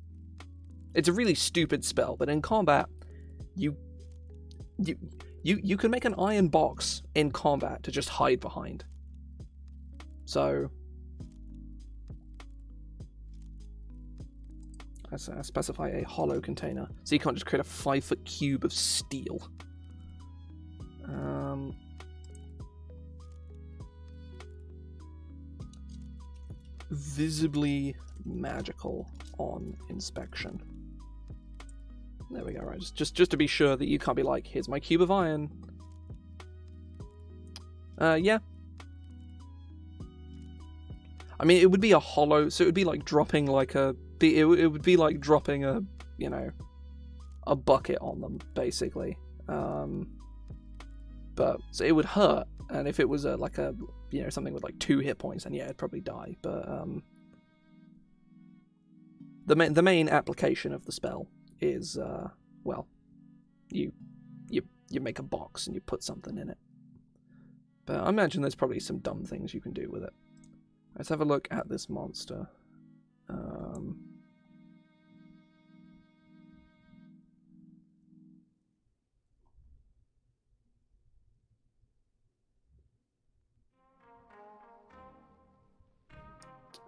It's a really stupid spell, but in combat, you can make an iron box in combat to just hide behind. So I specify a hollow container, so you can't just create a 5-foot cube of steel. Visibly magical on inspection. There we go, right. Just to be sure that you can't be like, here's my cube of iron. Yeah. I mean, it would be a hollow, so it would be like dropping like a... It would be like dropping a, you know, a bucket on them, basically. But, so it would hurt, and if it was like a, you know, something with like 2 hit points, then yeah, it'd probably die, but, the main application of the spell is, well, you make a box and you put something in it. But I imagine there's probably some dumb things you can do with it. Let's have a look at this monster.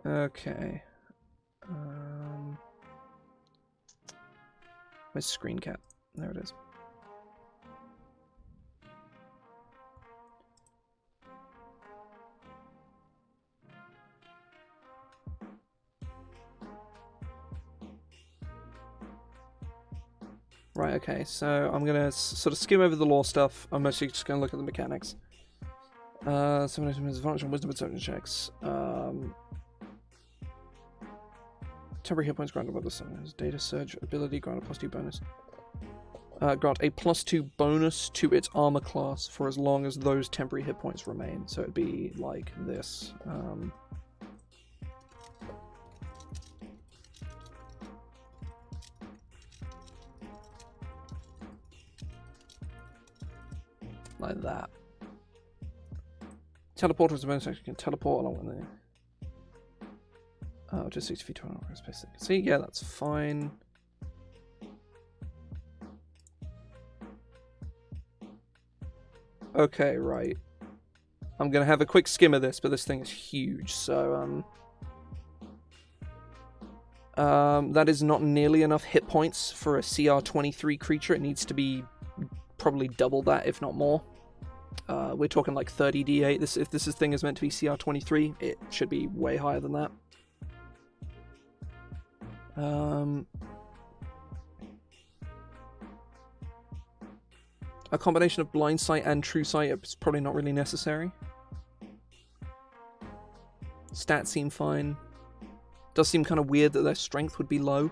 Okay. Where's screen cap? There it is. Right, okay, so I'm going to sort of skim over the lore stuff. I'm mostly just going to look at the mechanics. Some function, wisdom perception checks. Temporary hit points granted by the summoners. Data surge ability, grant a +2 bonus. Grant a +2 bonus to its armor class for as long as those temporary hit points remain. So it'd be like this. Like that. Teleport is a bonus action. You can teleport along with it. Just 60 feet to an hour space. See, yeah, that's fine. Okay, right. I'm gonna have a quick skim of this, but this thing is huge, so that is not nearly enough hit points for a CR 23 creature. It needs to be probably double that, if not more. We're talking like 30 d8. If this thing is meant to be CR 23, it should be way higher than that. A combination of blind sight and true sight is probably not really necessary. Stats seem fine. Does seem kind of weird that their strength would be low,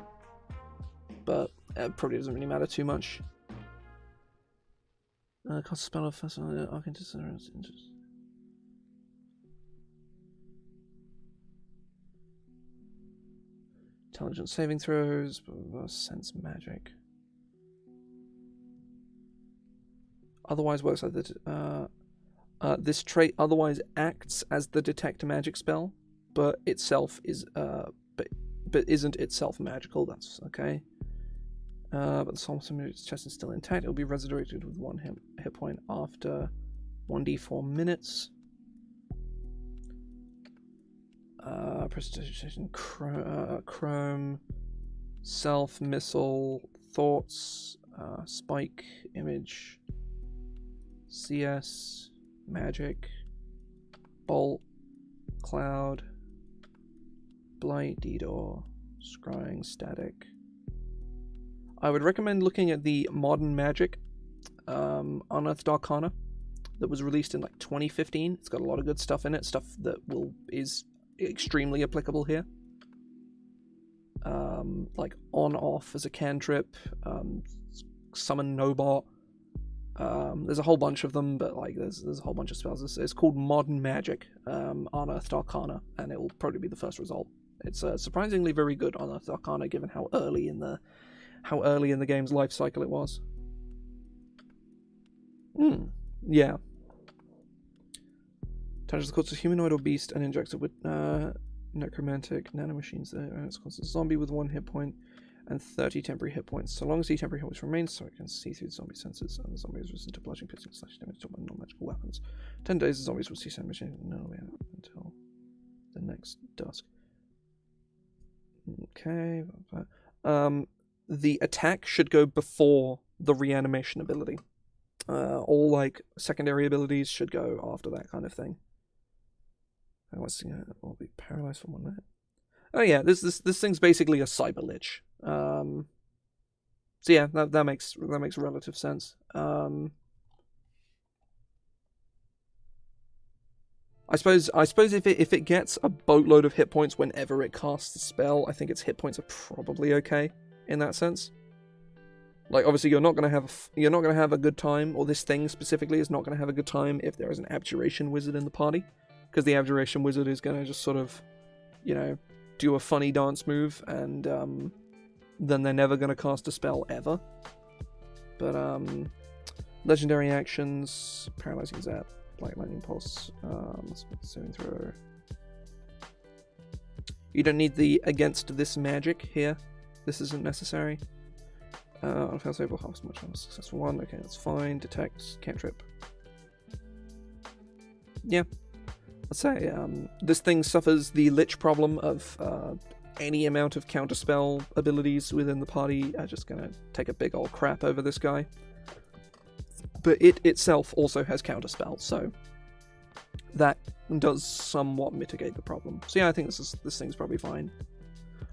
but it probably doesn't really matter too much. Cast a spell of Intelligence saving throws, sense magic. Otherwise works like the this trait otherwise acts as the detect magic spell, but itself is but isn't itself magical. That's okay. But the soul its chest is still intact. It will be resurrected with 1 hit point after 1d4 minutes. Prestidigitation, chrome, self, missile, thoughts, spike, image, CS, magic, bolt, cloud, blight, DDoR, scrying, static. I would recommend looking at the Modern Magic Unearthed Arcana that was released in like 2015. It's got a lot of good stuff in it, stuff that is extremely applicable here. Like on-off as a cantrip, summon Nobot. There's a whole bunch of them, but like there's a whole bunch of spells. It's called Modern Magic Unearthed Arcana, and it will probably be the first result. It's surprisingly very good Unearthed Arcana, given how early in the game's life cycle it was. Yeah. Touches the corpse of humanoid or beast and injects it with necromantic nanomachines there, and it's causes a zombie with 1 hit point and 30 temporary hit points. So long as the temporary hit points remain, so it can see through the zombie senses, and the zombie is resistant to bludgeoning, piercing, slash damage by non-magical weapons. 10 days, the zombies will cease animation until the next dusk. Okay. The attack should go before the reanimation ability. All like secondary abilities should go after that kind of thing. I'll be paralyzed for 1 minute. Oh yeah, this thing's basically a cyber lich. So yeah, that makes relative sense. I suppose if it gets a boatload of hit points whenever it casts the spell, I think its hit points are probably okay in that sense. Like obviously you're not gonna have a good time, or this thing specifically is not gonna have a good time if there is an Abjuration Wizard in the party, because the Abjuration Wizard is gonna just sort of, do a funny dance move, and then they're never gonna cast a spell ever. But legendary actions: Paralyzing Zap, Black Lightning Pulse, Saving Throw. You don't need the against this magic here. This isn't necessary. On a fail save, half as much on a successful one. Okay, that's fine. Detect, cantrip. Yeah. Let's say this thing suffers the lich problem of any amount of counterspell abilities within the party are just gonna take a big old crap over this guy. But it itself also has counterspell, so that does somewhat mitigate the problem. So yeah, I think this thing's probably fine.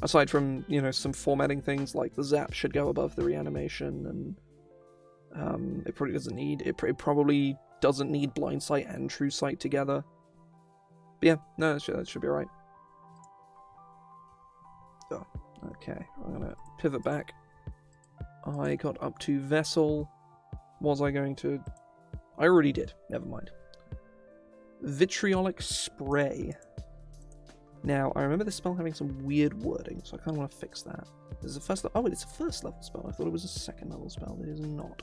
Aside from, some formatting things like the zap should go above the reanimation, and it probably doesn't need blind sight and true sight together. But yeah, no, that should be alright. Oh, okay, I'm gonna pivot back. I got up to Vessel. Was I going to? I already did. Never mind. Vitriolic Spray. Now, I remember this spell having some weird wording, so I kind of want to fix that. This is a first level. Oh, it's a first level spell. I thought it was a second level spell. It is not.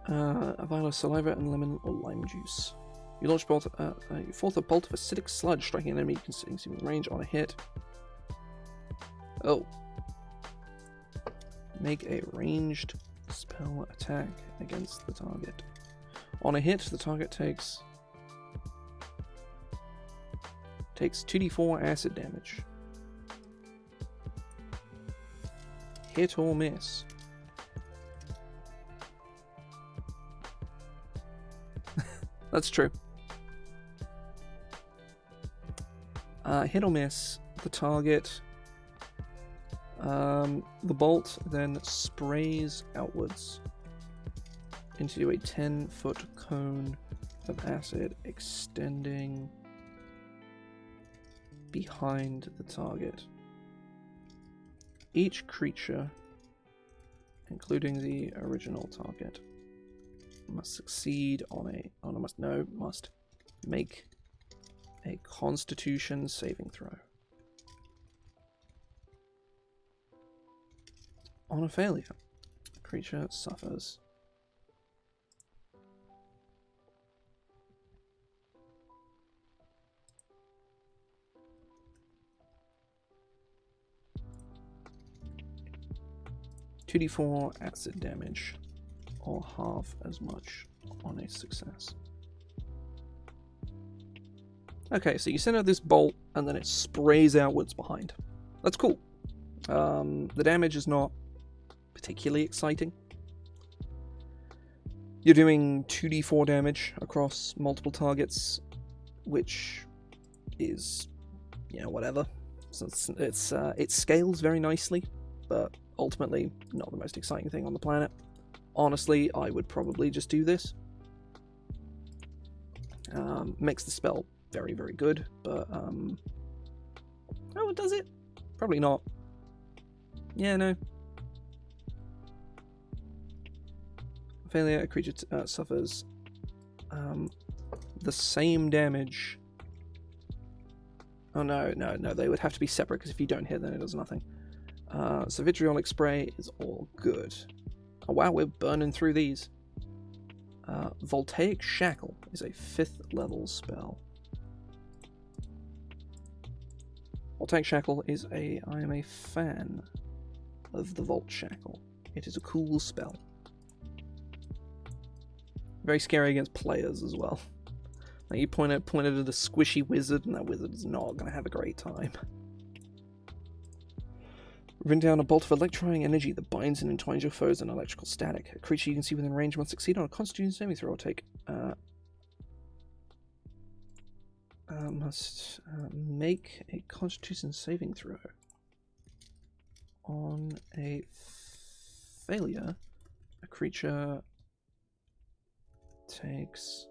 A vial of saliva and lemon or lime juice. You launch forth a bolt of acidic sludge, striking an enemy considering range on a hit. Oh. Make a ranged spell attack against the target. On a hit, the target takes 2d4 acid damage. Hit or miss. That's true. Hit or miss, the target. The bolt then sprays outwards into a 10-foot cone of acid extending behind the target. Each creature including the original target, must succeed on a must make a Constitution saving throw. On a failure, the creature suffers 2d4 acid damage, or half as much on a success. Okay, so you send out this bolt, and then it sprays outwards behind. That's cool. The damage is not particularly exciting. You're doing 2d4 damage across multiple targets, which is, whatever. So it scales very nicely, but ultimately not the most exciting thing on the planet. Honestly, I would probably just do this. Makes the spell very, very good, but oh, does it? Probably not. Yeah, no. Failure, a creature suffers the same damage. Oh no, they would have to be separate, because if you don't hit, then it does nothing. So Vitriolic Spray is all good. Oh wow, we're burning through these. Voltaic Shackle is a 5th level spell. Voltaic Shackle is I am a fan of the Volt Shackle. It is a cool spell. Very scary against players as well. Like you point it at a squishy wizard, and that wizard is not going to have a great time. Bring down a bolt of electrifying energy that binds and entwines your foes in electrical static. A creature you can see within range must succeed on a Constitution saving throw or take. Must make a Constitution saving throw. On a failure, a creature takes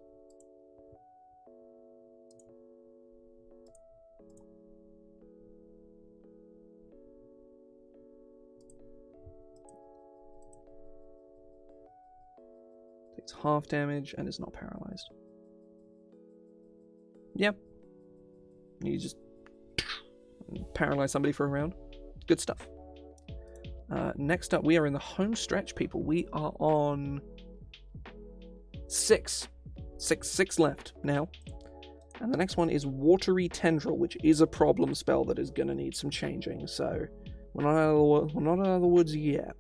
half damage and is not paralyzed. Yep. You just paralyze somebody for a round. Good stuff. Next up, we are in the home stretch, people. We are on 6 left now. And the next one is Watery Tendril, which is a problem spell that is going to need some changing. So we're not out of the woods yet.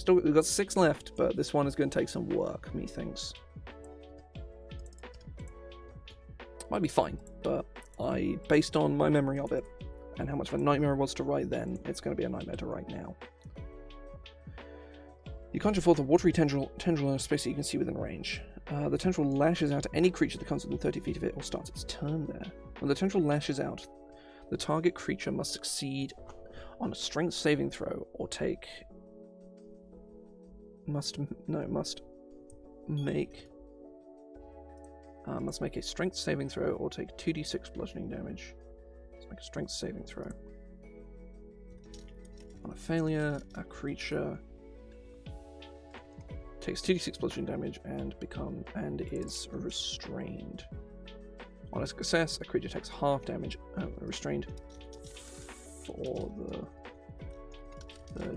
We've got 6 left, but this one is going to take some work, methinks. Might be fine, but based on my memory of it, and how much of a nightmare it was to write then, it's going to be a nightmare to write now. You conjure forth a Watery Tendril in a space that you can see within range. The tendril lashes out at any creature that comes within 30 feet of it or starts its turn there. When the tendril lashes out, the target creature must succeed on a strength saving throw or take... Must make a strength saving throw or take 2d6 bludgeoning damage. Let's make a strength saving throw. On a failure, a creature takes 2d6 bludgeoning damage and is restrained. On a success, a creature takes half damage, restrained for the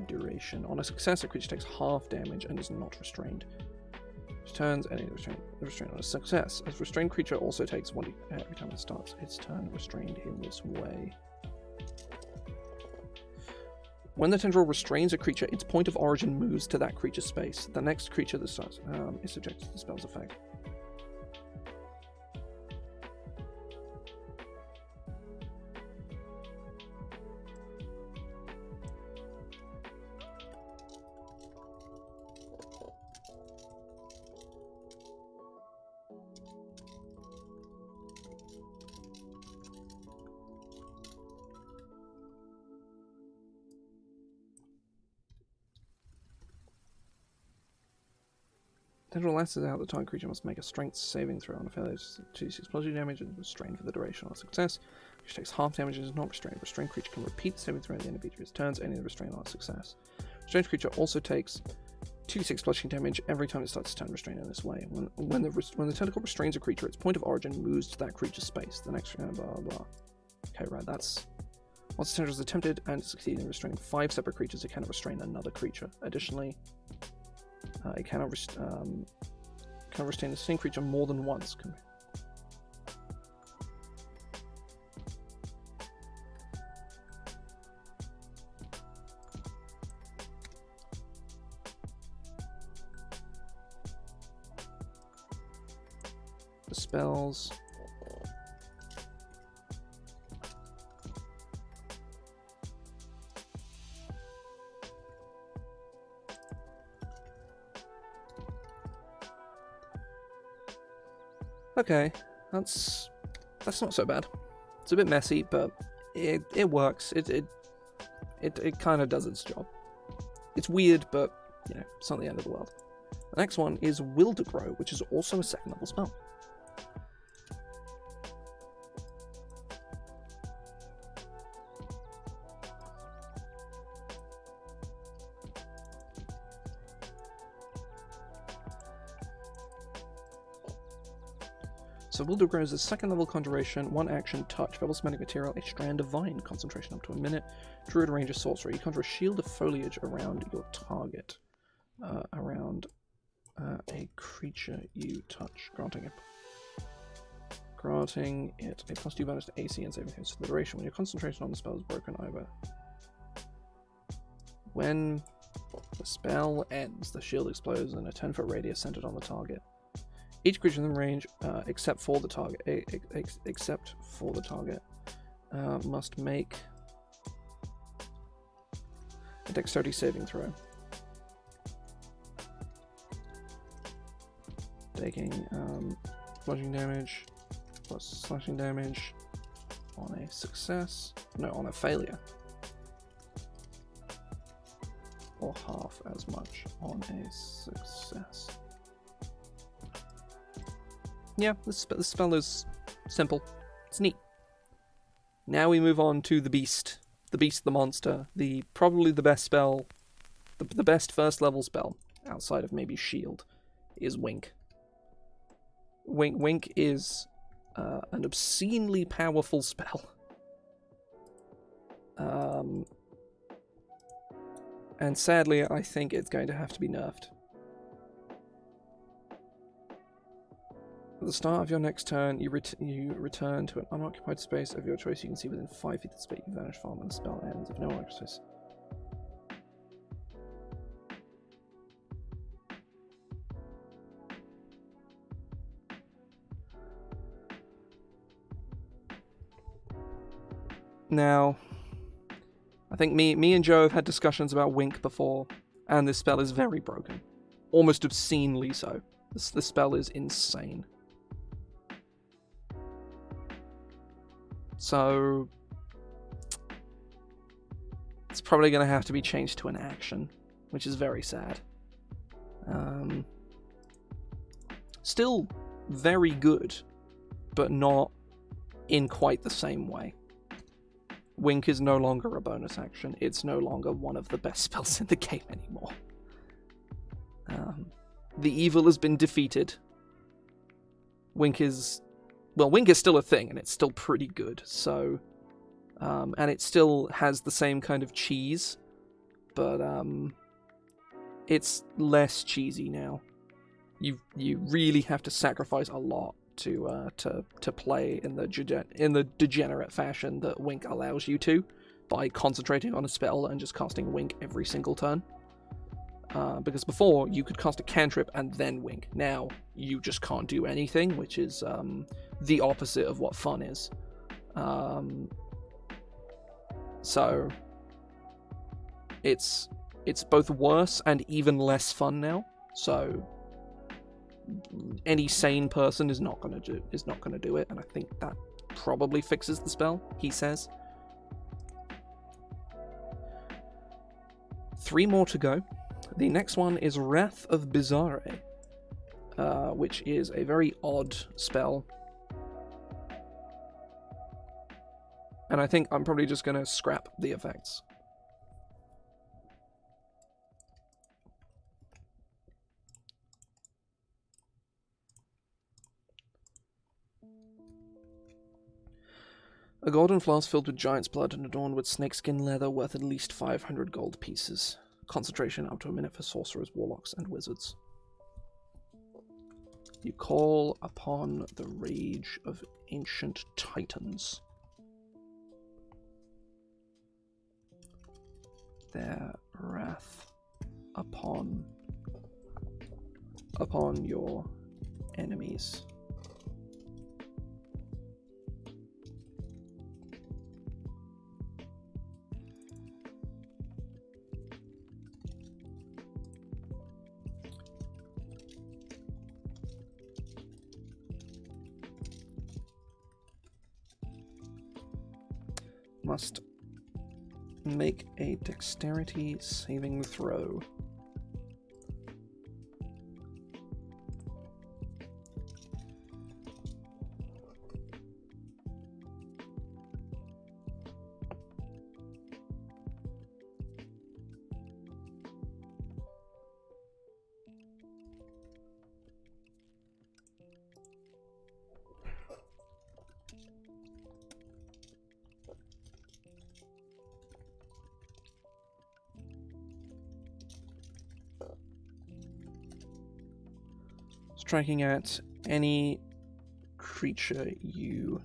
duration. On a success, a creature takes half damage and is not restrained. Turns any restraint on a success. A restrained creature also takes 1d every time it starts its turn restrained in this way. When the tendril restrains a creature, its point of origin moves to that creature's space. The next creature that starts is subject to the spell's effect. Tendril lashes out, the target creature must make a strength saving throw on a failure. 2d6 bludgeoning damage and is restrained for the duration. On a success, creature takes half damage and is not restrained. Restrained creature can repeat the saving throw at the end of each of its turns, ending the restraint on a success. Strange creature also takes 2d6 bludgeoning damage every time it starts to turn restrained in this way. When the tentacle restrains a creature, its point of origin moves to that creature's space. The next blah blah. Okay, right. That's once the tentacle is attempted and succeeded in restraining 5 separate creatures, it cannot restrain another creature. Additionally, it cannot restrain the same creature more than once. The spells. Okay, that's not so bad. It's a bit messy, but it works. It kind of does its job. It's weird, but you know, it's not the end of the world. The next one is Will to Grow, which is also a 2nd level spell. So Will to Grow is a 2nd level conjuration, 1 action, touch, verbal semitic material, a strand of vine, concentration up to a minute, druid range of sorcery. You conjure a shield of foliage around your target, around a creature you touch, granting it a +2 bonus to AC and saving throws for the duration. When your concentration on the spell is broken, when the spell ends, the shield explodes in a 10-foot radius centered on the target. Each creature in the range, except for the target, must make a dexterity saving throw. Taking bludgeoning damage plus slashing damage on a success. No, on a failure. Or half as much on a success. Yeah, this spell is simple. It's neat. Now we move on to the beast. The monster. Probably the best spell, the best 1st level spell, outside of maybe Shield, is Wink. Wink is an obscenely powerful spell. And sadly, I think it's going to have to be nerfed. At the start of your next turn, you return to an unoccupied space of your choice you can see within 5 feet of the space you vanish from when the spell ends. If no one access. Now, I think me and Joe have had discussions about Wink before, and this spell is very broken. Almost obscenely so. This spell is insane. So, it's probably going to have to be changed to an action, which is very sad. Still very good, but not in quite the same way. Wink is no longer a bonus action. It's no longer one of the best spells in the game anymore. The evil has been defeated. Wink is still a thing, and it's still pretty good, so... and it still has the same kind of cheese, but, it's less cheesy now. You really have to sacrifice a lot to play in the degenerate fashion that Wink allows you to, by concentrating on a spell and just casting Wink every single turn. Because before, you could cast a cantrip and then Wink. Now, you just can't do anything, which is the opposite of what fun is. So, it's both worse and even less fun now. So, any sane person is not gonna do it, and I think that probably fixes the spell. He says. 3 more to go. The next one is Wrath of Bizarre, which is a very odd spell. And I think I'm probably just going to scrap the effects. A golden flask filled with giant's blood and adorned with snakeskin leather worth at least 500 gold pieces. Concentration up to a minute for sorcerers, warlocks, and wizards. You call upon the rage of ancient titans. Their wrath upon your enemies. Must make a dexterity saving throw. Striking at any creature you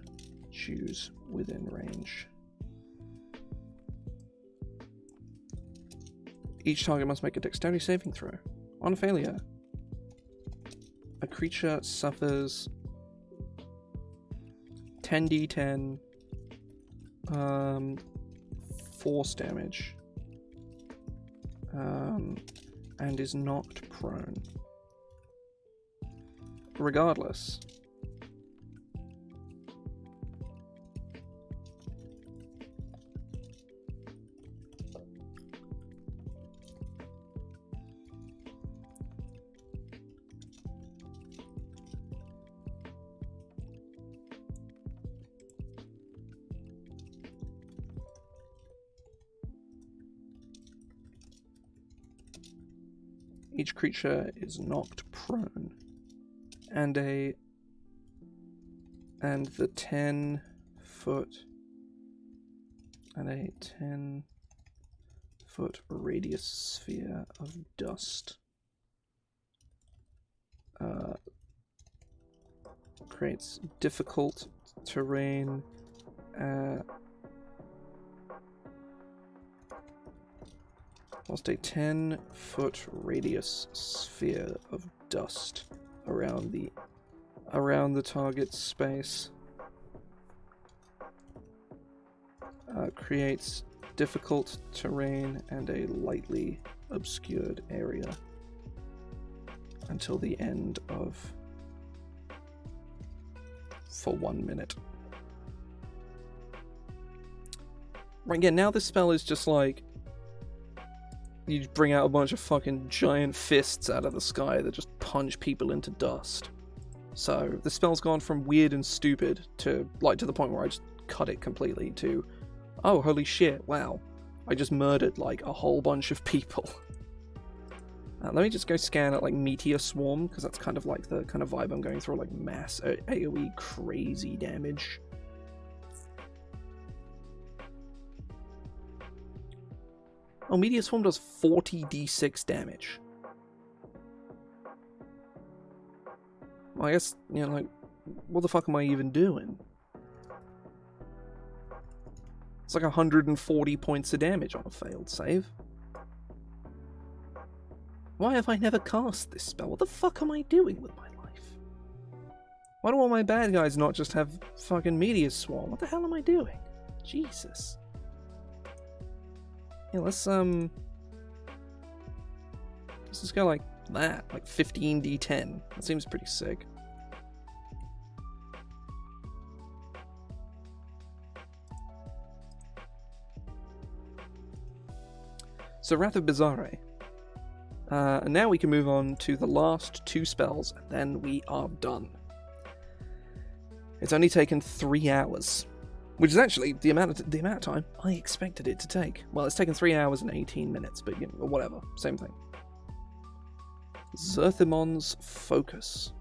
choose within range. Each target must make a dexterity saving throw. On failure, a creature suffers 10d10 force damage and is knocked prone. Regardless, each creature is knocked prone. And the 10-foot radius sphere of dust creates difficult terrain. Whilst a 10-foot radius sphere of dust around the target's space creates difficult terrain and a lightly obscured area until the end of for 1 minute. Right, yeah, now this spell is just like you bring out a bunch of fucking giant fists out of the sky that just punch people into dust. So the spell's gone from weird and stupid to the point where I just cut it completely to, oh holy shit, wow, I just murdered like a whole bunch of people. Let me just go scan at like Meteor Swarm, because that's kind of like the kind of vibe I'm going through, like mass AoE crazy damage. Oh, Meteor Swarm does 40d6 damage. Well, I guess, you know, like, what the fuck am I even doing? It's like 140 points of damage on a failed save. Why have I never cast this spell? What the fuck am I doing with my life? Why do all my bad guys not just have fucking Meteor Swarm? What the hell am I doing? Jesus. Yeah, let's just go like that, like 15d10. That seems pretty sick. So Wrath of Bizarre. And now we can move on to the last two spells, and then we are done. It's only taken 3 hours. Which is actually the amount of time I expected it to take. Well, it's taken 3 hours and 18 minutes, but you know, whatever, same thing. Zerthimon's Focus.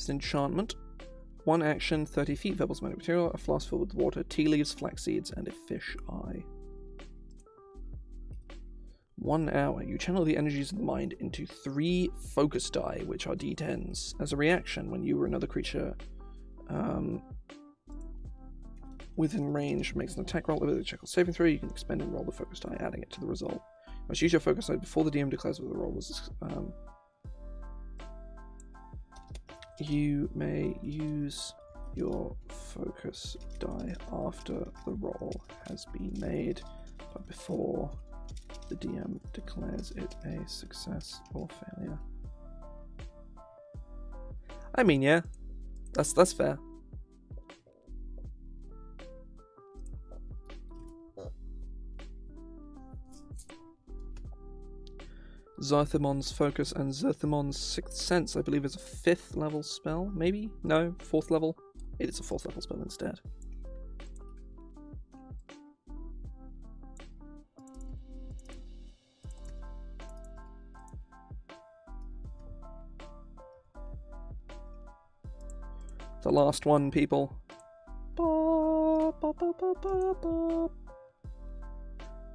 enchantment. 1 action, 30 feet, verbal summoning material, a flask filled with water, tea leaves, flax seeds, and a fish eye. 1 hour. You channel the energies of the mind into 3 focus die, which are d10s. As a reaction, when you or another creature within range makes an attack roll, ability check or saving throw, you can expend and roll the focus die, adding it to the result. You must use your focus die before the DM declares what the roll was. You may use your focus die after the roll has been made, but before the DM declares it a success or failure. I mean, yeah, that's fair. Zarthimon's Focus and Zarthimon's Sixth Sense, I believe, is a 5th level spell, maybe? No, 4th level? It is a 4th level spell instead. The last one, people. Ba, ba, ba, ba, ba, ba.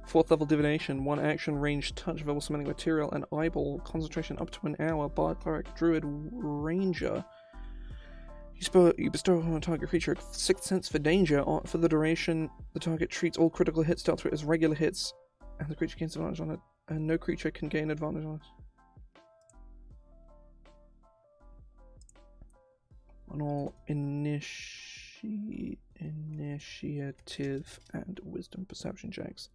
4th level Divination, 1 action, range, touch, verbal summoning material, and eyeball, concentration up to an hour, bard, cleric, druid, ranger. You bestow on a target creature a 6th sense for danger. For the duration, the target treats all critical hits dealt to it as regular hits, and the creature gains advantage on it, and no creature can gain advantage on it. On all initiative and wisdom perception checks.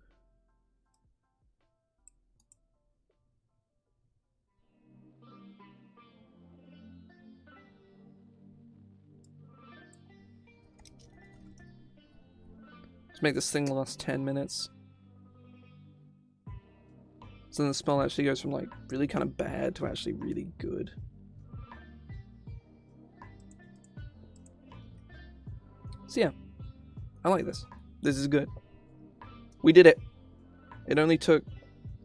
Let's make this thing last 10 minutes. So then the spell actually goes from like really kind of bad to actually really good. So yeah, I like this. This is good. We did it. It only took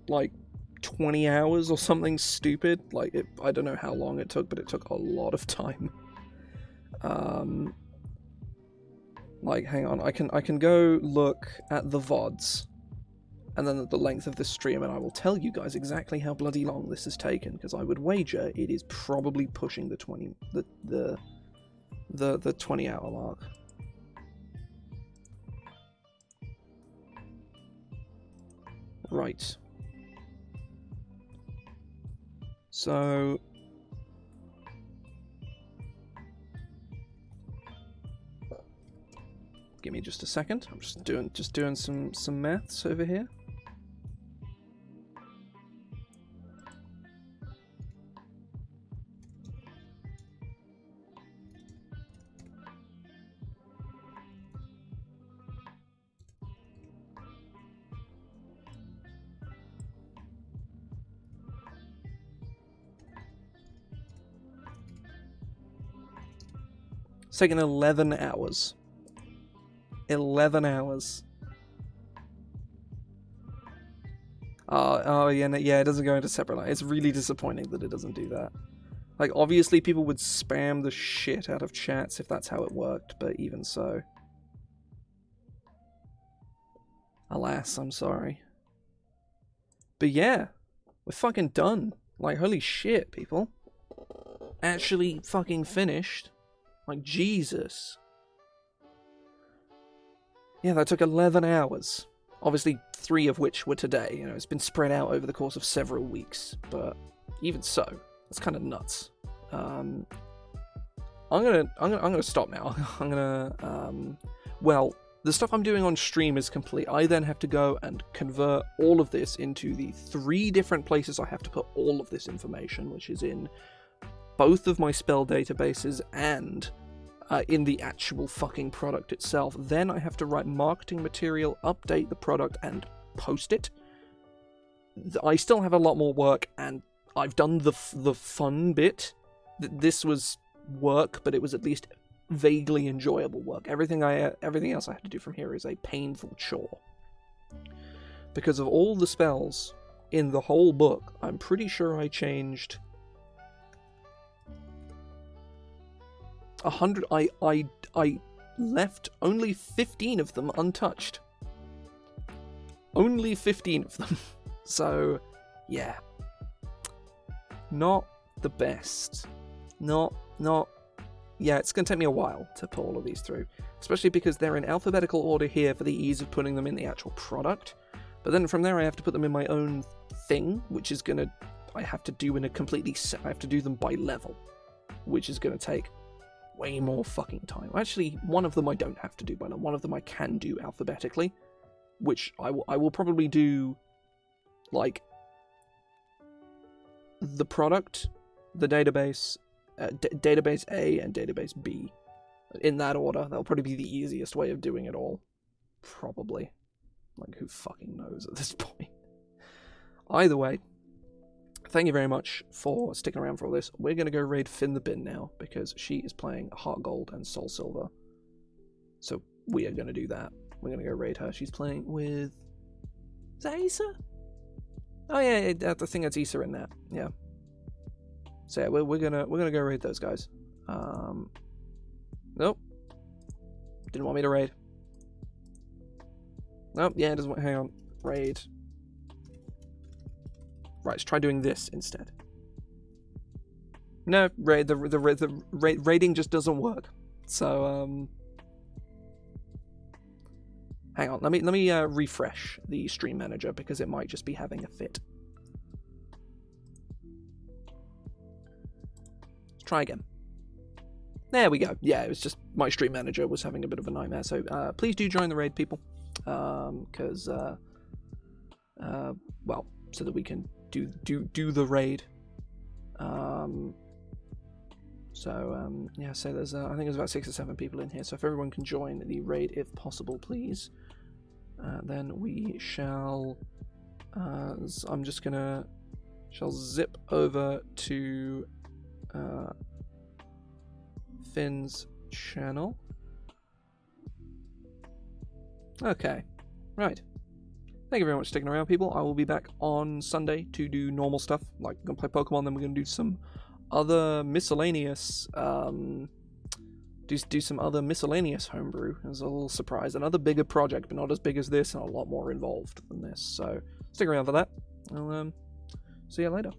like 20 hours or something stupid. Like I don't know how long it took, but it took a lot of time. Like, hang on, I can go look at the VODs, and then at the length of the stream, and I will tell you guys exactly how bloody long this has taken, because I would wager it is probably pushing the 20 20-hour mark. Right. So give me just a second. I'm just doing some maths over here. It's taken 11 hours. 11 hours. Oh yeah, yeah, it doesn't go into separate line. It's really disappointing that it doesn't do that. Like, obviously people would spam the shit out of chats if that's how it worked, but even so. Alas, I'm sorry. But yeah, we're fucking done. Like, holy shit, people. Actually fucking finished. Like, Jesus. Yeah, that took 11 hours. Obviously, 3 of which were today. You know, it's been spread out over the course of several weeks. But even so, that's kind of nuts. I'm gonna stop now. Well, the stuff I'm doing on stream is complete. I then have to go and convert all of this into the 3 different places I have to put all of this information, which is in both of my spell databases and in the actual fucking product itself. Then I have to write marketing material, update the product, and post it. I still have a lot more work, and I've done the fun bit. This was work, but it was at least vaguely enjoyable work. Everything else I have to do from here is a painful chore. Because of all the spells in the whole book, I'm pretty sure I changed 100. I left only 15 of them untouched. Only 15 of them. So, yeah. Not the best. Not. Yeah, it's going to take me a while to put all of these through. Especially because they're in alphabetical order here for the ease of putting them in the actual product. But then from there I have to put them in my own thing, which is going to... I have to do in a completely... I have to do them by level, which is going to take way more fucking time. Actually, one of them I don't have to do by level. One of them I can do alphabetically, which I will probably do, like, the product, the database, database A and database B. In that order. That'll probably be the easiest way of doing it all. Probably. Like, who fucking knows at this point? Either way, thank you very much for sticking around for all this. We're going to go raid Finn the Bin now, because she is playing Heart Gold and Soul Silver. So we are going to do that. We're going to go raid her. She's playing with... Is that Issa? Oh yeah, I think that's Issa in that. Yeah. So yeah, we're gonna go raid those guys. Nope. Didn't want me to raid. Nope, yeah, it doesn't want... Hang on. Raid. Right, let's try doing this instead. No, raid, the raiding just doesn't work. So, hang on, let me refresh the stream manager, because it might just be having a fit. Let's try again. There we go. Yeah, it was just my stream manager was having a bit of a nightmare. So please do join the raid, people, because well, so that we can do the raid. Yeah. So there's I think there's about 6 or 7 people in here. So if everyone can join the raid, if possible, please. Then we shall. I'm just gonna zip over to. Finn's channel. Okay, right. Thank you very much for sticking around, people. I will be back on Sunday to do normal stuff, like gonna play Pokemon. Then we're gonna do some other miscellaneous, do some other miscellaneous homebrew. As a little surprise, another bigger project, but not as big as this, and a lot more involved than this. So stick around for that. I'll see you later.